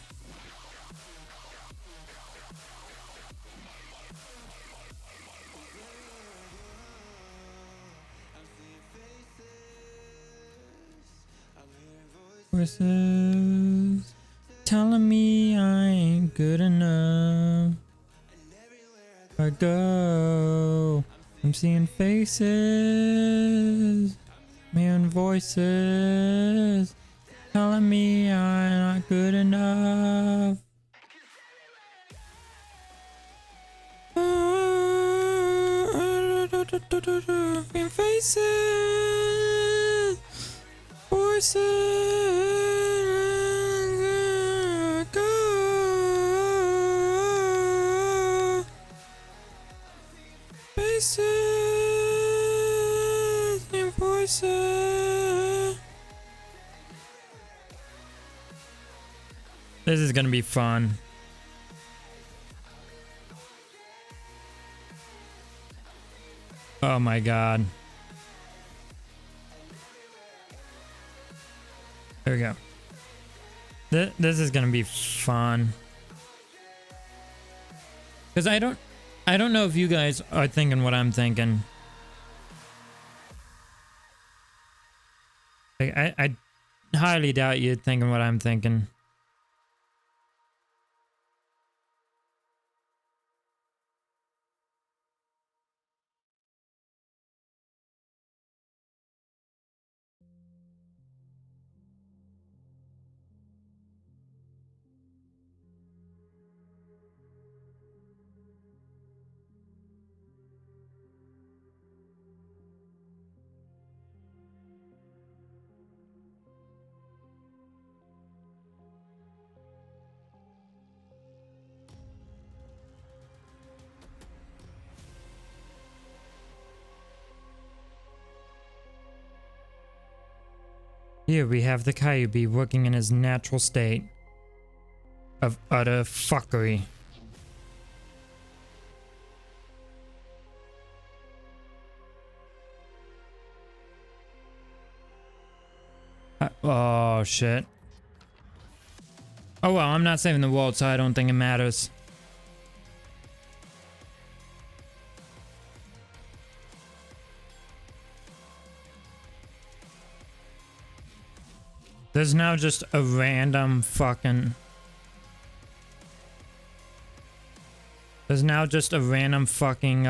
Voices telling me I ain't good enough. I go, I'm seeing faces, hearing voices telling me I'm not good enough. Seeing faces, voices, go. Faces and voices. This is gonna be fun. Oh my god. There we go. This is gonna be fun. Because I don't know if you guys are thinking what I'm thinking. Like, I highly doubt you're thinking what I'm thinking. Here we have the Kyubi working in his natural state of utter fuckery. Oh shit. Oh well, I'm not saving the world, so I don't think it matters. There's now just a random fucking... There's now just a random fucking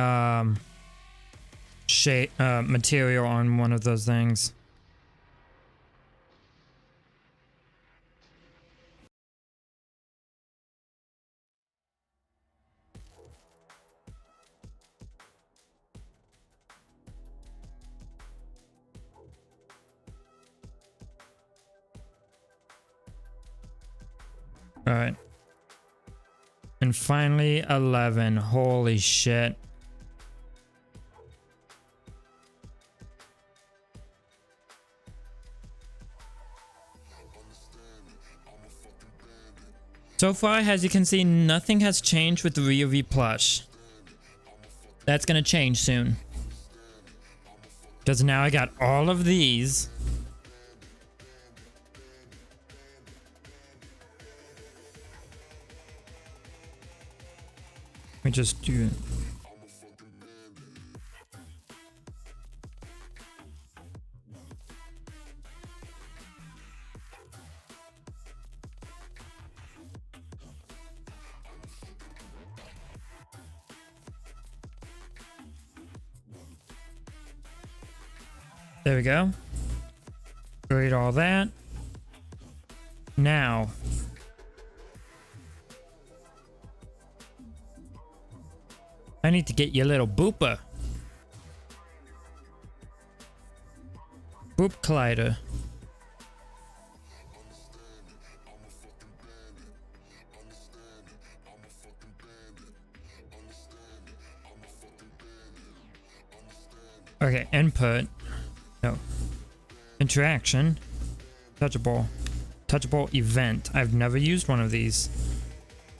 shape material on one of those things. All right. And finally 11. Holy shit. So far, as you can see, nothing has changed with the Rio V plush. That's gonna change soon. Because now I got all of these. Let me just do it. There we go. Read all that. Now. I need to get your little booper. Boop collider. Okay, input. No. Interaction. Touchable. Touchable event. I've never used one of these.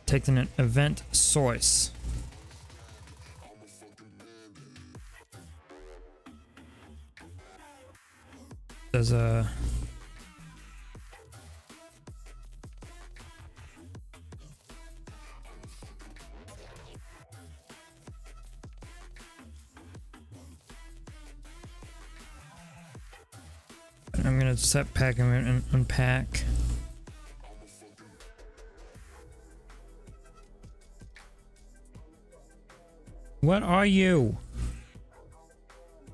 Take an event source. There's a... I'm gonna set pack and unpack. What are you?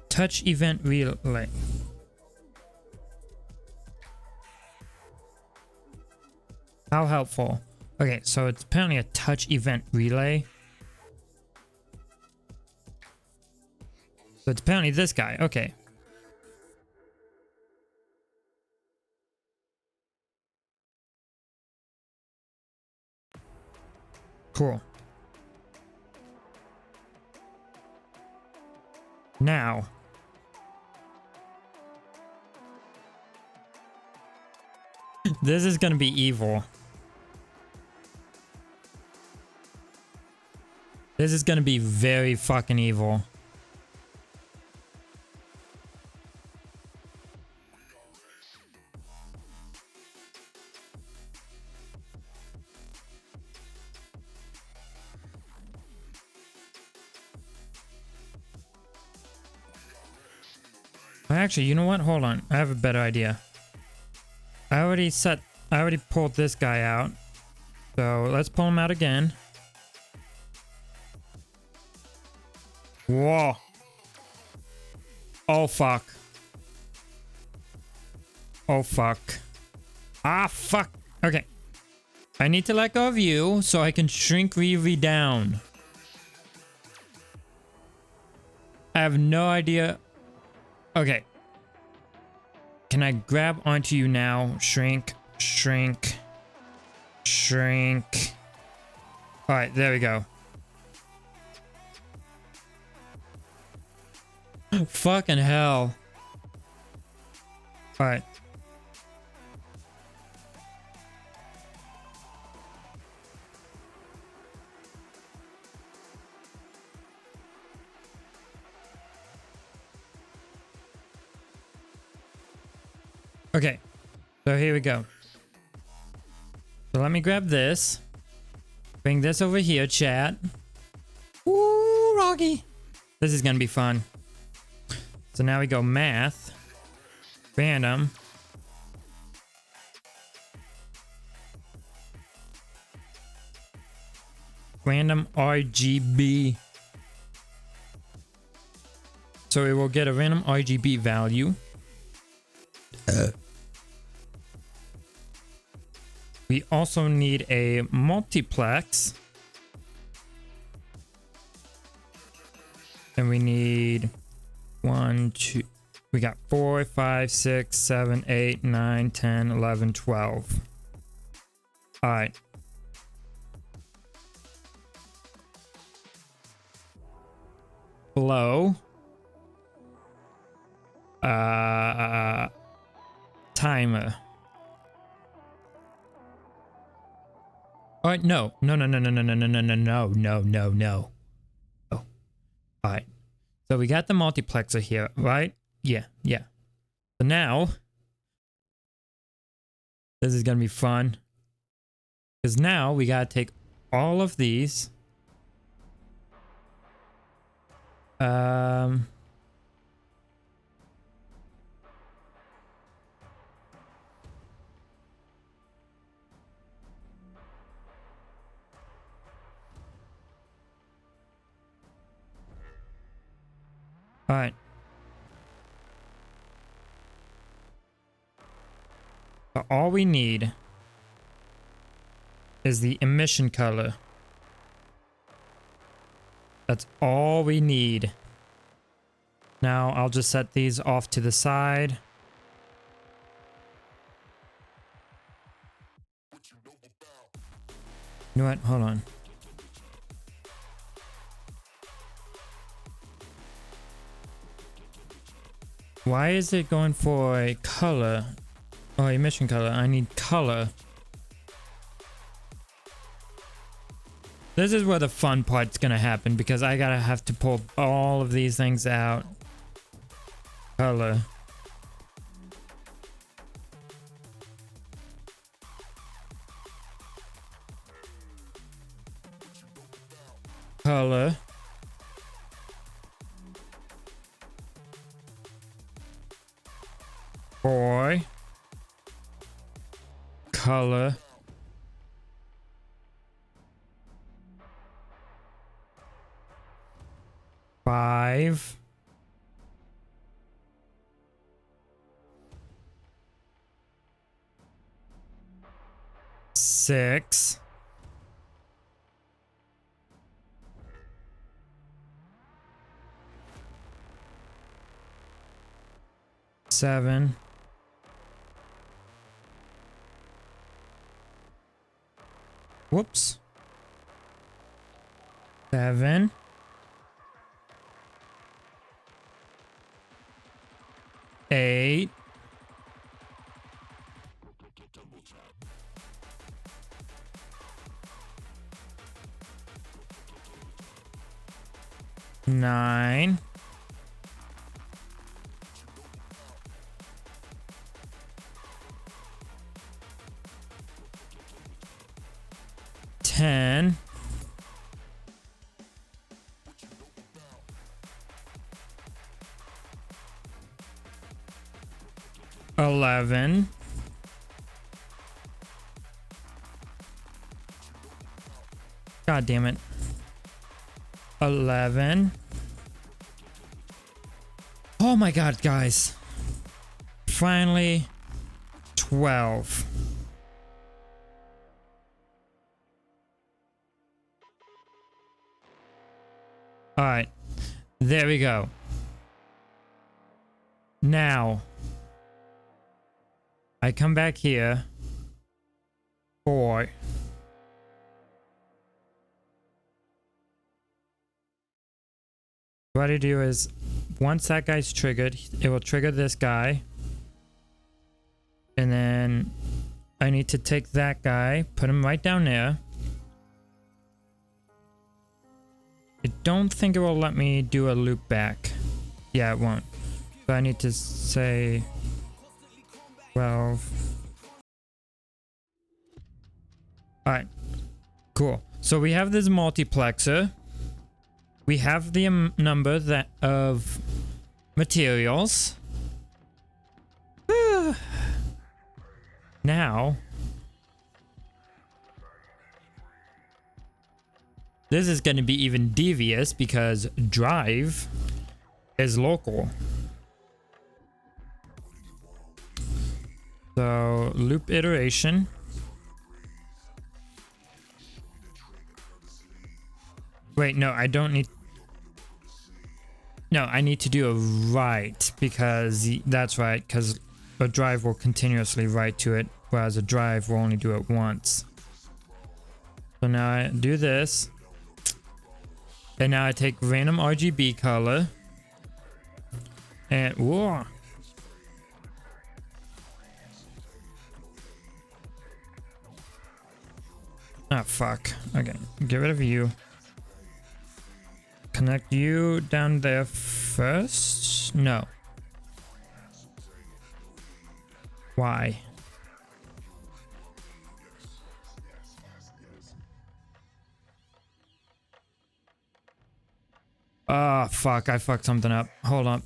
Touch event relay. How helpful. Okay, so it's apparently a touch event relay. So it's apparently this guy. Okay. Cool. Now. This is gonna be evil. This is gonna be very fucking evil. Actually, you know what? Hold on. I have a better idea. I already pulled this guy out. So let's pull him out again. Whoa. Oh, fuck. Oh, fuck. Ah, fuck. Okay. I need to let go of you so I can shrink Reeve down. I have no idea. Okay. Can I grab onto you now? Shrink, shrink, shrink. All right, there we go. Fucking hell. All right. Okay, so here we go. So let me grab this. Bring this over here, chat. Ooh, Rocky. This is gonna be fun. So now we go math. Random. Random RGB. So it will get a random RGB value. We also need a multiplex. And we need 1, 2. We got 4, 5, 6, 7, 8, 9, 10, 11, 12. All right. Flow. Timer. All right, no. Oh. All right. So we got the multiplexer here, right? Yeah. So now, this is gonna be fun. Because now we gotta take all of these. All right. So all we need is the emission color. That's all we need. Now I'll just set these off to the side. You know what? Hold on. Why is it going for a color? Oh, emission color. I need color. This is where the fun part's gonna happen because I gotta have to pull all of these things out. Color. Color. Boy. Color. Five. Six. Seven. Whoops. 7. 8. 9. 10. 11. 'God damn it. 11. Oh my god, guys. Finally, 12. Alright. There we go. Now, I come back here. 4. What I do is, once that guy's triggered, it will trigger this guy. And then I need to take that guy, put him right down there. I don't think it will let me do a loop back. Yeah, it won't. So I need to say 12. Alright, cool. So we have this multiplexer. We have the number that of materials. Now, this is going to be even devious because drive is local. So loop iteration. Wait, no, I don't need. No, I need to do a write because that's right, because a drive will continuously write to it, whereas a drive will only do it once. So now I do this. And now I take random RGB color. And whoa. Ah, fuck. Okay, get rid of you. Connect you down there first? No. Why? Ah, fuck. I fucked something up. Hold up.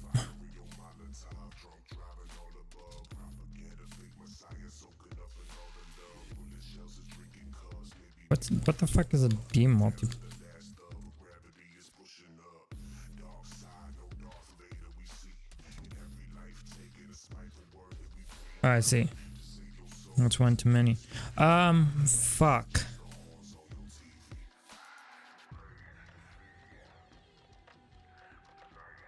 What the fuck is a demulti? Oh, I see. That's one too many. Fuck.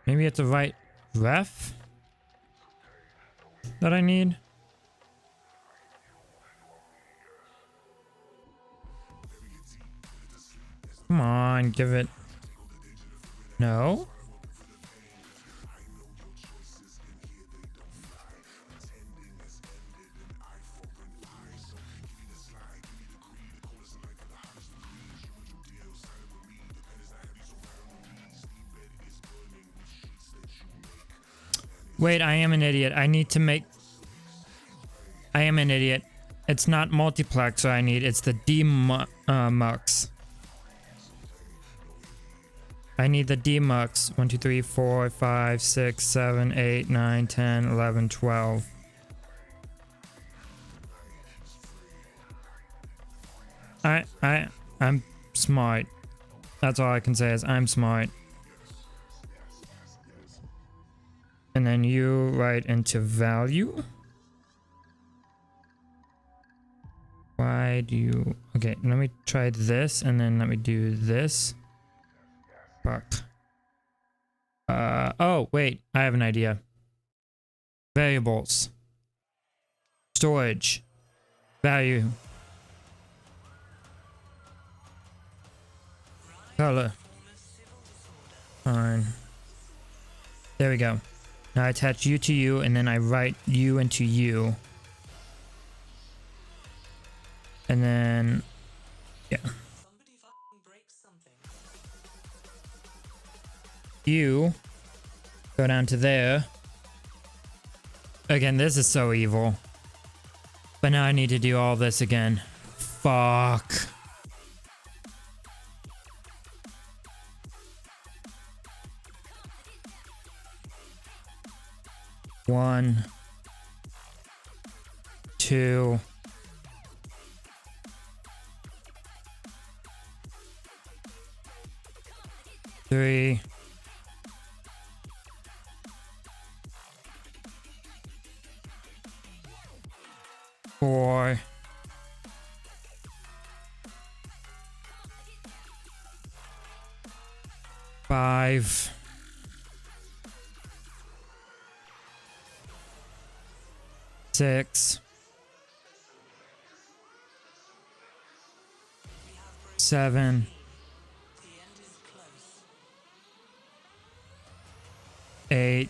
Maybe it's the right ref that I need. Come on, give it. No. Wait, I am an idiot. I need to make... I am an idiot. It's not multiplexer I need. It's the demux. I need the demux. 1, 2, 3, 4, 5, 6, 7, 8, 9, 10, 11, 12. I'm smart. That's all I can say is I'm smart. And then you write into value. Why do you... Okay, let me try this and then let me do this. Fuck. Oh, wait. I have an idea. Variables. Storage. Value. Color. Fine. There we go. Now I attach you to you, and then I write you into you. And then, yeah. You go down to there. Again, this is so evil. But now I need to do all this again. Fuck. One, 2, 3, 4, 5, 6, 7, 8,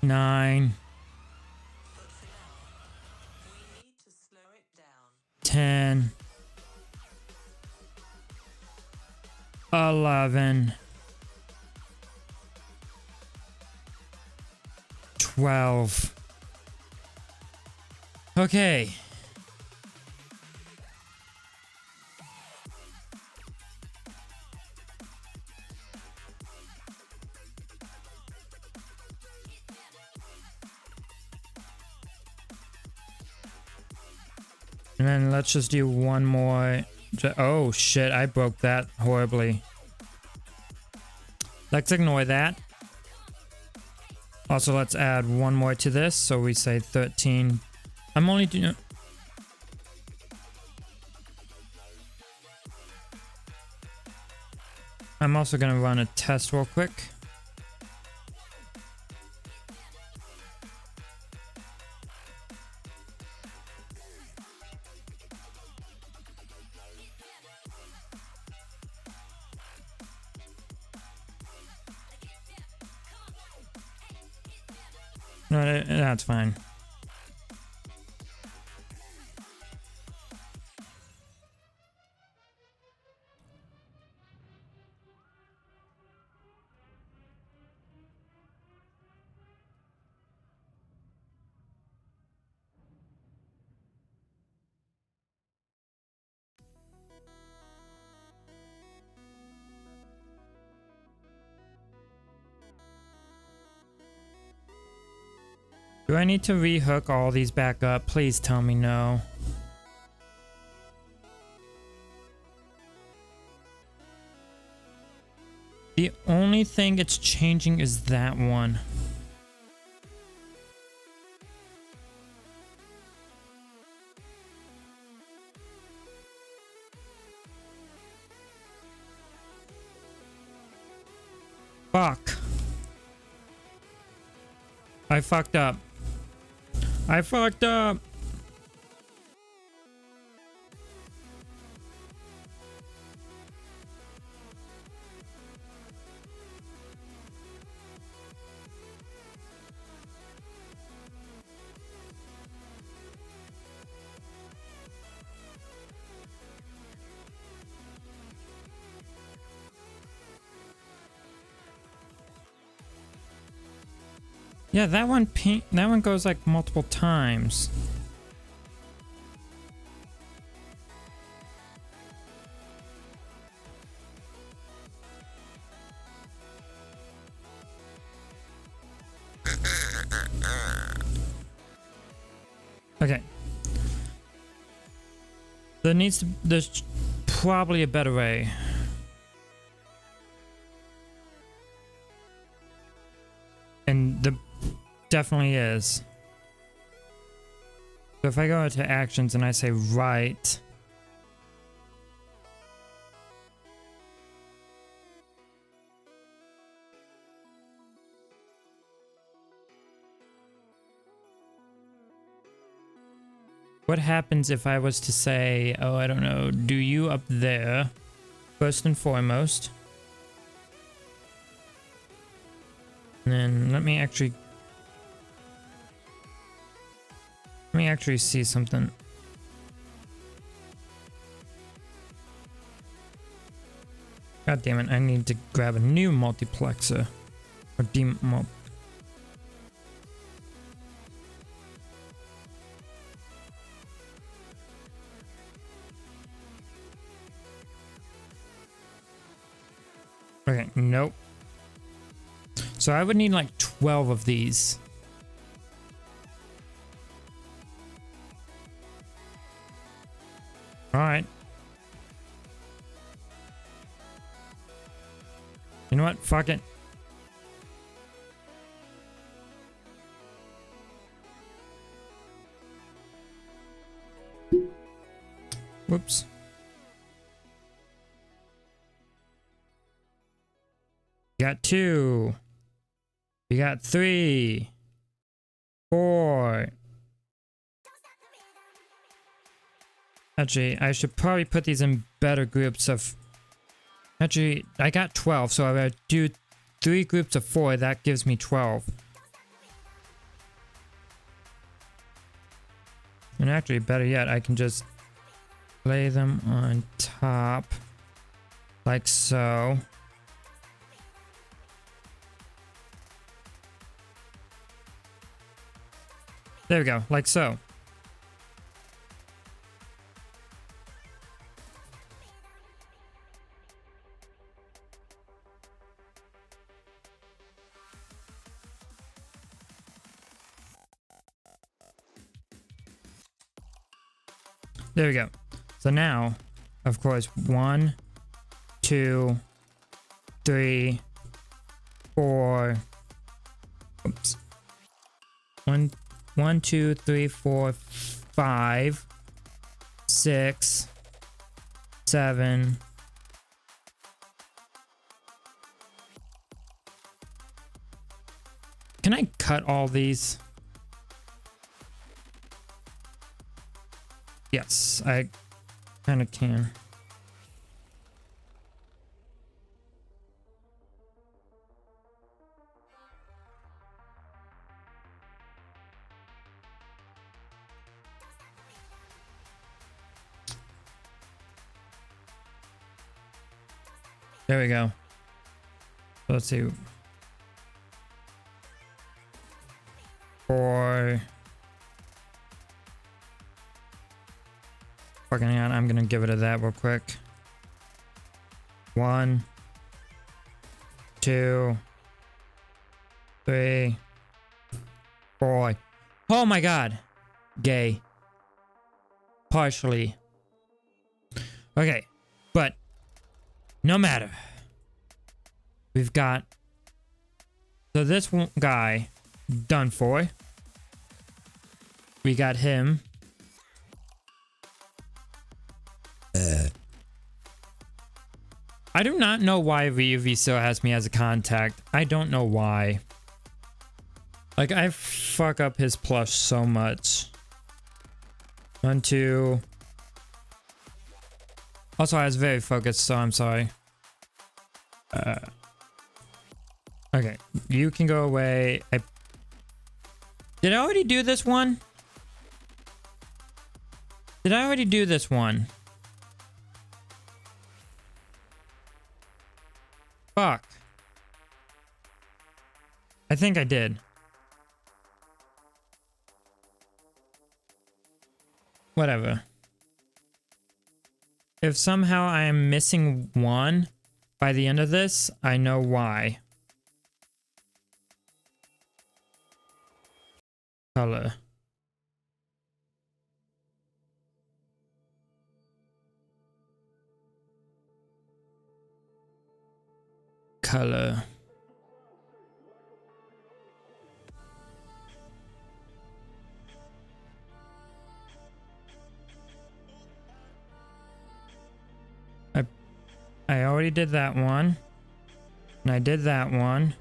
9, 10, 11, 12. Okay. And then let's just do one more. Oh shit, I broke that horribly. Let's ignore that. Also, let's add one more to this. So we say 13. I'm only doing... I'm also going to run a test real quick. No, that's fine. Do I need to rehook all these back up? Please tell me no. The only thing it's changing is that one. Fuck. I fucked up. I fucked up. Yeah, that one goes like multiple times. Okay. There's probably a better way. And the definitely is. So if I go into actions and I say right, what happens if I was to say, oh, I don't know, do you up there, first and foremost? And then let me actually see something. God damn it, I need to grab a new multiplexer. Or okay, nope. So I would need like 12 of these. Alright. You know what? Fuck it. Whoops. Got 2. We got 3. 4. Actually, I should probably put these in better groups of... Actually, I got 12, so I would do 3 groups of 4. That gives me 12. And actually, better yet, I can just lay them on top. Like so. There we go, like so. There we go. So now, of course, 1, 2, 3, 4. Oops. 1, 2, 3, 4, 5, 6, 7. Can I cut all these? Yes, I kind of can. There we go. Let's see. 4. Fucking hang on, I'm gonna give it a that real quick. 1, 2, 3, 4. Oh my god. Gay. Partially. Okay, but no matter. We've got, so this guy done for. We got him. I do not know why VUV still has me as a contact. I don't know why. Like, I fuck up his plush so much. 1, 2. Also, I was very focused, so I'm sorry. Okay, you can go away. Did I already do this one? Did I already do this one? Fuck. I think I did. Whatever. If somehow I am missing one by the end of this, I know why. Color. Color. I already did that one. And I did that one.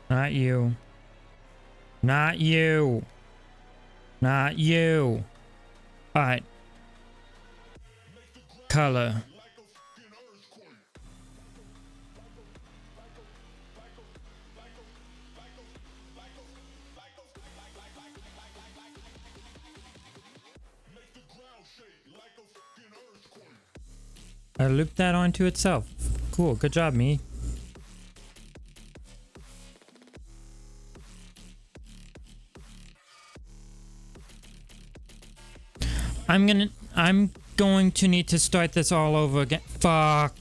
Not you. Not you. Not you. Alright. Color. I looped that onto itself. Cool, good job, me. I'm going to need to start this all over again. Fuck.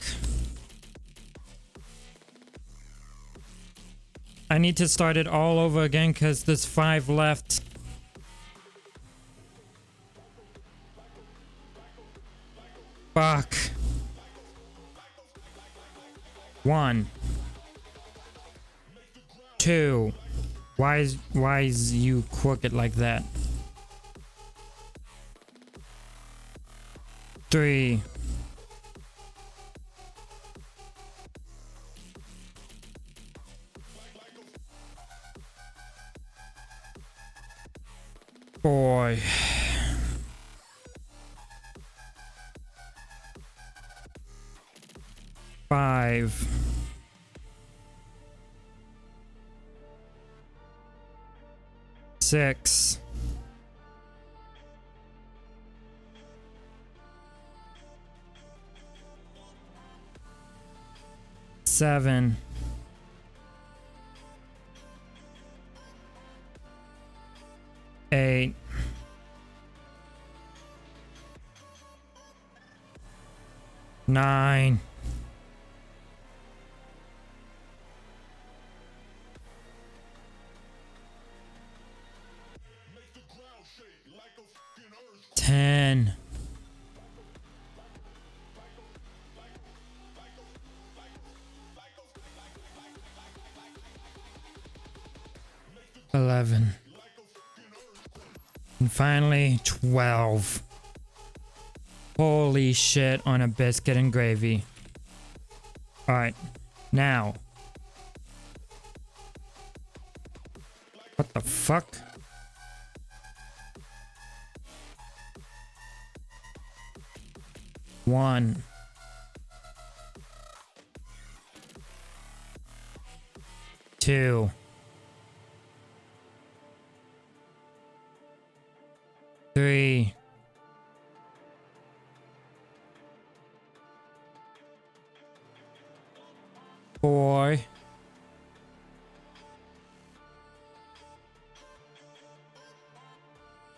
I need to start it all over again because there's 5 left. Fuck. 1, 2. Why is you crooked like that? 3. 4. 5. 6. 7, 8, 9, 10, 11, and finally 12. Holy shit on a biscuit and gravy. Alright, now. What the fuck? One. Two. Three. 4.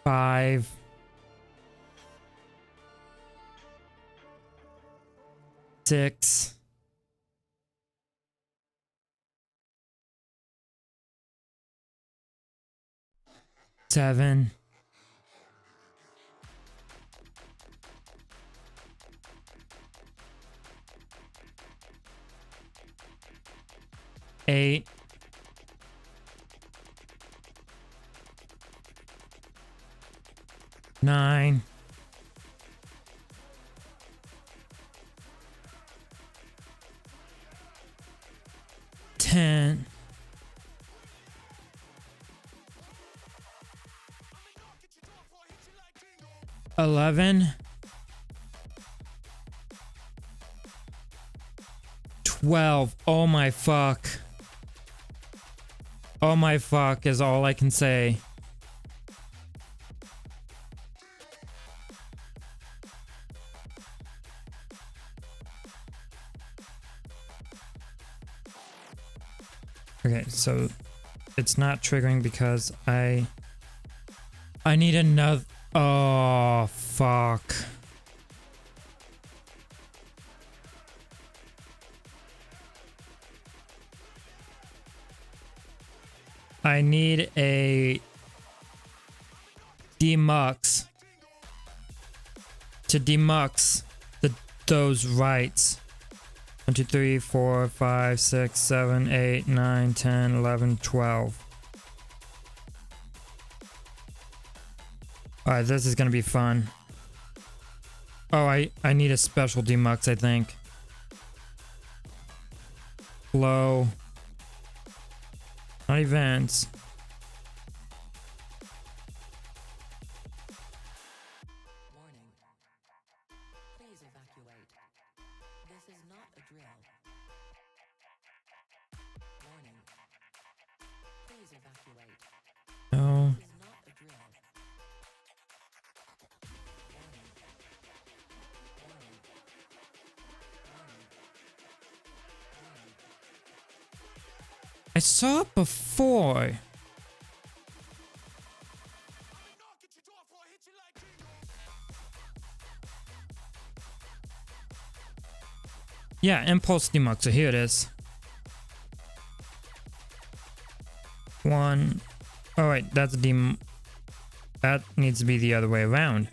5. 6. 7. 8. 9. 10. 11. 12. Oh my fuck. Oh my fuck is all I can say. Okay, so it's not triggering because I need another. Oh fuck. I need a demux to demux those rights. 1, 2, 3, 4, 5, 6, 7, 8, 9, 10, 11, 12. Alright, this is gonna be fun. Oh, I need a special demux, I think. Flow. Not events. Warning. Please evacuate. This is not a drill. Warning. Please evacuate. No. This is not a drill. Warning. Warning. Warning. I saw it before. Yeah, impulse demuxer. Here it is. 1. Oh wait, that's a that needs to be the other way around.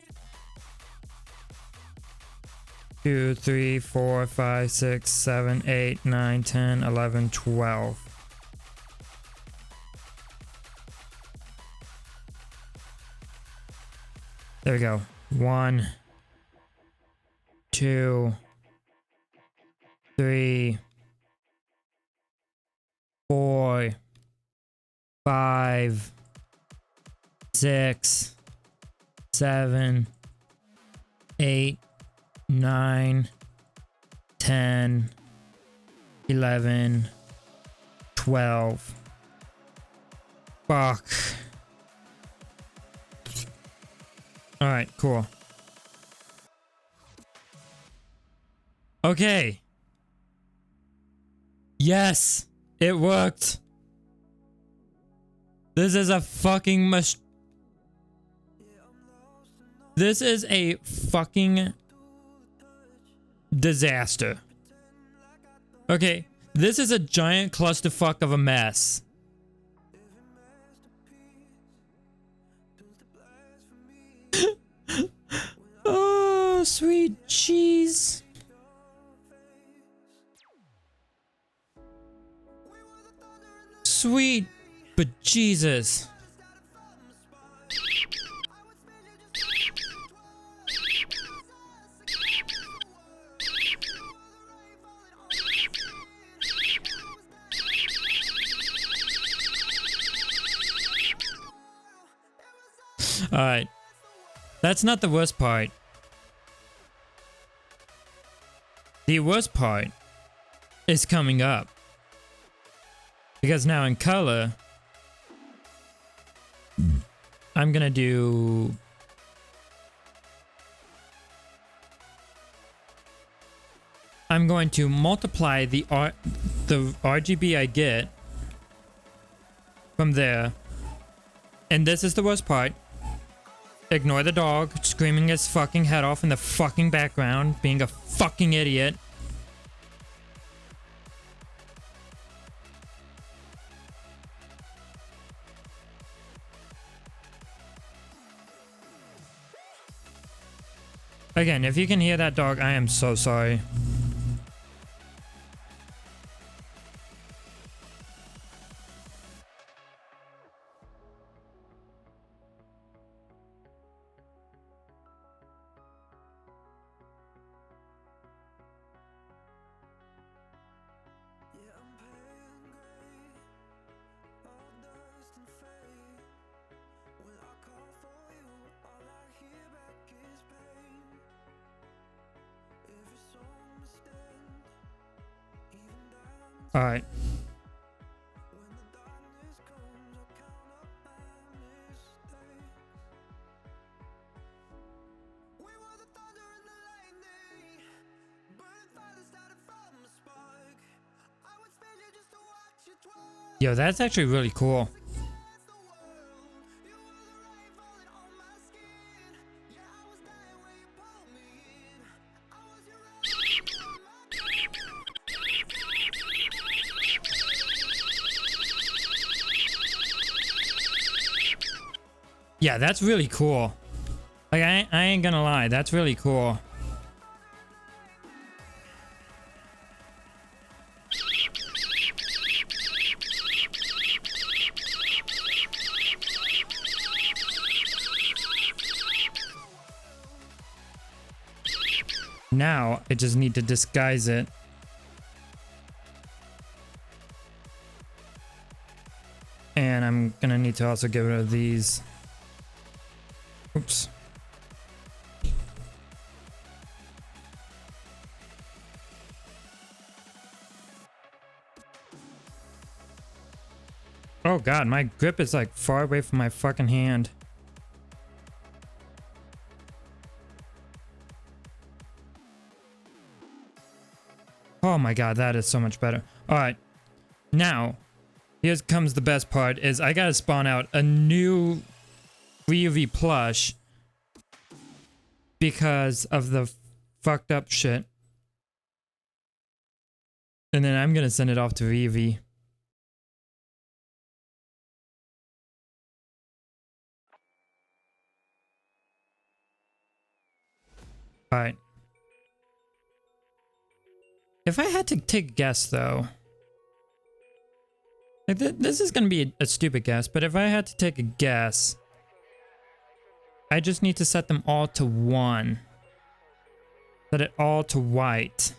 2, 3, 4, 5, 6, 7, 8, 9, 10, 11, 12. There we go. 1, 2, 3, 4, 5, 6, 7, 8, 9, 10, 11, 12. Fuck. Alright, cool. Okay. Yes, it worked. This is a fucking This is a fucking disaster. Okay, this is a giant clusterfuck of a mess. Oh, sweet cheese. Sweet bejesus. Alright. That's not the worst part. The worst part is coming up. Because now in color, I'm gonna do... I'm going to multiply the RGB I get from there. And this is the worst part. Ignore the dog screaming his fucking head off in the fucking background, being a fucking idiot. Again, if you can hear that dog, I am so sorry. All right. Yo, that's actually really cool. Yeah, that's really cool. Like, I ain't gonna lie, that's really cool. Now, I just need to disguise it. And I'm gonna need to also get rid of these. Oops. Oh god, my grip is like far away from my fucking hand. Oh my god, that is so much better. Alright. Now, here comes the best part, is I gotta spawn out a new VUV plush because of the fucked up shit. And then I'm gonna send it off to VUV. Alright. If I had to take a guess though, like this is gonna be a stupid guess, but if I had to take a guess, I just need to set them all to 1. Set it all to white.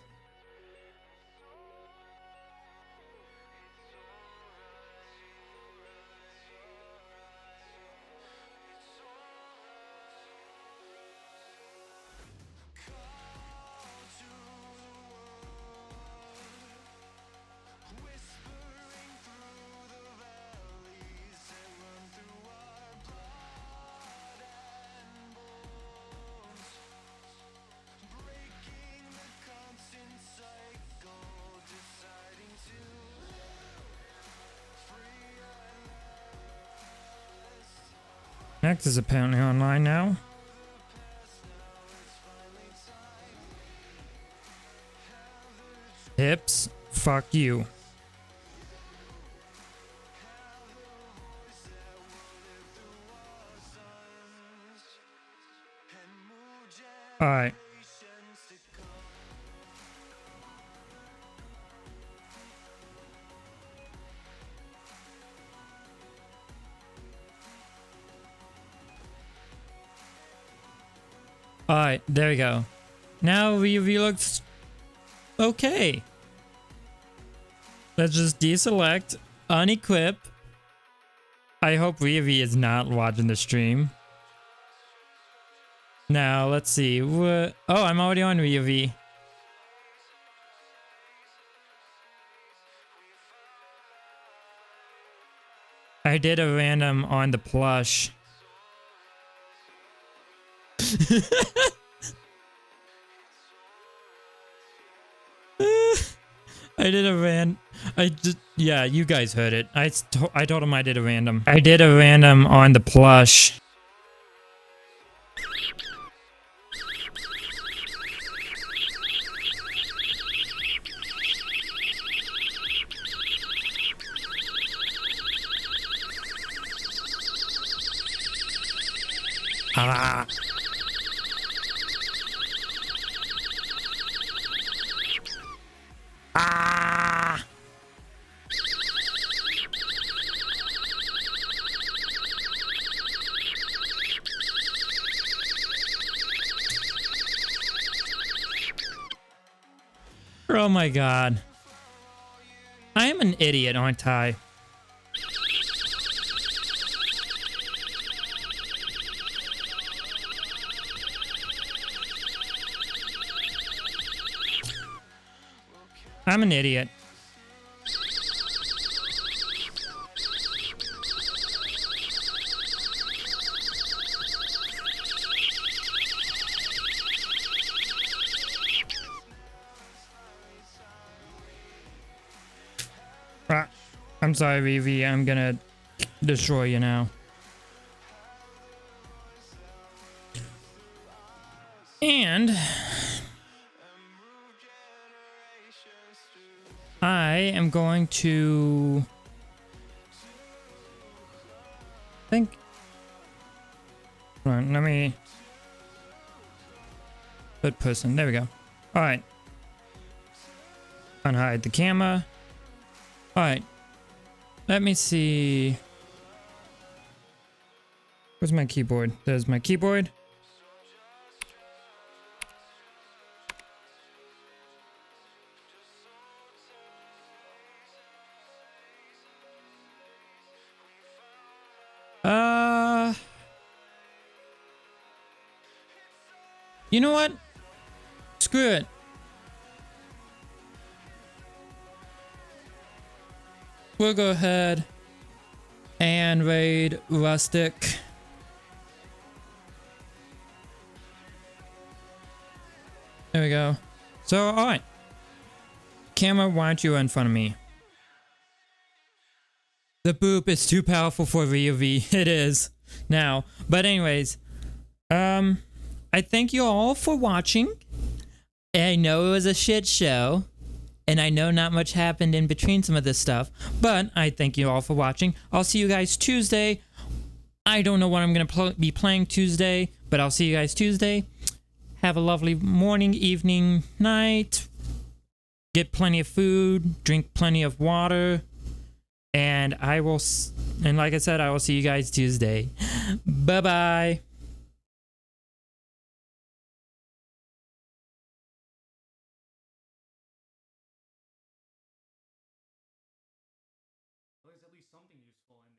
Next is apparently online now. Hips, fuck you. Alright. Alright, there we go. Now we looks okay. Let's just deselect, unequip. I hope Reavy is not watching the stream. Now, let's see. What? Oh, I'm already on Reavy. I did a random on the plush. I did a yeah, you guys heard it. I told him I did a random. I did a random on the plush. Ah. Ah. Oh my god. I am an idiot, aren't I? I'm an idiot. Ah, I'm sorry, Vivi. I'm gonna destroy you now. And I am going to think. Hold on, let me put person. There we go. All right. Unhide the camera. All right. Let me see. Where's my keyboard? There's my keyboard. You know what? Screw it. We'll go ahead and raid Rustic. There we go. So, alright. Camera, why aren't you in front of me? The boop is too powerful for VOV. It is. Now. But anyways. I thank you all for watching. I know it was a shit show. And I know not much happened in between some of this stuff. But I thank you all for watching. I'll see you guys Tuesday. I don't know what I'm going to be playing Tuesday. But I'll see you guys Tuesday. Have a lovely morning, evening, night. Get plenty of food. Drink plenty of water. And I will... And like I said, I will see you guys Tuesday. Bye-bye. There's at least something useful in